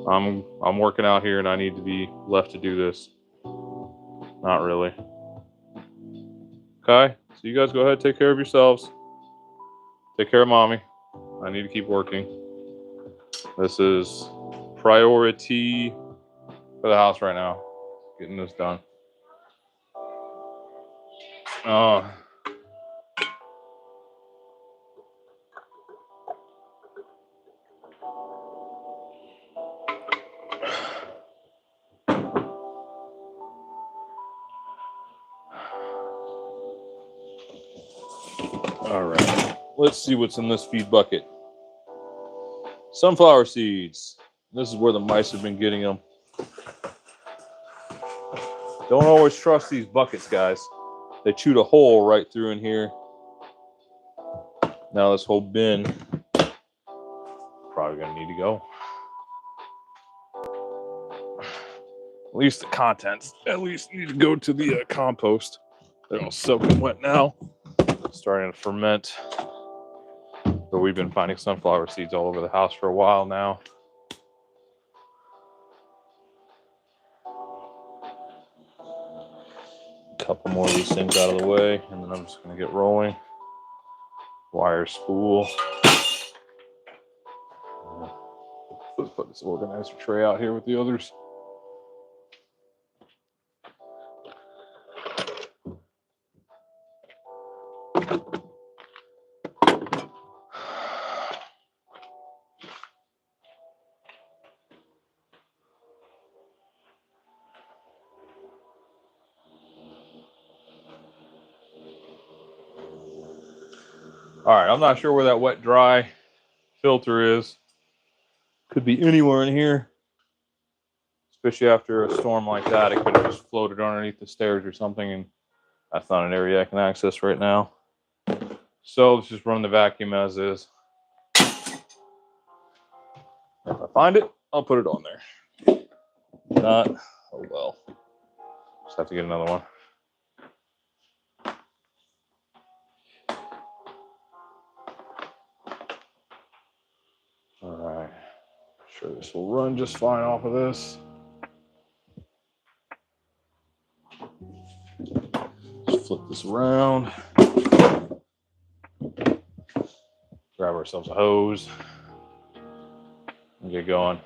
I'm working out here and I need to be left to do this. Not really. Okay, so you guys go ahead, take care of yourselves. Take care of mommy. I need to keep working. This is priority for the house right now. Getting this done. All right, let's see what's in this feed bucket. Sunflower seeds. This is where the mice have been getting them. Don't always trust these buckets, guys. They chewed a hole right through in here. Now this whole bin probably gonna need to go. At least the contents at least need to go to the compost. They're all soaking wet now. Starting to ferment. But we've been finding sunflower seeds all over the house for a while now. A couple more of these things out of the way, and then I'm just going to get rolling. Wire spool. Let's put this organizer tray out here with the others. All right, I'm not sure where that wet dry filter is. Could be anywhere in here. Especially after a storm like that, it could have just floated underneath the stairs or something, and that's not an area I can access right now. So let's just run the vacuum as is. If I find it, I'll put it on there. If not, oh well. Just have to get another one. All right. Sure this will run just fine off of this. Just flip this around. Grab ourselves a hose and get going.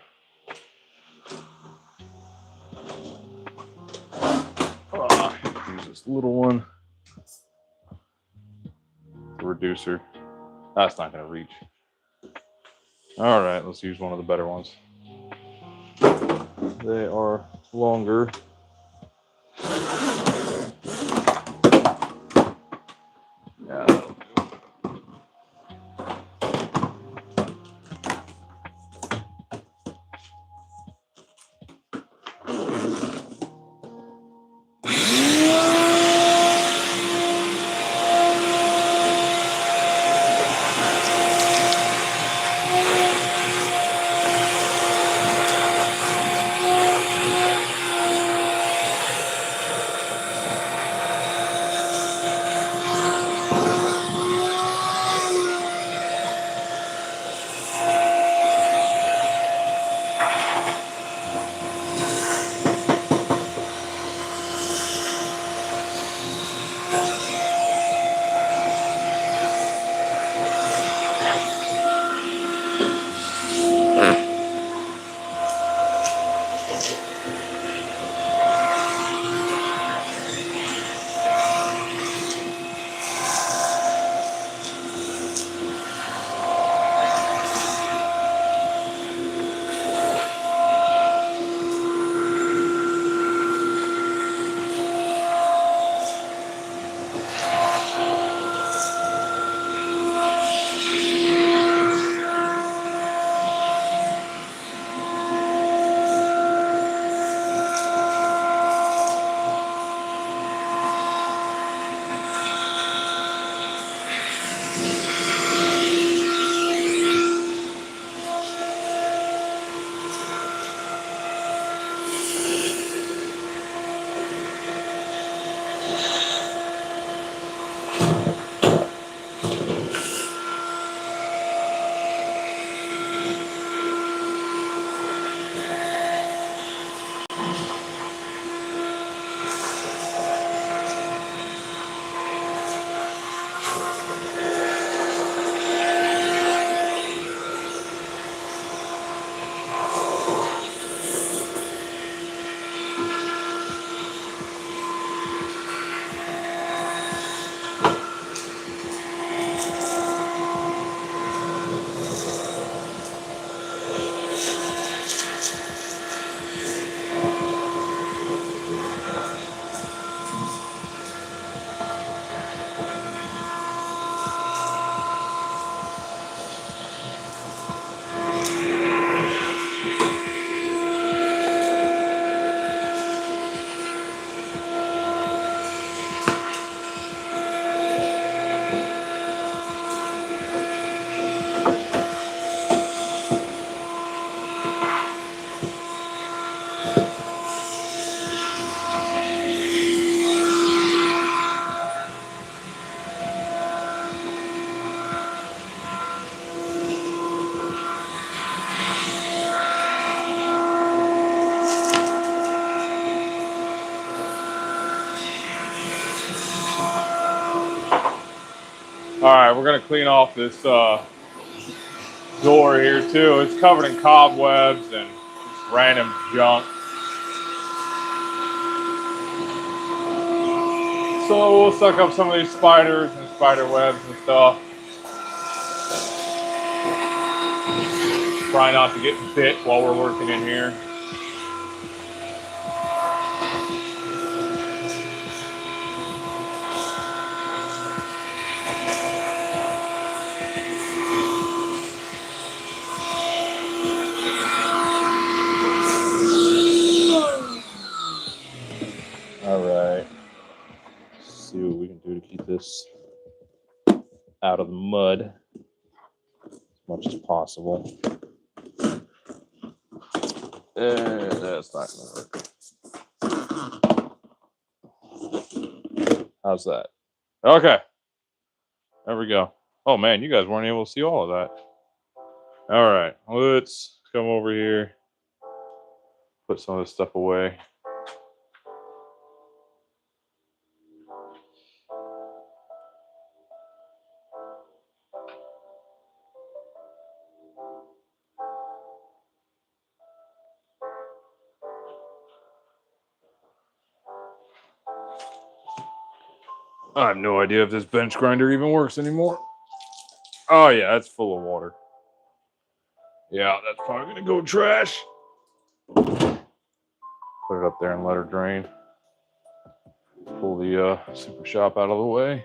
Use this little one. The reducer. That's not going to reach. All right, let's use one of the better ones. They are longer. Yeah, that'll do. All right, we're gonna clean off this door here too. It's covered in cobwebs and just random junk. So we'll suck up some of these spiders and spider webs and stuff. Try not to get bit while we're working in here. All right. Let's see what we can do to keep this out of the mud as much as possible. That's not gonna work. How's that? Okay. There we go. Oh man, you guys weren't able to see all of that. All right, let's come over here, put some of this stuff away. I have no idea if this bench grinder even works anymore. Oh yeah, it's full of water. Yeah, that's probably gonna go trash. Put it up there and let her drain. Pull the super shop out of the way.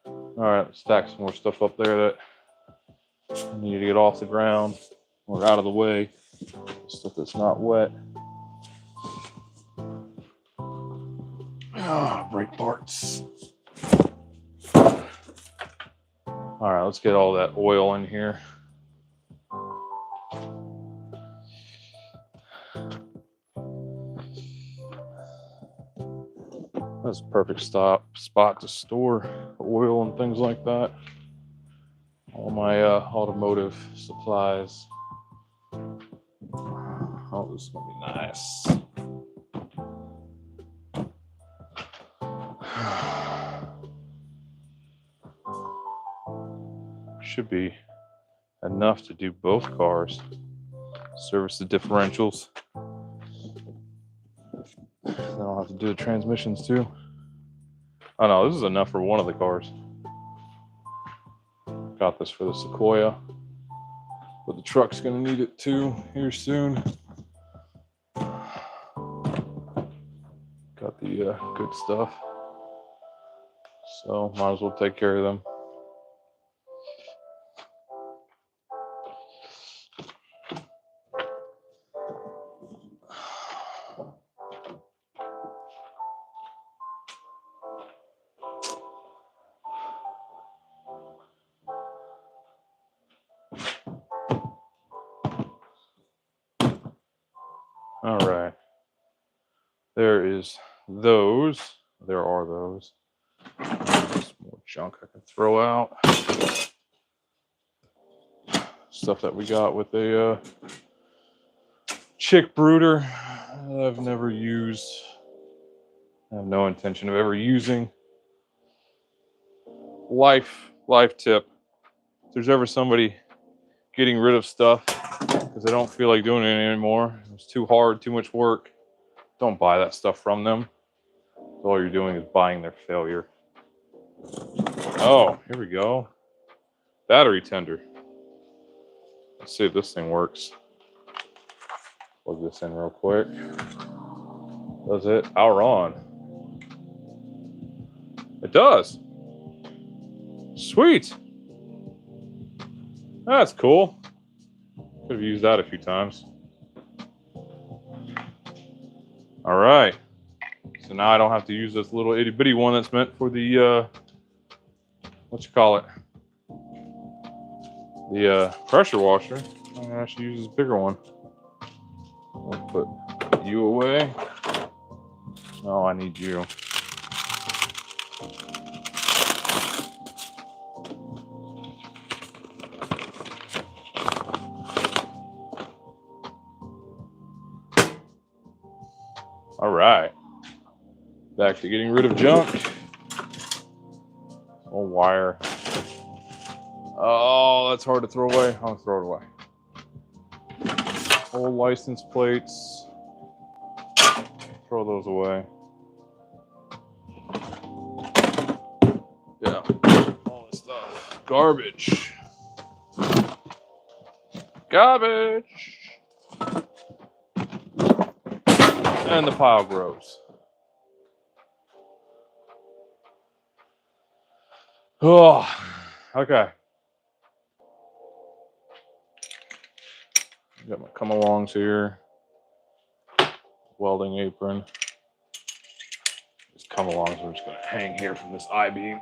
All right, stack some more stuff up there that I need to get off the ground or out of the way. Stuff that's not wet. Brake parts. All right, let's get all that oil in here. That's a perfect spot to store oil and things like that. All my automotive supplies. Oh, this is gonna be nice. Should be enough to do both cars. Service the differentials. Then I'll have to do the transmissions too. Oh no, this is enough for one of the cars. Got this for the Sequoia, but the truck's gonna need it too here soon. Got the good stuff, so might as well take care of them. All right. There is those. There are those. Some more junk I can throw out. Stuff that we got with a chick brooder that I've never used. I have no intention of ever using. Life tip. If there's ever somebody getting rid of stuff because they don't feel like doing it anymore, it's too hard, too much work, don't buy that stuff from them. All you're doing is buying their failure. Oh, here we go. Battery tender. Let's see if this thing works. Plug this in real quick. Does it? Power on. It does. Sweet. That's cool. Could have used that a few times. All right. So now I don't have to use this little itty bitty one that's meant for the, what you call it? The pressure washer. I'm gonna actually use this bigger one. I'll put you away. Oh, I need you. All right. Back to getting rid of junk. Old wire. Oh, that's hard to throw away. I'll throw it away. Old license plates. Throw those away. Yeah. All this stuff. Garbage. Garbage. And the pile grows. Oh, okay. Got my come-alongs here. Welding apron. These come-alongs are just going to hang here from this I-beam.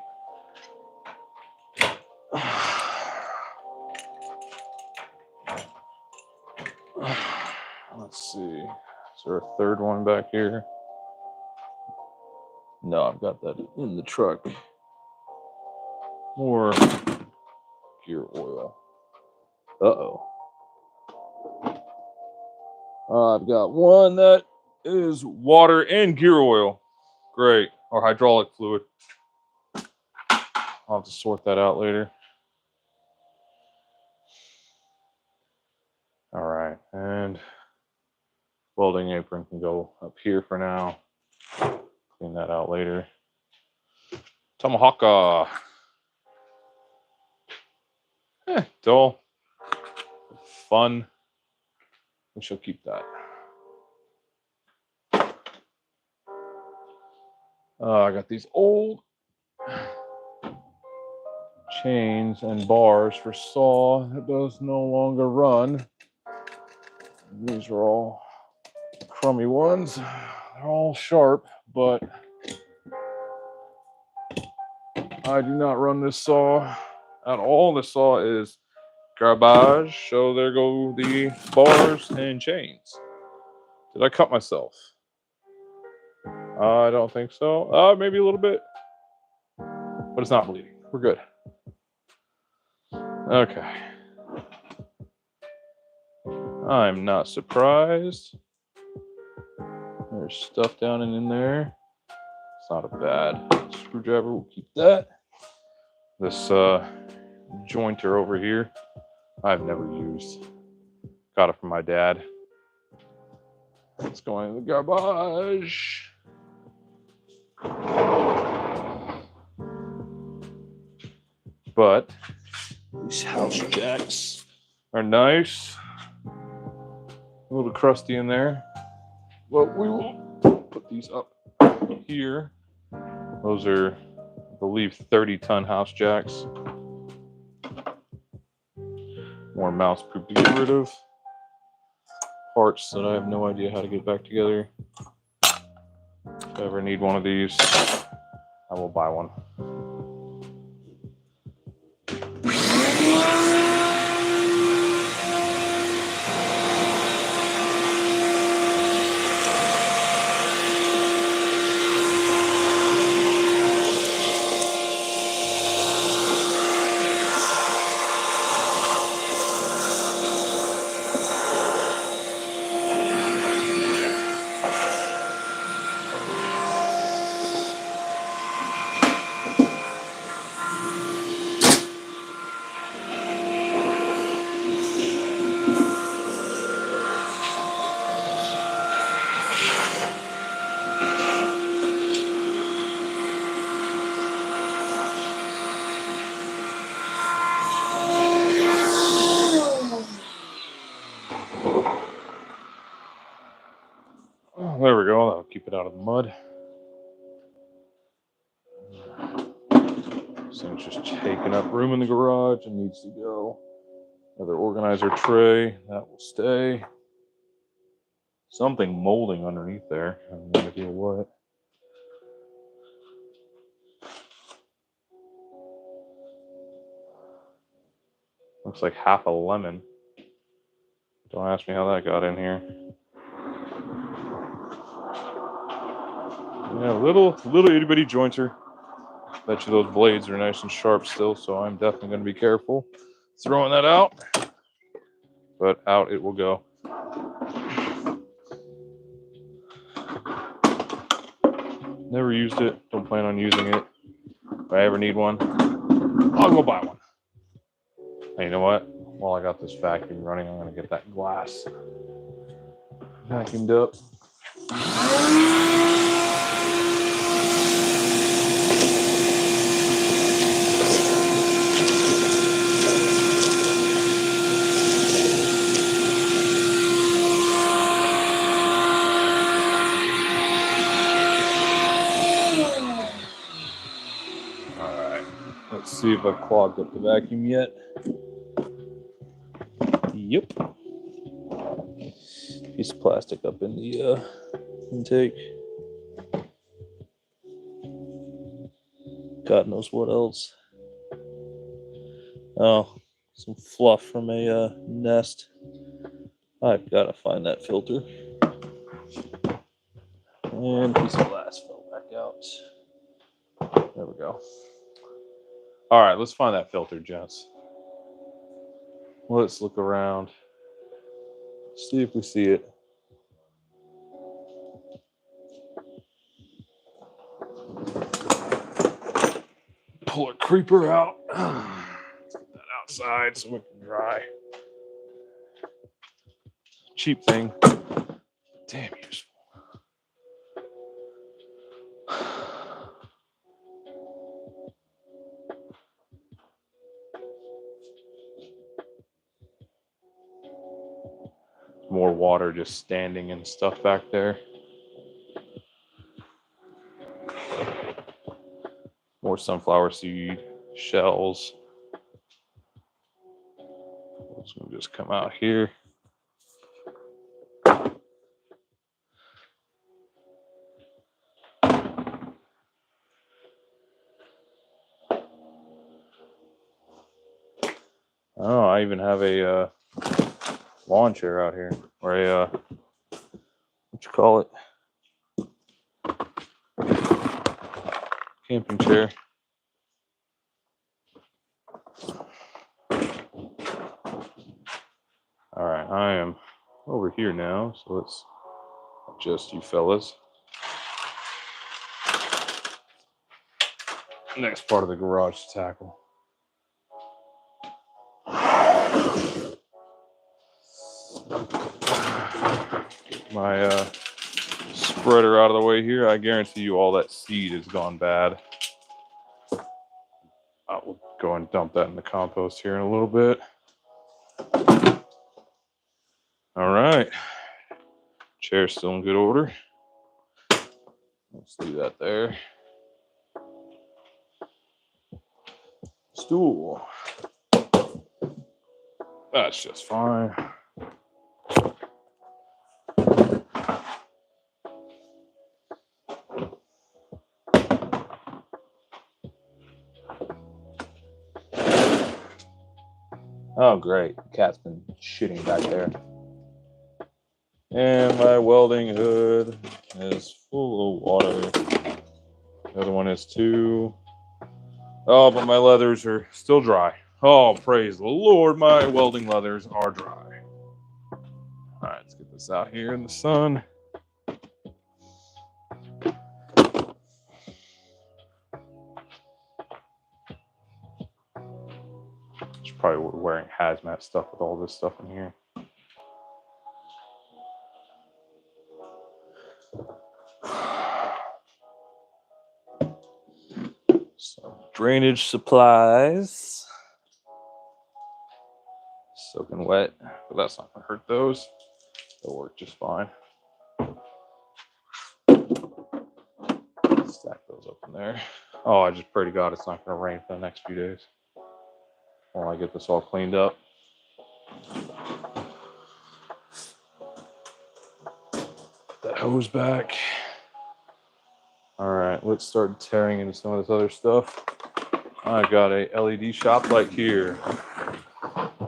Let's see. Is there a third one back here? No, I've got that in the truck. More gear oil. Uh-oh. I've got one that is water and gear oil. Great. Or hydraulic fluid. I'll have to sort that out later. All right. And welding apron can go up here for now. Clean that out later. Tomahawk. Dull. Fun. We shall keep that. I got these old chains and bars for saw that does no longer run. These are all crummy ones. They're all sharp, but I do not run this saw at all. This saw is garbage. So there go the bars and chains. Did I cut myself? I don't think so. Maybe a little bit, but it's not bleeding. We're good. Okay. I'm not surprised. There's stuff down and in there. It's not a bad screwdriver. We'll keep that. This jointer over here, I've never used. Got it from my dad. It's going in the garbage. But these house jacks are nice. A little crusty in there. But we will put these up here. Those are, I believe, 30-ton house jacks. More mouse poop to get rid of. Parts that I have no idea how to get back together. If I ever need one of these, I will buy one. There we go. That'll keep it out of the mud. This thing's just taking up room in the garage and needs to go. Another organizer tray. That will stay. Something molding underneath there. I have no idea what. Looks like half a lemon. Don't ask me how that got in here. Yeah, little itty bitty jointer. Bet you those blades are nice and sharp still, so I'm definitely going to be careful throwing that out. But out it will go. Never used it. Don't plan on using it. If I ever need one, I'll go buy one. Hey, you know what? While I got this vacuum running, I'm gonna get that glass vacuumed up. All right, let's see if I've clogged up the vacuum yet. Yep. Piece of plastic up in the intake. God knows what else. Oh, some fluff from a nest. I've got to find that filter. And a piece of glass fell back out. There we go. All right, let's find that filter, gents. Let's look around. See if we see it. Pull a creeper out. Let's get that outside so it can dry. Cheap thing. Damn useful. More water just standing and stuff back there. More sunflower seed shells. It's gonna just come out here. Oh, I even have a lawn chair out here, or a what you call it, camping chair. All right, I am over here now, so let's adjust you fellas. Next part of the garage to tackle. My spreader out of the way here. I guarantee you all that seed has gone bad. I will go and dump that in the compost here in a little bit. All right. Chair's still in good order. Let's leave that there. Stool. That's just fine. Oh, great. The cat's been shitting back there. And my welding hood is full of water. The other one is too. Oh, but my leathers are still dry. Oh, praise the Lord, my welding leathers are dry. All right, let's get this out here in the sun. She's probably wearing hazmat stuff with all this stuff in here. Some drainage supplies. Soaking wet, but that's not going to hurt those. They'll work just fine. Stack those up in there. Oh, I just pray to God it's not going to rain for the next few days while I get this all cleaned up. Put that hose back. All right, let's start tearing into some of this other stuff. I got a LED shop light here.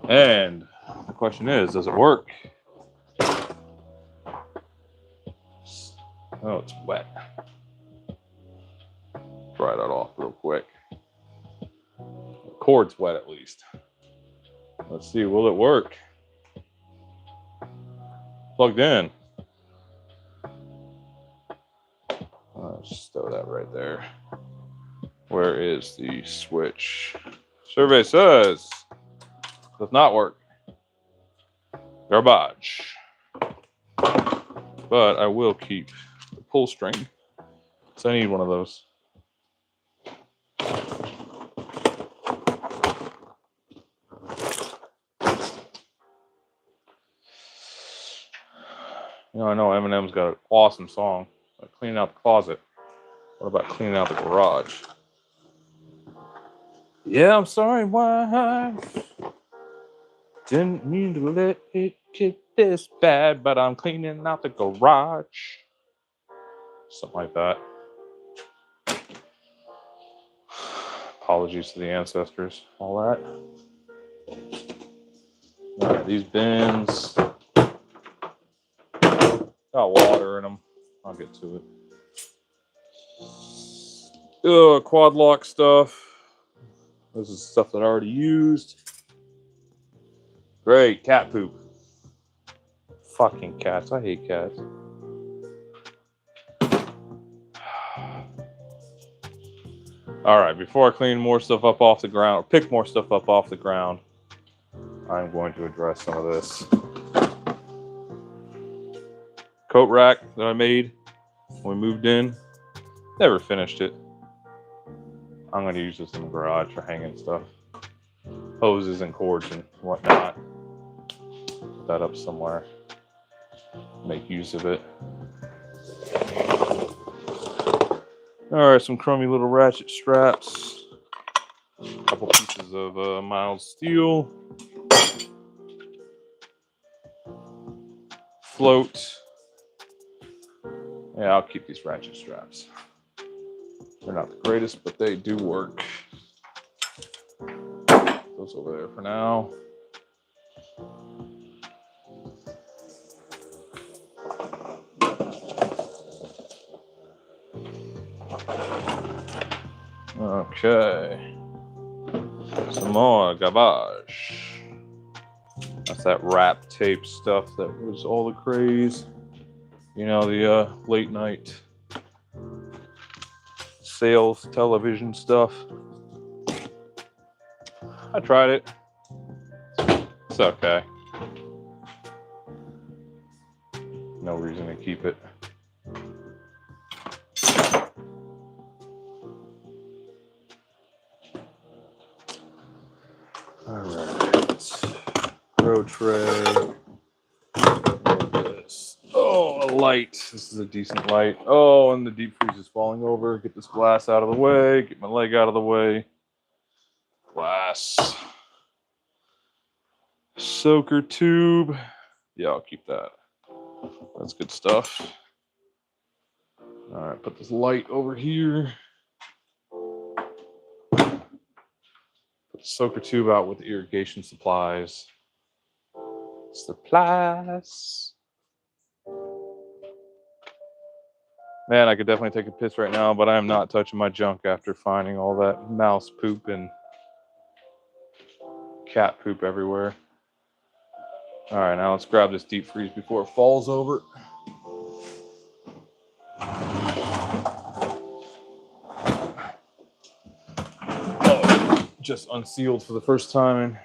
And the question is, does it work? Oh, it's wet. Dry that off real quick. The cord's wet at least. Let's see, will it work? Plugged in. Just stow that right there. Where is the switch? Survey says Does not work. Garbage. But I will keep the pull string. So I need one of those. You know, I know Eminem's got an awesome song, like cleaning out the closet. What about cleaning out the garage? Yeah, I'm sorry, wife. Didn't mean to let it get this bad, but I'm cleaning out the garage. Something like that. Apologies to the ancestors, all that. All right, these bins got water in them. I'll get to it. Quad lock stuff. This is stuff that I already used. Great, cat poop. Fucking cats, I hate cats. All right, before I clean more stuff up off the ground, or pick more stuff up off the ground, I'm going to address some of this. Coat rack that I made when we moved in. Never finished it. I'm going to use this in the garage for hanging stuff. Hoses and cords and whatnot. Put that up somewhere. Make use of it. Alright, some crummy little ratchet straps. A couple pieces of mild steel. Float. Yeah, I'll keep these ratchet straps. They're not the greatest, but they do work. Those over there for now. Okay. Some more garbage. That's that wrap tape stuff that was all the craze. You know, the late night sales television stuff. I tried it. It's okay. No reason to keep it. Alright. Road tray. This. Oh, a light. This is a decent light. Oh, and the deep freeze is falling over. Get this glass out of the way. Get my leg out of the way. Glass. Soaker tube. Yeah, I'll keep that. That's good stuff. Alright, put this light over here. Put the soaker tube out with the irrigation supplies. Man, I could definitely take a piss right now, but I am not touching my junk after finding all that mouse poop and cat poop everywhere. All right, now let's grab this deep freeze before it falls over. Oh, just unsealed for the first time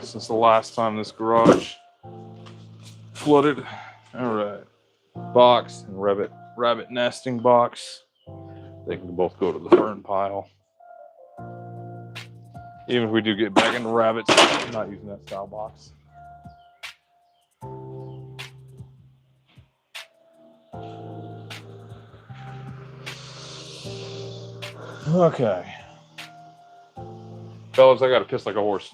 since the last time this garage flooded. All right, box and rabbit nesting box. They can both go to the fern pile. Even if we do get back into rabbits, I'm not using that style box. Okay. Fellas, I gotta piss like a horse.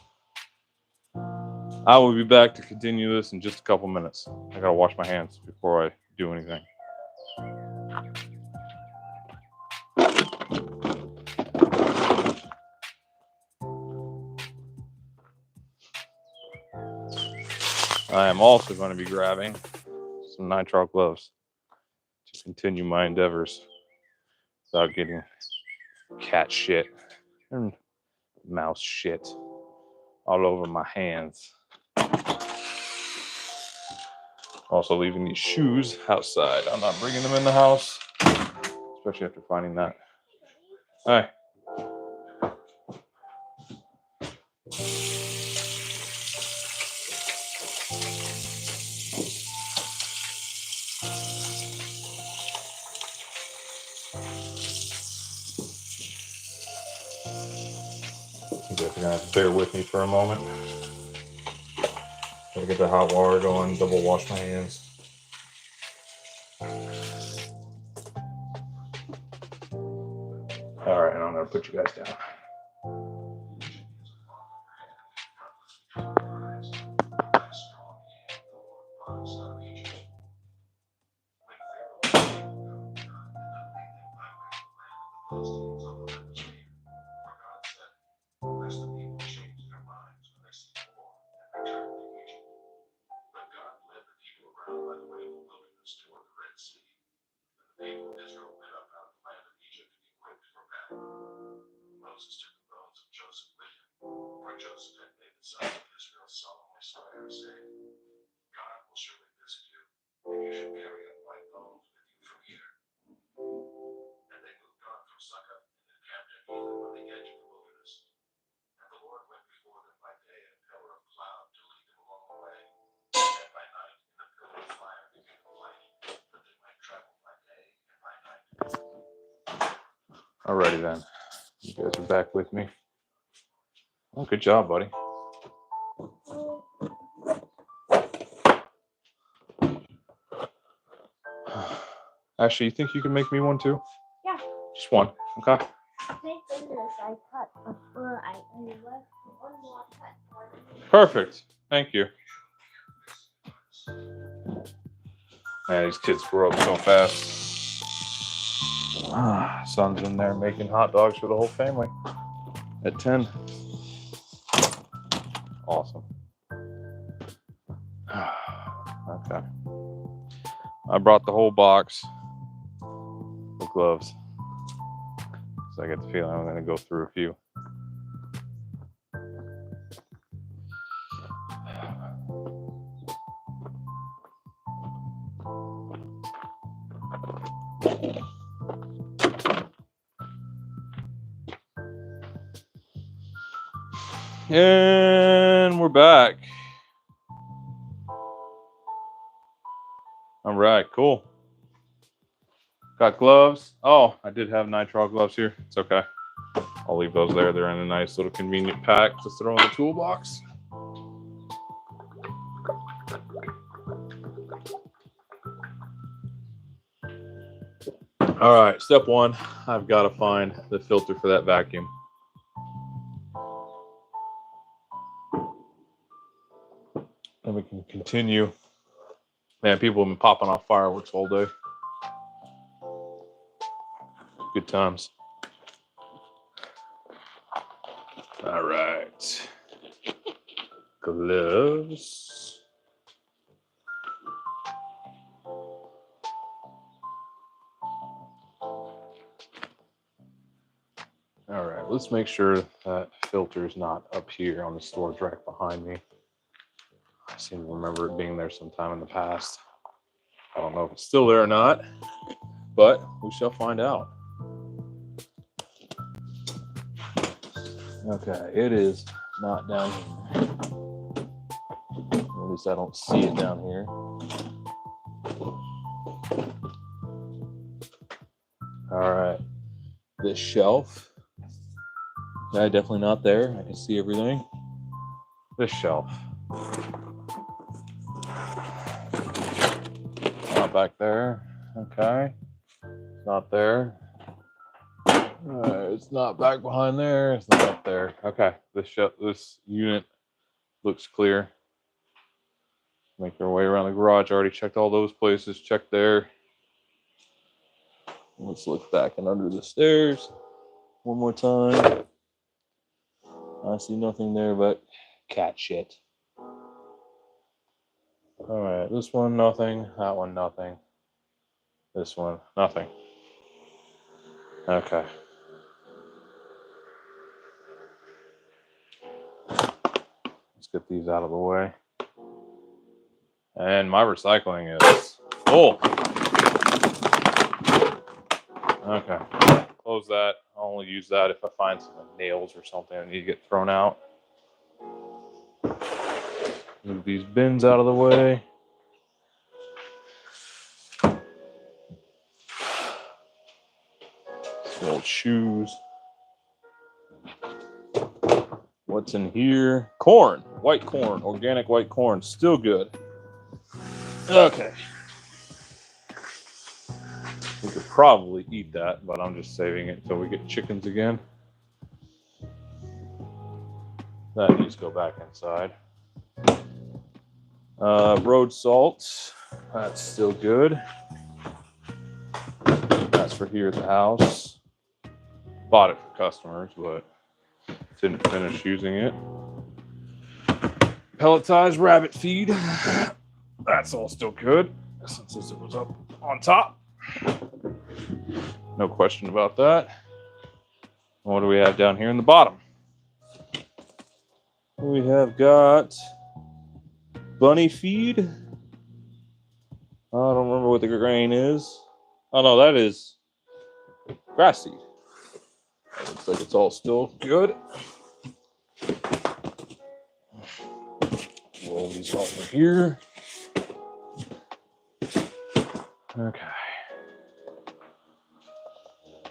I will be back to continue this in just a couple minutes. I gotta wash my hands before I do anything. I am also going to be grabbing some nitrile gloves to continue my endeavors without getting cat shit and mouse shit all over my hands. Also leaving these shoes outside. I'm not bringing them in the house, especially after finding that. Hi. gonna have to bear with me for a moment. Gotta get the hot water going, double wash my hands. All right, I'm gonna put you guys down. Alrighty then, you guys are back with me. Oh, good job, buddy. Ashley, you think you can make me one too? Yeah. Just one, okay? Thank goodness I cut before I left one more cut. Perfect. Thank you. Man, these kids grow up so fast. Son's in there making hot dogs for the whole family at 10. Awesome. Okay. I brought the whole box of gloves. So I get the feeling I'm going to go through a few. And we're back. All right, cool. Got gloves. Oh, I did have nitrile gloves here. It's okay. I'll leave those there. They're in a nice little convenient pack to throw in the toolbox. All right, step one, I've got to find the filter for that vacuum. And we can continue. Man, people have been popping off fireworks all day. Good times. All right. Gloves. All right, let's make sure that filter is not up here on the storage rack behind me. I seem to remember it being there sometime in the past. I don't know if it's still there or not, but we shall find out. Okay, it is not down here. At least I don't see it down here. All right, this shelf. Okay, definitely not there. I can see everything. This shelf. Not back there. Okay. Not there. It's not back behind there. It's not up there. Okay. This unit looks clear. Make our way around the garage. I already checked all those places. Checked there. Let's look back and under the stairs one more time. I see nothing there but cat shit. All right, this one, nothing. That one, nothing. This one, nothing. Okay. Let's get these out of the way. And my recycling is full. Okay. Close that. I'll only use that if I find some nails or something that need to get thrown out. Move these bins out of the way. Some old shoes. What's in here? Corn, white corn, organic white corn, still good. Okay. We could probably eat that, but I'm just saving it until we get chickens again. That needs to go back inside. Road salt, that's still good. That's for here at the house. Bought it for customers, but didn't finish using it. Pelletized rabbit feed. That's all still good since it was up on top. No question about that. What do we have down here in the bottom? We have got bunny feed. I don't remember what the grain is. Oh no, that is grass seed. It looks like it's all still good. Roll these over here. Okay.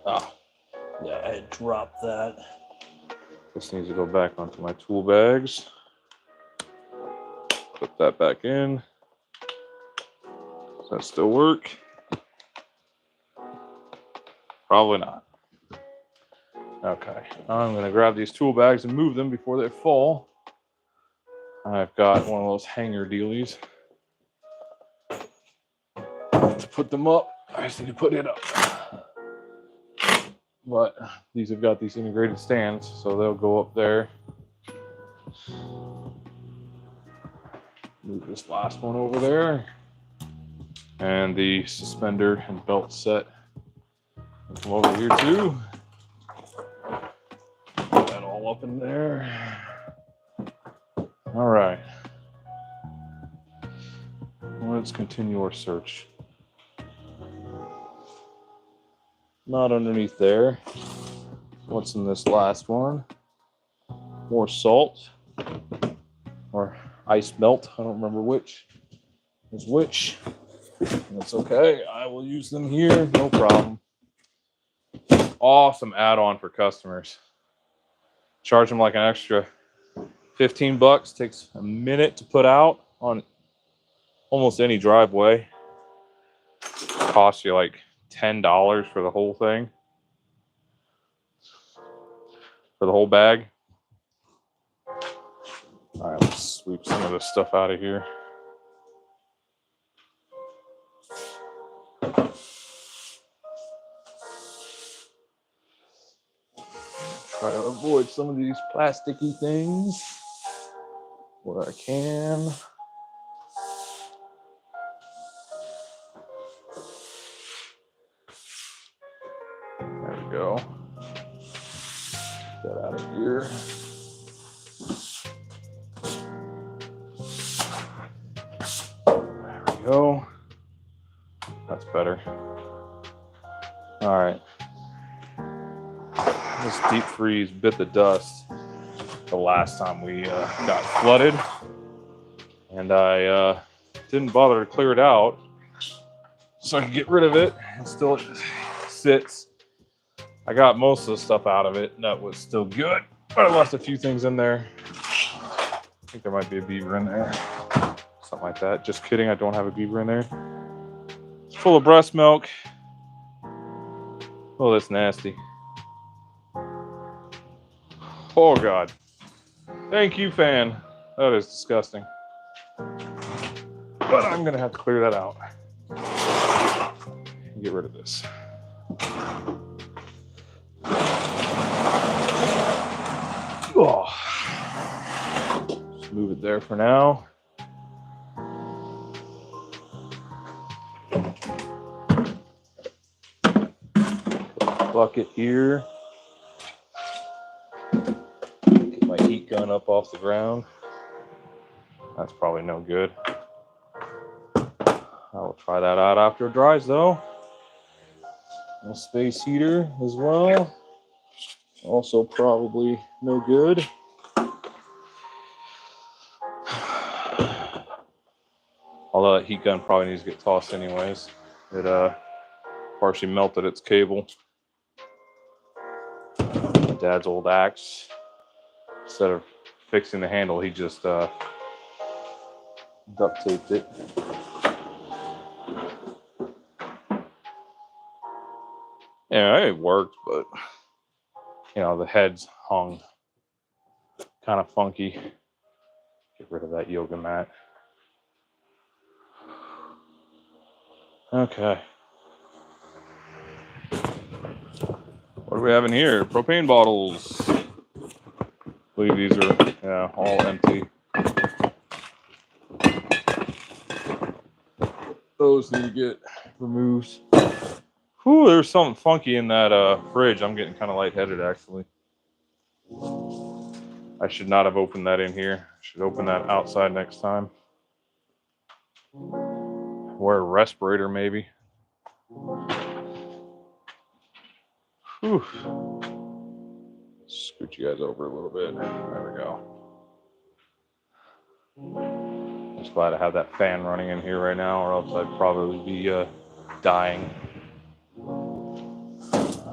Ah, yeah, I had dropped that. This needs to go back onto my tool bags. Put that back in. Does that still work? Probably not. Okay, I'm gonna grab these tool bags and move them before they fall. I've got one of those hanger dealies to put them up. I just need to put it up. But these have got these integrated stands, so they'll go up there. Move this last one over there. And the suspender and belt set will come over here too. Put that all up in there. All right. Let's continue our search. Not underneath there. What's in this last one? More salt or ice melt. I don't remember which is which. That's okay. I will use them here. No problem. Awesome add-on for customers. Charge them like an extra $15. Takes a minute to put out on almost any driveway. Costs you like $10 for the whole thing. For the whole bag. All right, let's sweep some of this stuff out of here. Try to avoid some of these plasticky things where I can. There we go. Get that out of here. There we go. That's better. All right. This deep freeze bit the dust the last time we got flooded, and I didn't bother to clear it out so I could get rid of it. It still sits. I got most of the stuff out of it, and that was still good, but I left a few things in there. I think there might be a beaver in there, something like that. Just kidding, I don't have a beaver in there. It's full of breast milk. Oh, that's nasty. Oh God. Thank you, fan. That is disgusting. But I'm gonna have to clear that out. And get rid of this. Oh. Just move it there for now. Bucket here. Get my heat gun up off the ground. That's probably no good. I will try that out after it dries though. A space heater as well. Also probably no good. Although that heat gun probably needs to get tossed anyways. It partially melted its cable. Dad's old axe. Instead of fixing the handle, he just duct taped it. Yeah, it worked, but you know, the heads hung kind of funky. Get rid of that yoga mat. Okay. What do we have in here? Propane bottles. I believe these are all empty. Those need to get removed. Whew, there's something funky in that fridge. I'm getting kind of lightheaded, actually. I should not have opened that in here. I should open that outside next time. Wear a respirator, maybe. Whew. Scoot you guys over a little bit. There we go. Just glad I have that fan running in here right now, or else I'd probably be dying.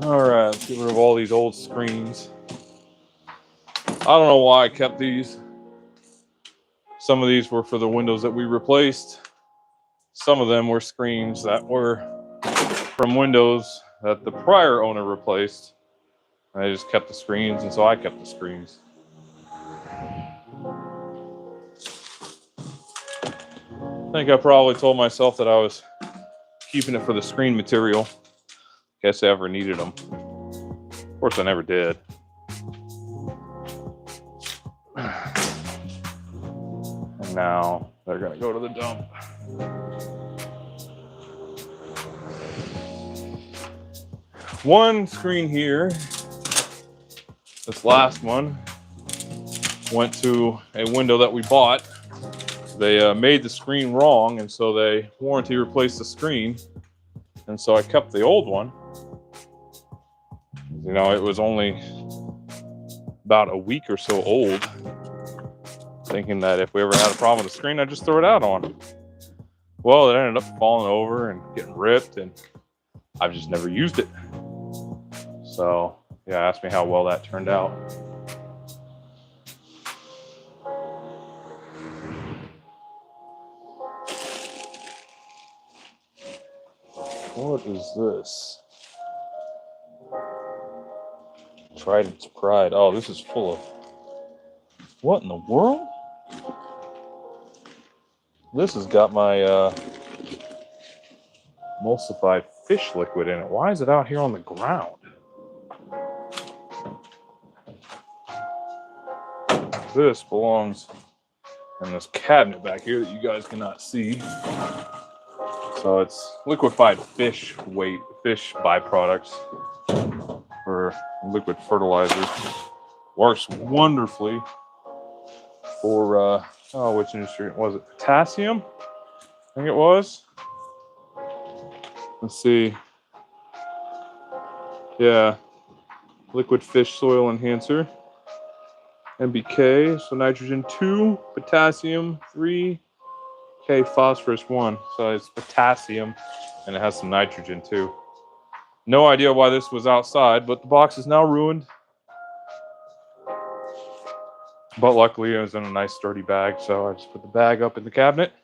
All right, let's get rid of all these old screens. I don't know why I kept these. Some of these were for the windows that we replaced. Some of them were screens that were from windows that the prior owner replaced. I just kept the screens, and so I kept the screens. I think I probably told myself that I was keeping it for the screen material, in case I ever needed them. Of course, I never did. And now they're gonna go to the dump. One screen here, this last one, went to a window that we bought. They made the screen wrong, and so they warranty replaced the screen. And so I kept the old one. You know, it was only about a week or so old, thinking that if we ever had a problem with the screen, I'd just throw it out on. Well, it ended up falling over and getting ripped, and I've just never used it. So, yeah, ask me how well that turned out. What is this? Trident's Pride. Oh, this is full of... What in the world? This has got my emulsified fish liquid in it. Why is it out here on the ground? This belongs in this cabinet back here that you guys cannot see. So it's liquefied fish byproducts for liquid fertilizer. Works wonderfully for which industry was it? Potassium? I think it was. Let's see. Yeah, liquid fish soil enhancer. NPK, so nitrogen 2, potassium 3, K phosphorus 1. So it's potassium, and it has some nitrogen too. No idea why this was outside, but the box is now ruined. But luckily it was in a nice sturdy bag, so I just put the bag up in the cabinet.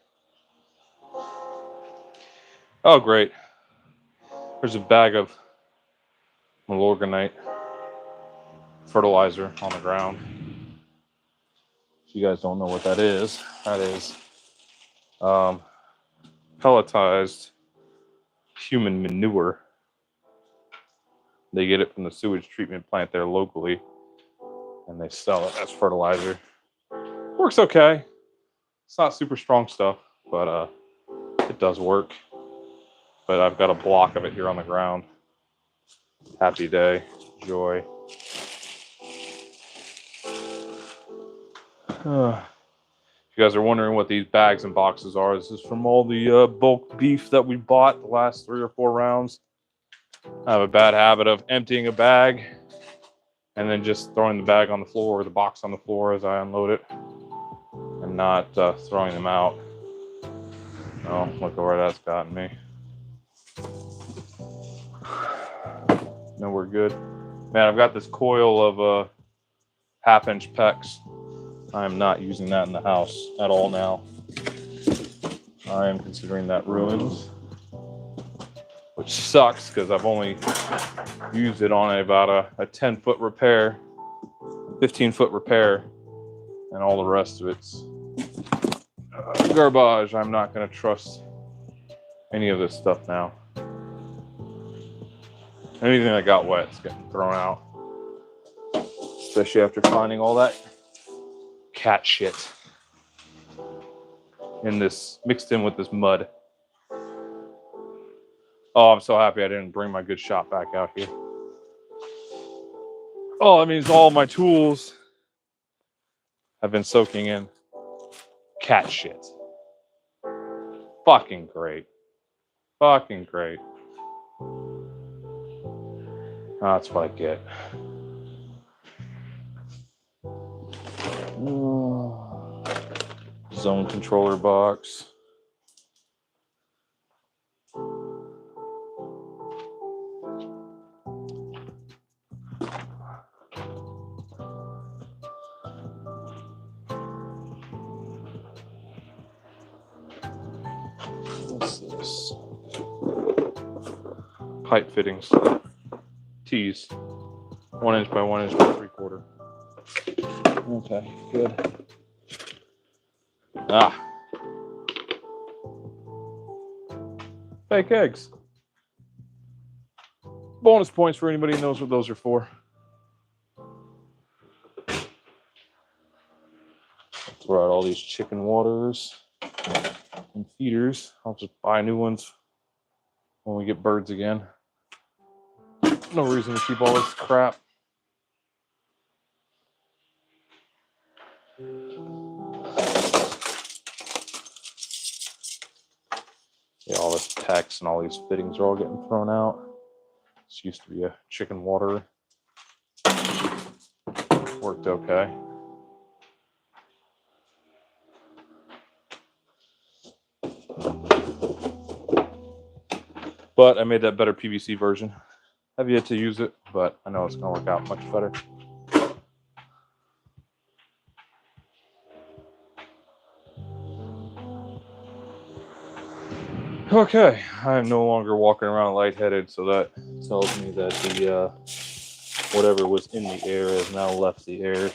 Oh, great. There's a bag of Milorganite fertilizer on the ground. If you guys don't know what that is pelletized human manure. They get it from the sewage treatment plant there locally, and they sell it as fertilizer. Works okay. It's not super strong stuff, but it does work. But I've got a block of it here on the ground. Happy day, joy. If you guys are wondering what these bags and boxes are, this is from all the bulk beef that we bought the last 3 or 4 rounds. I have a bad habit of emptying a bag and then just throwing the bag on the floor or the box on the floor as I unload it and not throwing them out. Oh, look at where that's gotten me. No, we're good. Man, I've got this coil of half-inch pecs. I am not using that in the house at all now. I am considering that ruined, which sucks because I've only used it on about a 10-foot repair, 15-foot repair, and all the rest of it's garbage. I'm not going to trust any of this stuff now. Anything that got wet is getting thrown out, especially after finding all that cat shit in this, mixed in with this mud. Oh, I'm so happy I didn't bring my good shop back out here. Oh, that means all my tools have been soaking in cat shit. Fucking great. Fucking great. That's what I get. Zone controller box. What's this? Pipe fittings. Tees. 1 inch by 1 inch by 3/4. Okay, good. Ah. Fake eggs. Bonus points for anybody who knows what those are for. Throw out all these chicken waters and feeders. I'll just buy new ones when we get birds again. No reason to keep all this crap. Yeah, all this PEX and all these fittings are all getting thrown out. This used to be a chicken water. Worked okay. But I made that better PVC version. I've yet to use it, but I know it's going to work out much better. Okay, I am no longer walking around lightheaded, so that tells me that the whatever was in the air has now left the air.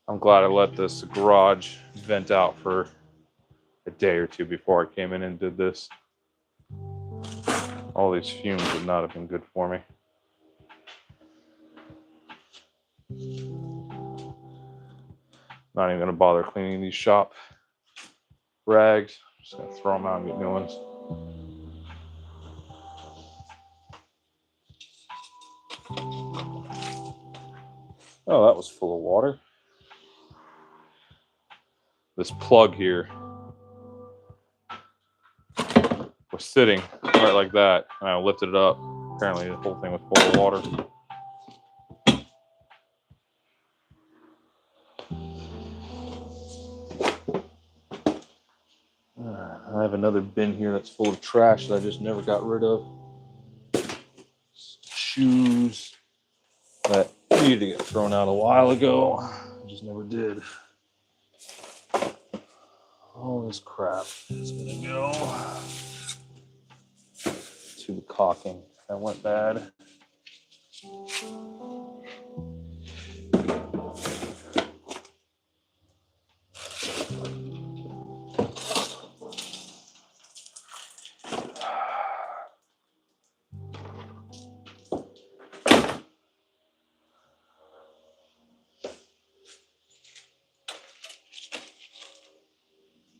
I'm glad I let this garage vent out for a day or two before I came in and did this. All these fumes would not have been good for me. Not even going to bother cleaning these shop rags. Just going to throw them out and get new ones. Oh, that was full of water. This plug here was sitting right like that, and I lifted it up. Apparently the whole thing was full of water. I have another bin here that's full of trash that I just never got rid of. Shoes that needed to get thrown out a while ago. I just never did. All this crap is gonna go to the caulking. That went bad.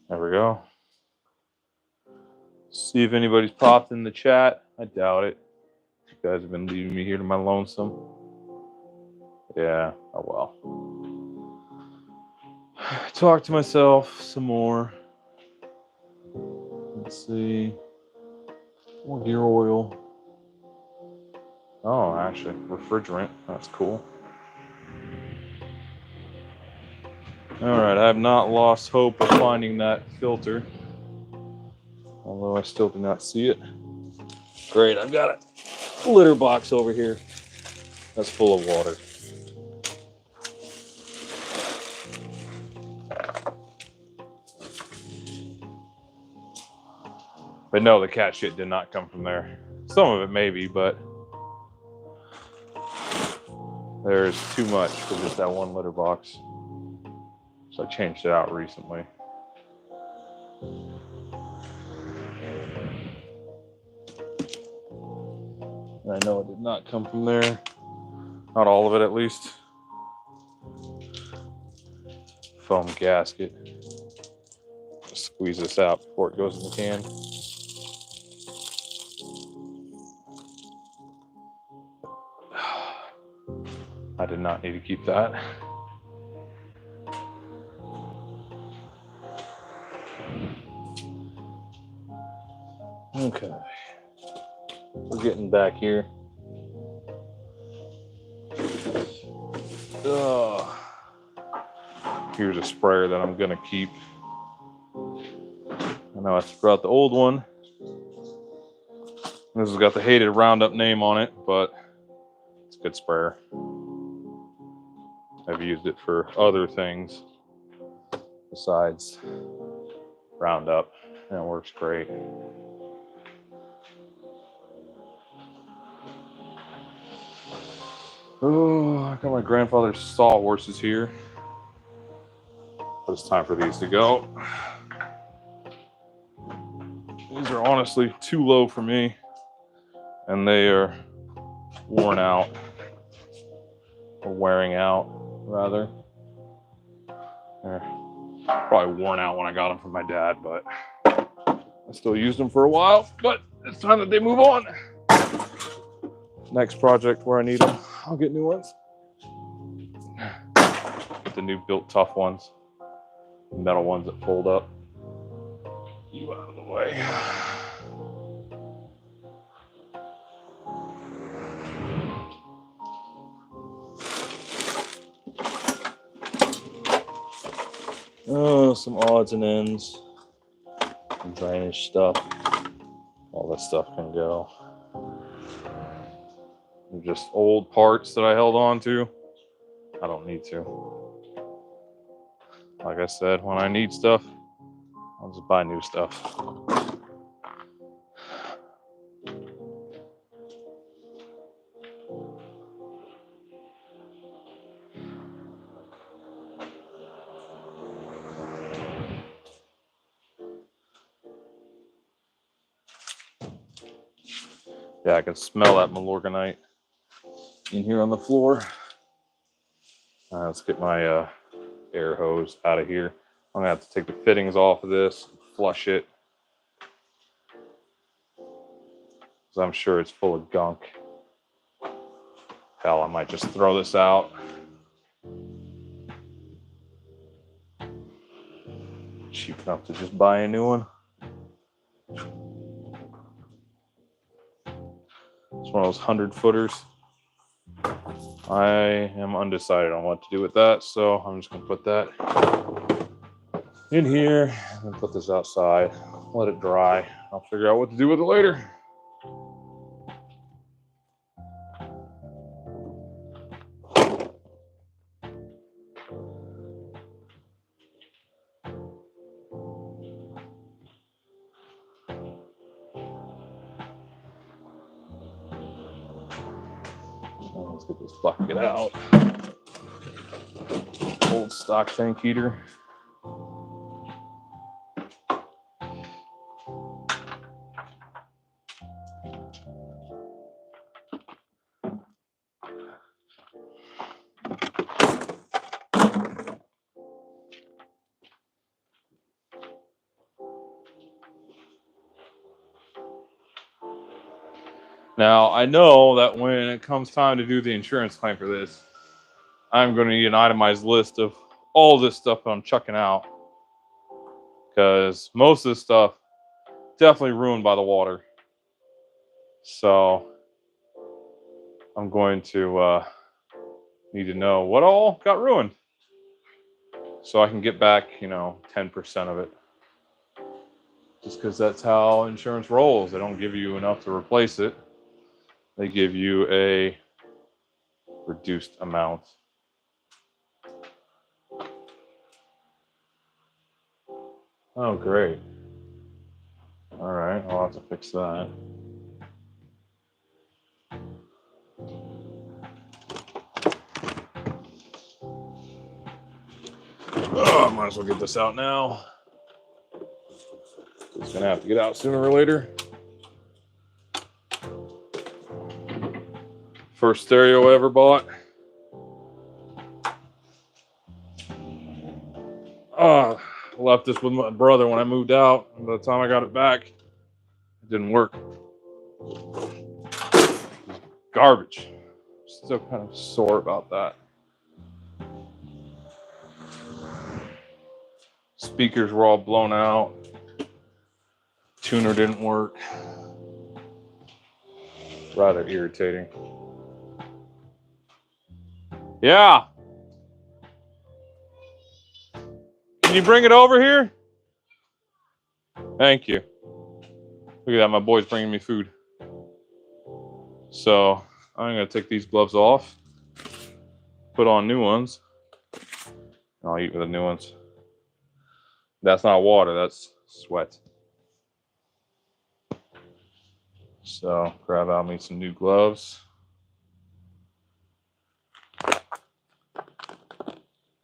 There we go. See if anybody's popped in the chat. I doubt it. You guys have been leaving me here to my lonesome. Yeah, oh well. Talk to myself some more. Let's see. More gear oil. Oh, actually, refrigerant. That's cool. All right, I have not lost hope of finding that filter, although I still do not see it. great. I've got a litter box over here that's full of water. But no, the cat shit did not come from there. Some of it maybe, but there's too much for just that one litter box. So I changed it out recently. And I know it did not come from there. Not all of it, at least. Foam gasket. Just squeeze this out before it goes in the can. I did not need to keep that. Okay. We're getting back here. Here's a sprayer that I'm gonna keep. I know I threw out the old one. This has got the hated Roundup name on it, but it's a good sprayer. I've used it for other things besides Roundup, and it works great. Oh, I got my grandfather's sawhorses here. But it's time for these to go. These are honestly too low for me, and they are worn out, or wearing out, rather. They're probably worn out when I got them from my dad, but I still used them for a while. But it's time that they move on. Next project where I need them, I'll get new ones. Get the new built tough ones, metal ones that fold up. You out of the way. Oh, some odds and ends, some drainage stuff. All that stuff can go. Just old parts that I held on to. I don't need to. Like I said, when I need stuff, I'll just buy new stuff. Yeah, I can smell that Milorganite in here on the floor. Let's get my air hose out of here. I'm gonna have to take the fittings off of this, flush it, because I'm sure it's full of gunk. Hell, I might just throw this out. Cheap enough to just buy a new one. It's one of those 100-footers. I am undecided on what to do with that, so I'm just gonna put that in here and put this outside, let it dry. I'll figure out what to do with it later. Let's get this bucket out. Old stock tank heater. Now, I know that when it comes time to do the insurance claim for this, I'm going to need an itemized list of all this stuff I'm chucking out, because most of this stuff definitely ruined by the water. So I'm going to need to know what all got ruined, so I can get back, 10% of it. just because that's how insurance rolls. They don't give you enough to replace it. They give you a reduced amount. Oh, great. All right, I'll have to fix that. Oh, I might as well get this out now. It's gonna have to get out sooner or later. First stereo I ever bought. Oh, I left this with my brother when I moved out. And by the time I got it back, it didn't work. Garbage. Still kind of sore about that. Speakers were all blown out. Tuner didn't work. Rather irritating. Yeah. Can you bring it over here? Thank you. Look at that, my boy's bringing me food. So I'm gonna take these gloves off, put on new ones, and I'll eat with the new ones. That's not water, that's sweat. So grab out me some new gloves. Of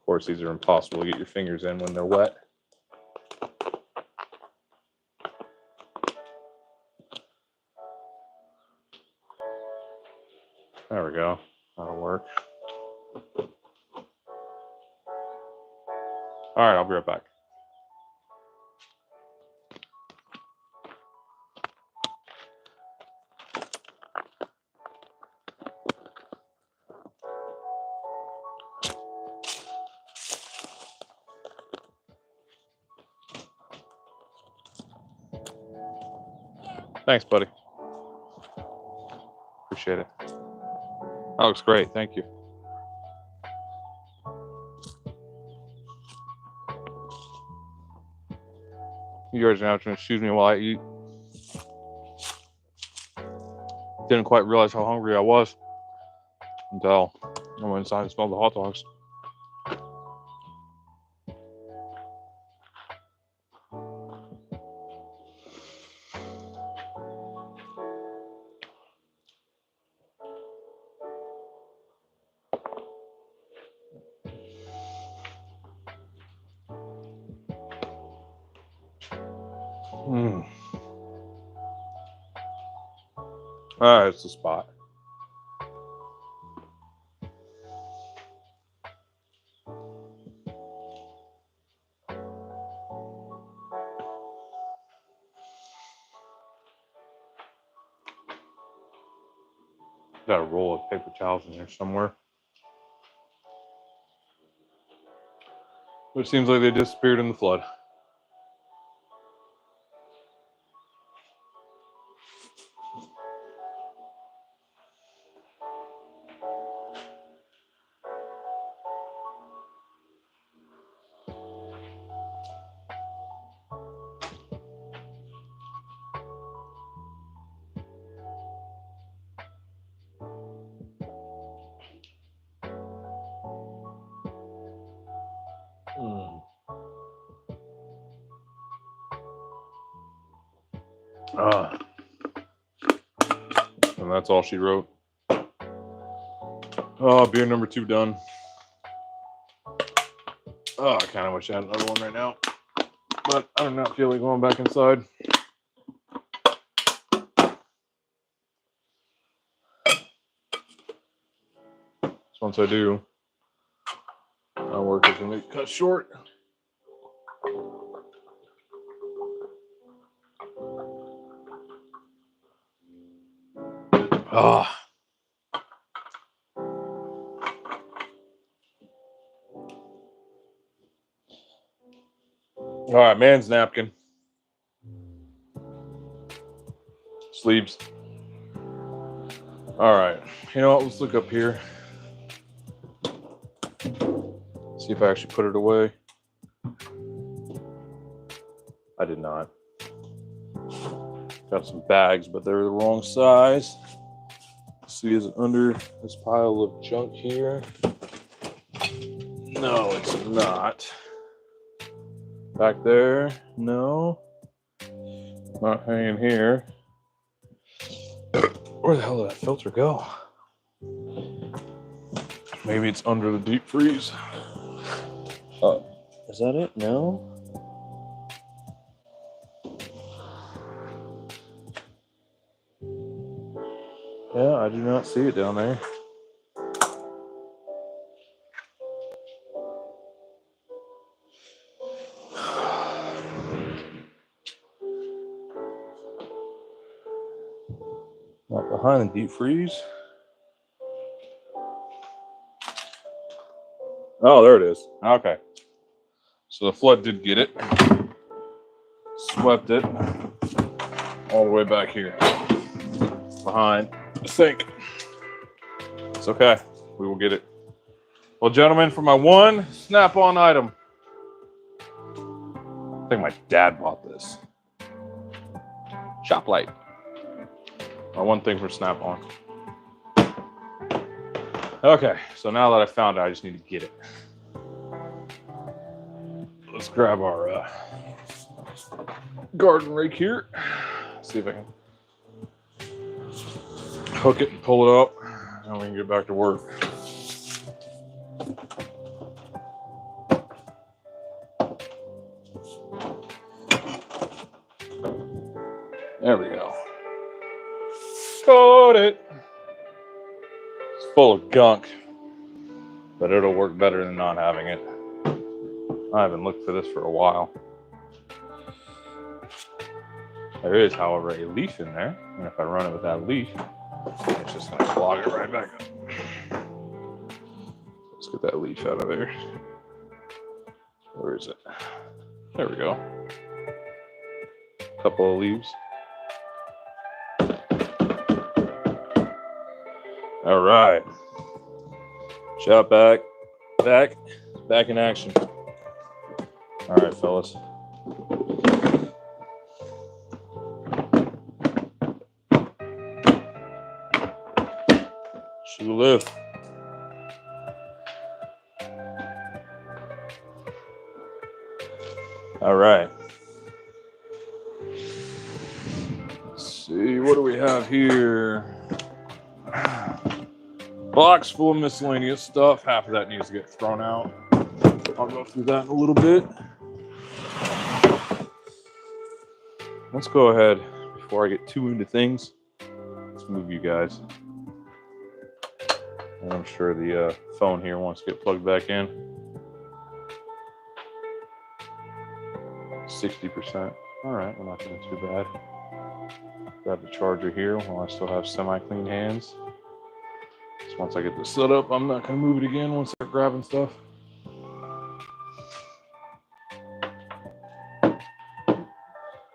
course, these are impossible to get your fingers in when they're wet. There we go. That'll work. All right, I'll be right back. Thanks, buddy. Appreciate it. That looks great. Thank you. You guys are going to have to excuse me while I eat. Didn't quite realize how hungry I was until I went inside and smelled the hot dogs. Ah, it's the spot. Got a roll of paper towels in here somewhere. But it seems like they disappeared in the flood. And that's all she wrote. Oh, beer number 2 done. Oh, I kind of wish I had another one right now. But I do not feel like going back inside. So once I do, my work is going to get cut short. Ah. All right, man's napkin. Sleeves. All right, you know what? Let's look up here. See if I actually put it away. I did not. Got some bags, but they're the wrong size. See, is it under this pile of junk here? No, it's not. Back there? No. Not hanging here. Where the hell did that filter go? Maybe it's under the deep freeze. Oh, is that it? No. Yeah, I do not see it down there. Not behind the deep freeze. Oh, there it is. Okay. So the flood did get it. Swept it all the way back here. Behind the sink. It's okay. We will get it. Well, gentlemen, for my one Snap-on item. I think my dad bought this. Shop light. My one thing for Snap-on. Okay, so now that I found it, I just need to get it. Let's grab our garden rake here. See if I can hook it and pull it up, and we can get back to work. There we go. Got it. It's full of gunk, but it'll work better than not having it. I haven't looked for this for a while. There is, however, a leaf in there, and if I run it with that leaf, it's just going to clog it right back up. Let's get that leaf out of there. Where is it? There we go. Couple of leaves. All right. Shot back in action. All right, fellas. Shoe lift. All right. Let's see, what do we have here? Box full of miscellaneous stuff. Half of that needs to get thrown out. I'll go through that in a little bit. Let's go ahead, before I get too into things, let's move you guys. And I'm sure the phone here wants to get plugged back in. 60%. All right, we're not doing too bad. Grab the charger here while I still have semi-clean hands. So once I get this set up, I'm not going to move it again once I start grabbing stuff.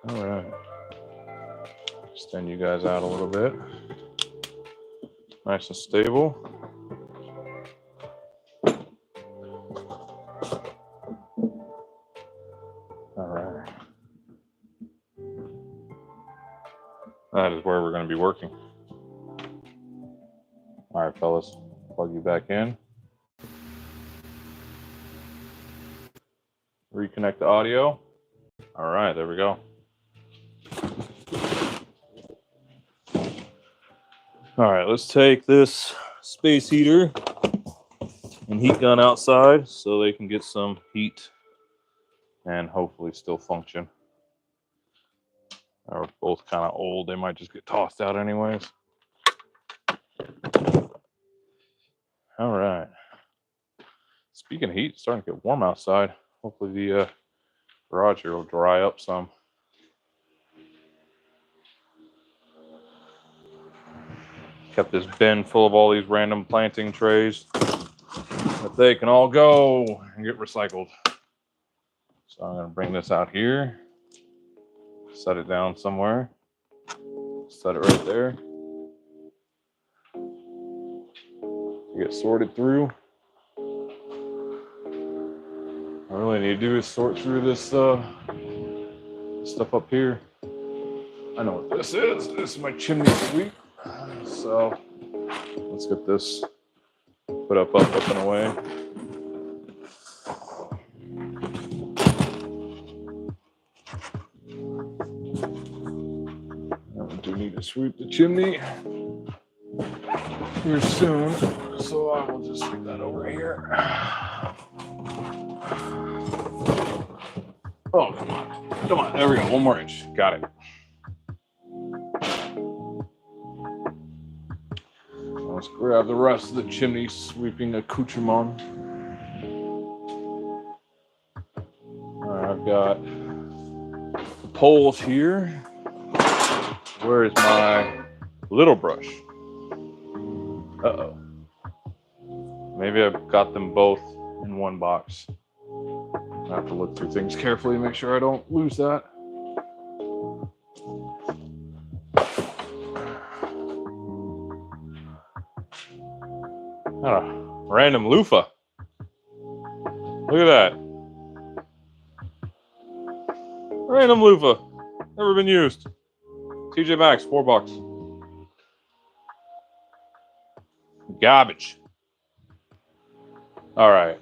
All right. Extend you guys out a little bit. Nice and stable. All right. That is where we're going to be working. All right, fellas, plug you back in. Reconnect the audio. All right, there we go. All right, let's take this space heater and heat gun outside so they can get some heat and hopefully still function. They're both kind of old. They might just get tossed out anyways. All right. Speaking of heat, it's starting to get warm outside. Hopefully the garage here will dry up some. Kept this bin full of all these random planting trays that they can all go and get recycled. So I'm going to bring this out here, set it down somewhere, set it right there. Get sorted through. All I really need to do is sort through this stuff up here. I know what this is. This is my chimney sweep. So let's get this put up, and away. And we do need to sweep the chimney here soon. So I will just sweep that over here. Oh, come on. Come on. There we go. 1 more inch. Got it. Let's grab the rest of the chimney sweeping accoutrement. I've got the poles here. Where is my little brush? Uh-oh. Maybe I've got them both in one box. I have to look through things carefully to make sure I don't lose that. Not a random loofah. Look at that. Random loofah. Never been used. TJ Maxx, $4. Garbage. All right.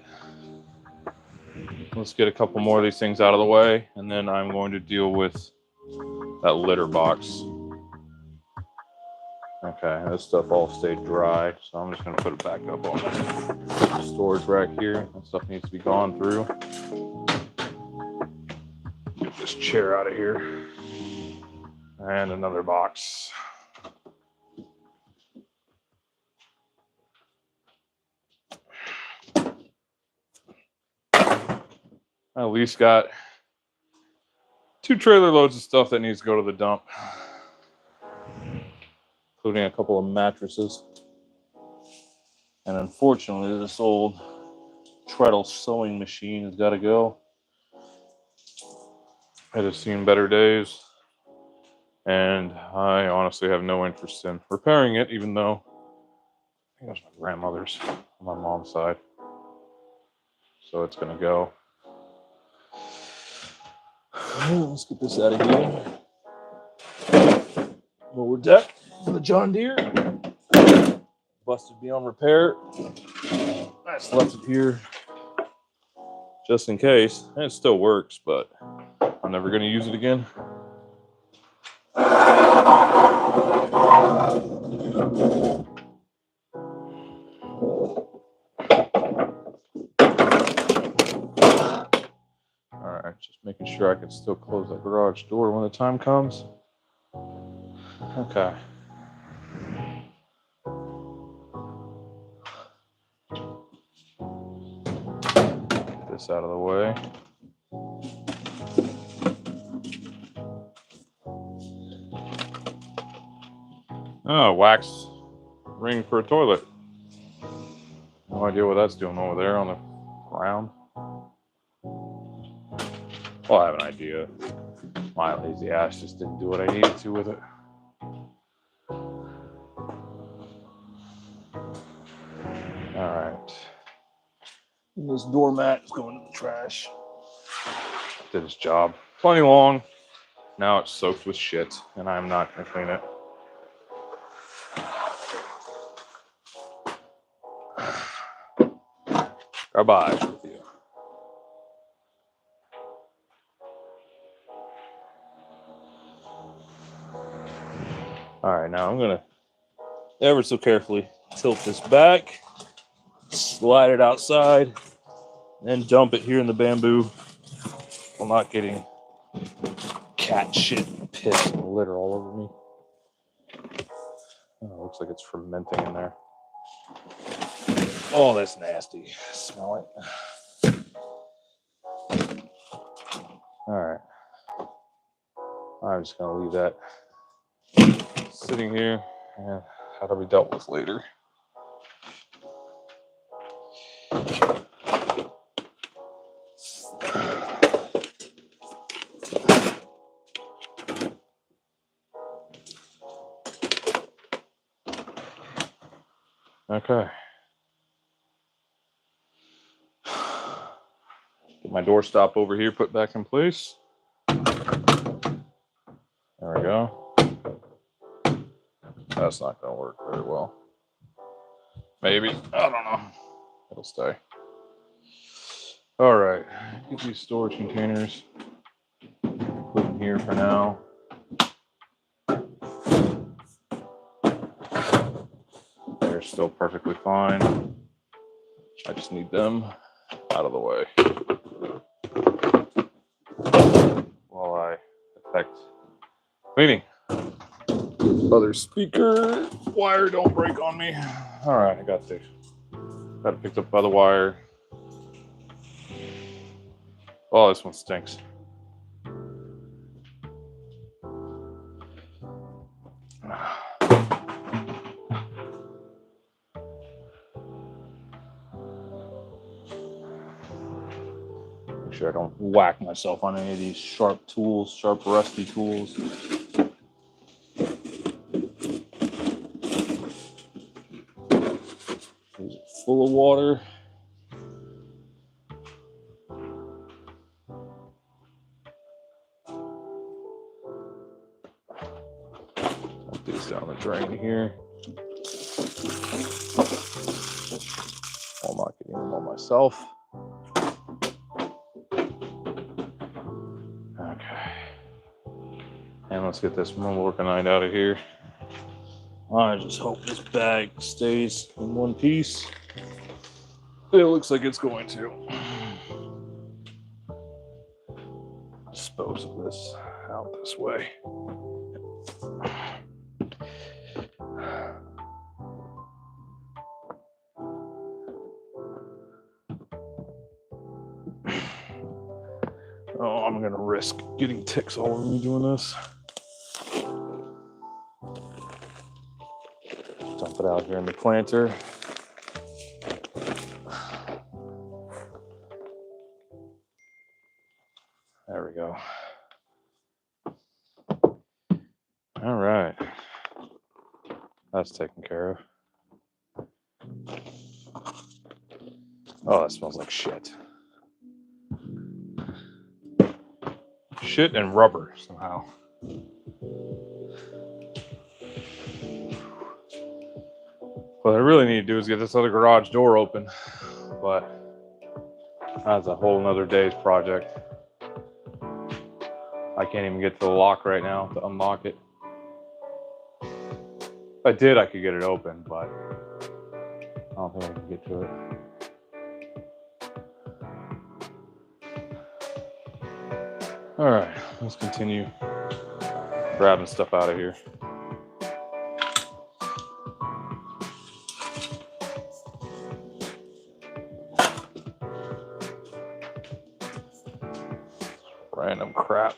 Let's get a couple more of these things out of the way, and then I'm going to deal with that litter box. Okay, this stuff all stayed dry, so I'm just going to put it back up on the storage rack here. That stuff needs to be gone through. Get this chair out of here. And another box. I at least got 2 trailer loads of stuff that needs to go to the dump, including a couple of mattresses. And unfortunately, this old treadle sewing machine has got to go. It has seen better days, and I honestly have no interest in repairing it, even though I think that's my grandmother's on my mom's side. So it's going to go. Let's get this out of here. Lower deck for the John Deere. Busted beyond repair. I just left it here just in case. And it still works, but I'm never going to use it again. Alright, just making sure I can still close that garage door when the time comes. Okay. Get this out of the way. Oh, wax ring for a toilet. No idea what that's doing over there on the ground. Well, I have an idea. My lazy ass just didn't do what I needed to with it. All right. And this doormat is going to the trash. Did its job. Plenty long. Now it's soaked with shit, and I'm not going to clean it. Garbage with you. All right, now I'm going to ever so carefully tilt this back, slide it outside, and dump it here in the bamboo while not getting cat shit and piss and litter all over me. Oh, looks like it's fermenting in there. Oh, that's nasty. Smell it. All right. I'm just going to leave that sitting here and that'll be dealt with later. Okay. Get my door stop over here put back in place. There we go. That's not going to work very well. Maybe. I don't know. It'll stay. All right. Get these storage containers. Put them here for now. They're still perfectly fine. I just need them out of the way while I effect cleaning. Other speaker wire don't break on me. All right, I got it picked up by the wire. Oh, this one stinks. Make sure I don't whack myself on any of these sharp rusty tools. These are full of water. Dump these down the drain here. I'm not getting them all myself. Okay. And let's get this vulcanite out of here. I just hope this bag stays in one piece. It looks like it's going to. Dispose of this out this way. Oh, I'm gonna risk getting ticks all over me doing this. Dump it out here in the planter. There we go. All right. That's taken care of. Oh, that smells like shit. Shit and rubber somehow. What I really need to do is get this other garage door open, but that's a whole nother day's project. I can't even get to the lock right now to unlock it. If I did, I could get it open, but I don't think I can get to it. All right, let's continue grabbing stuff out of here. Random crap.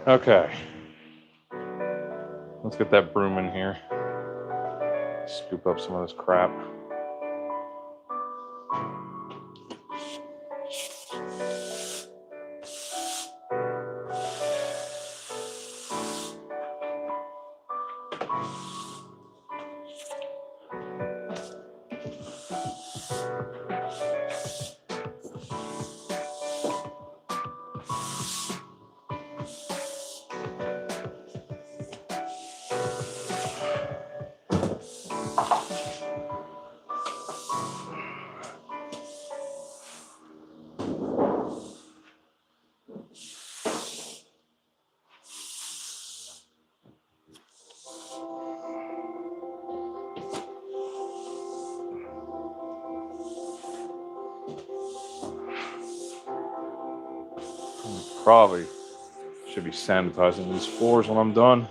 Okay, let's get that broom in here. Scoop up some of this crap. Probably should be sanitizing these floors when I'm done.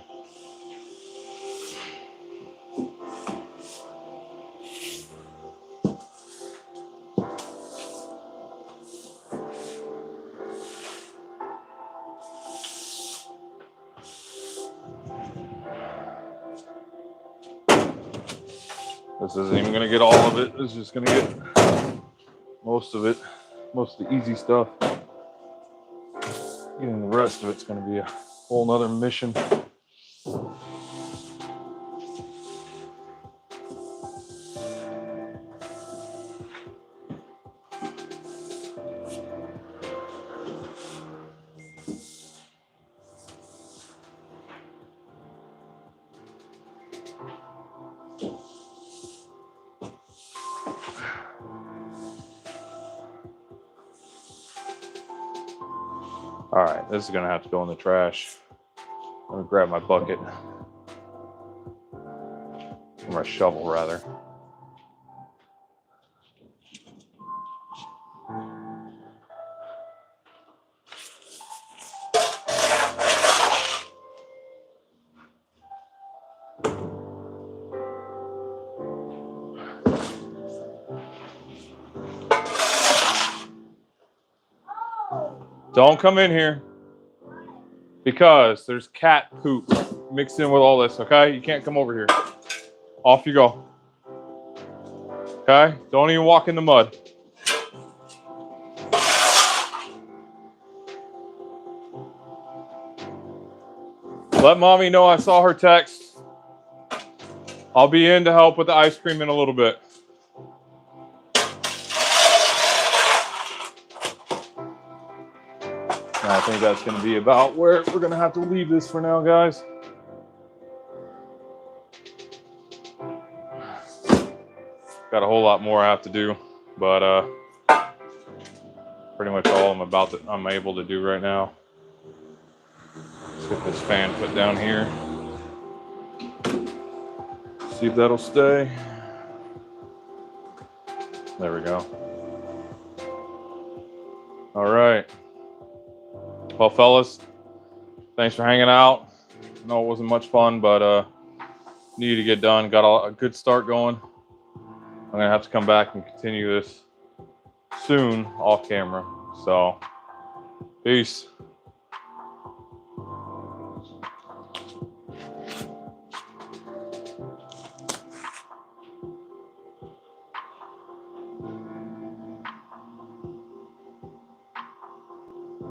This isn't even gonna get all of it. This is just gonna get most of it, most of the easy stuff. Getting the rest of it's going to be a whole nother mission. All right, this is gonna have to go in the trash. I'm gonna grab my bucket, or my shovel rather. Don't come in here because there's cat poop mixed in with all this, okay? You can't come over here. Off you go. Okay? Don't even walk in the mud. Let mommy know I saw her text. I'll be in to help with the ice cream in a little bit. And I think that's going to be about where we're going to have to leave this for now, guys. Got a whole lot more I have to do, but pretty much all I'm able to do right now. Let's get this fan put down here. See if that'll stay. There we go. All right. Well, fellas, thanks for hanging out. I know it wasn't much fun, but needed to get done. Got a good start going. I'm gonna have to come back and continue this soon off camera. So, peace.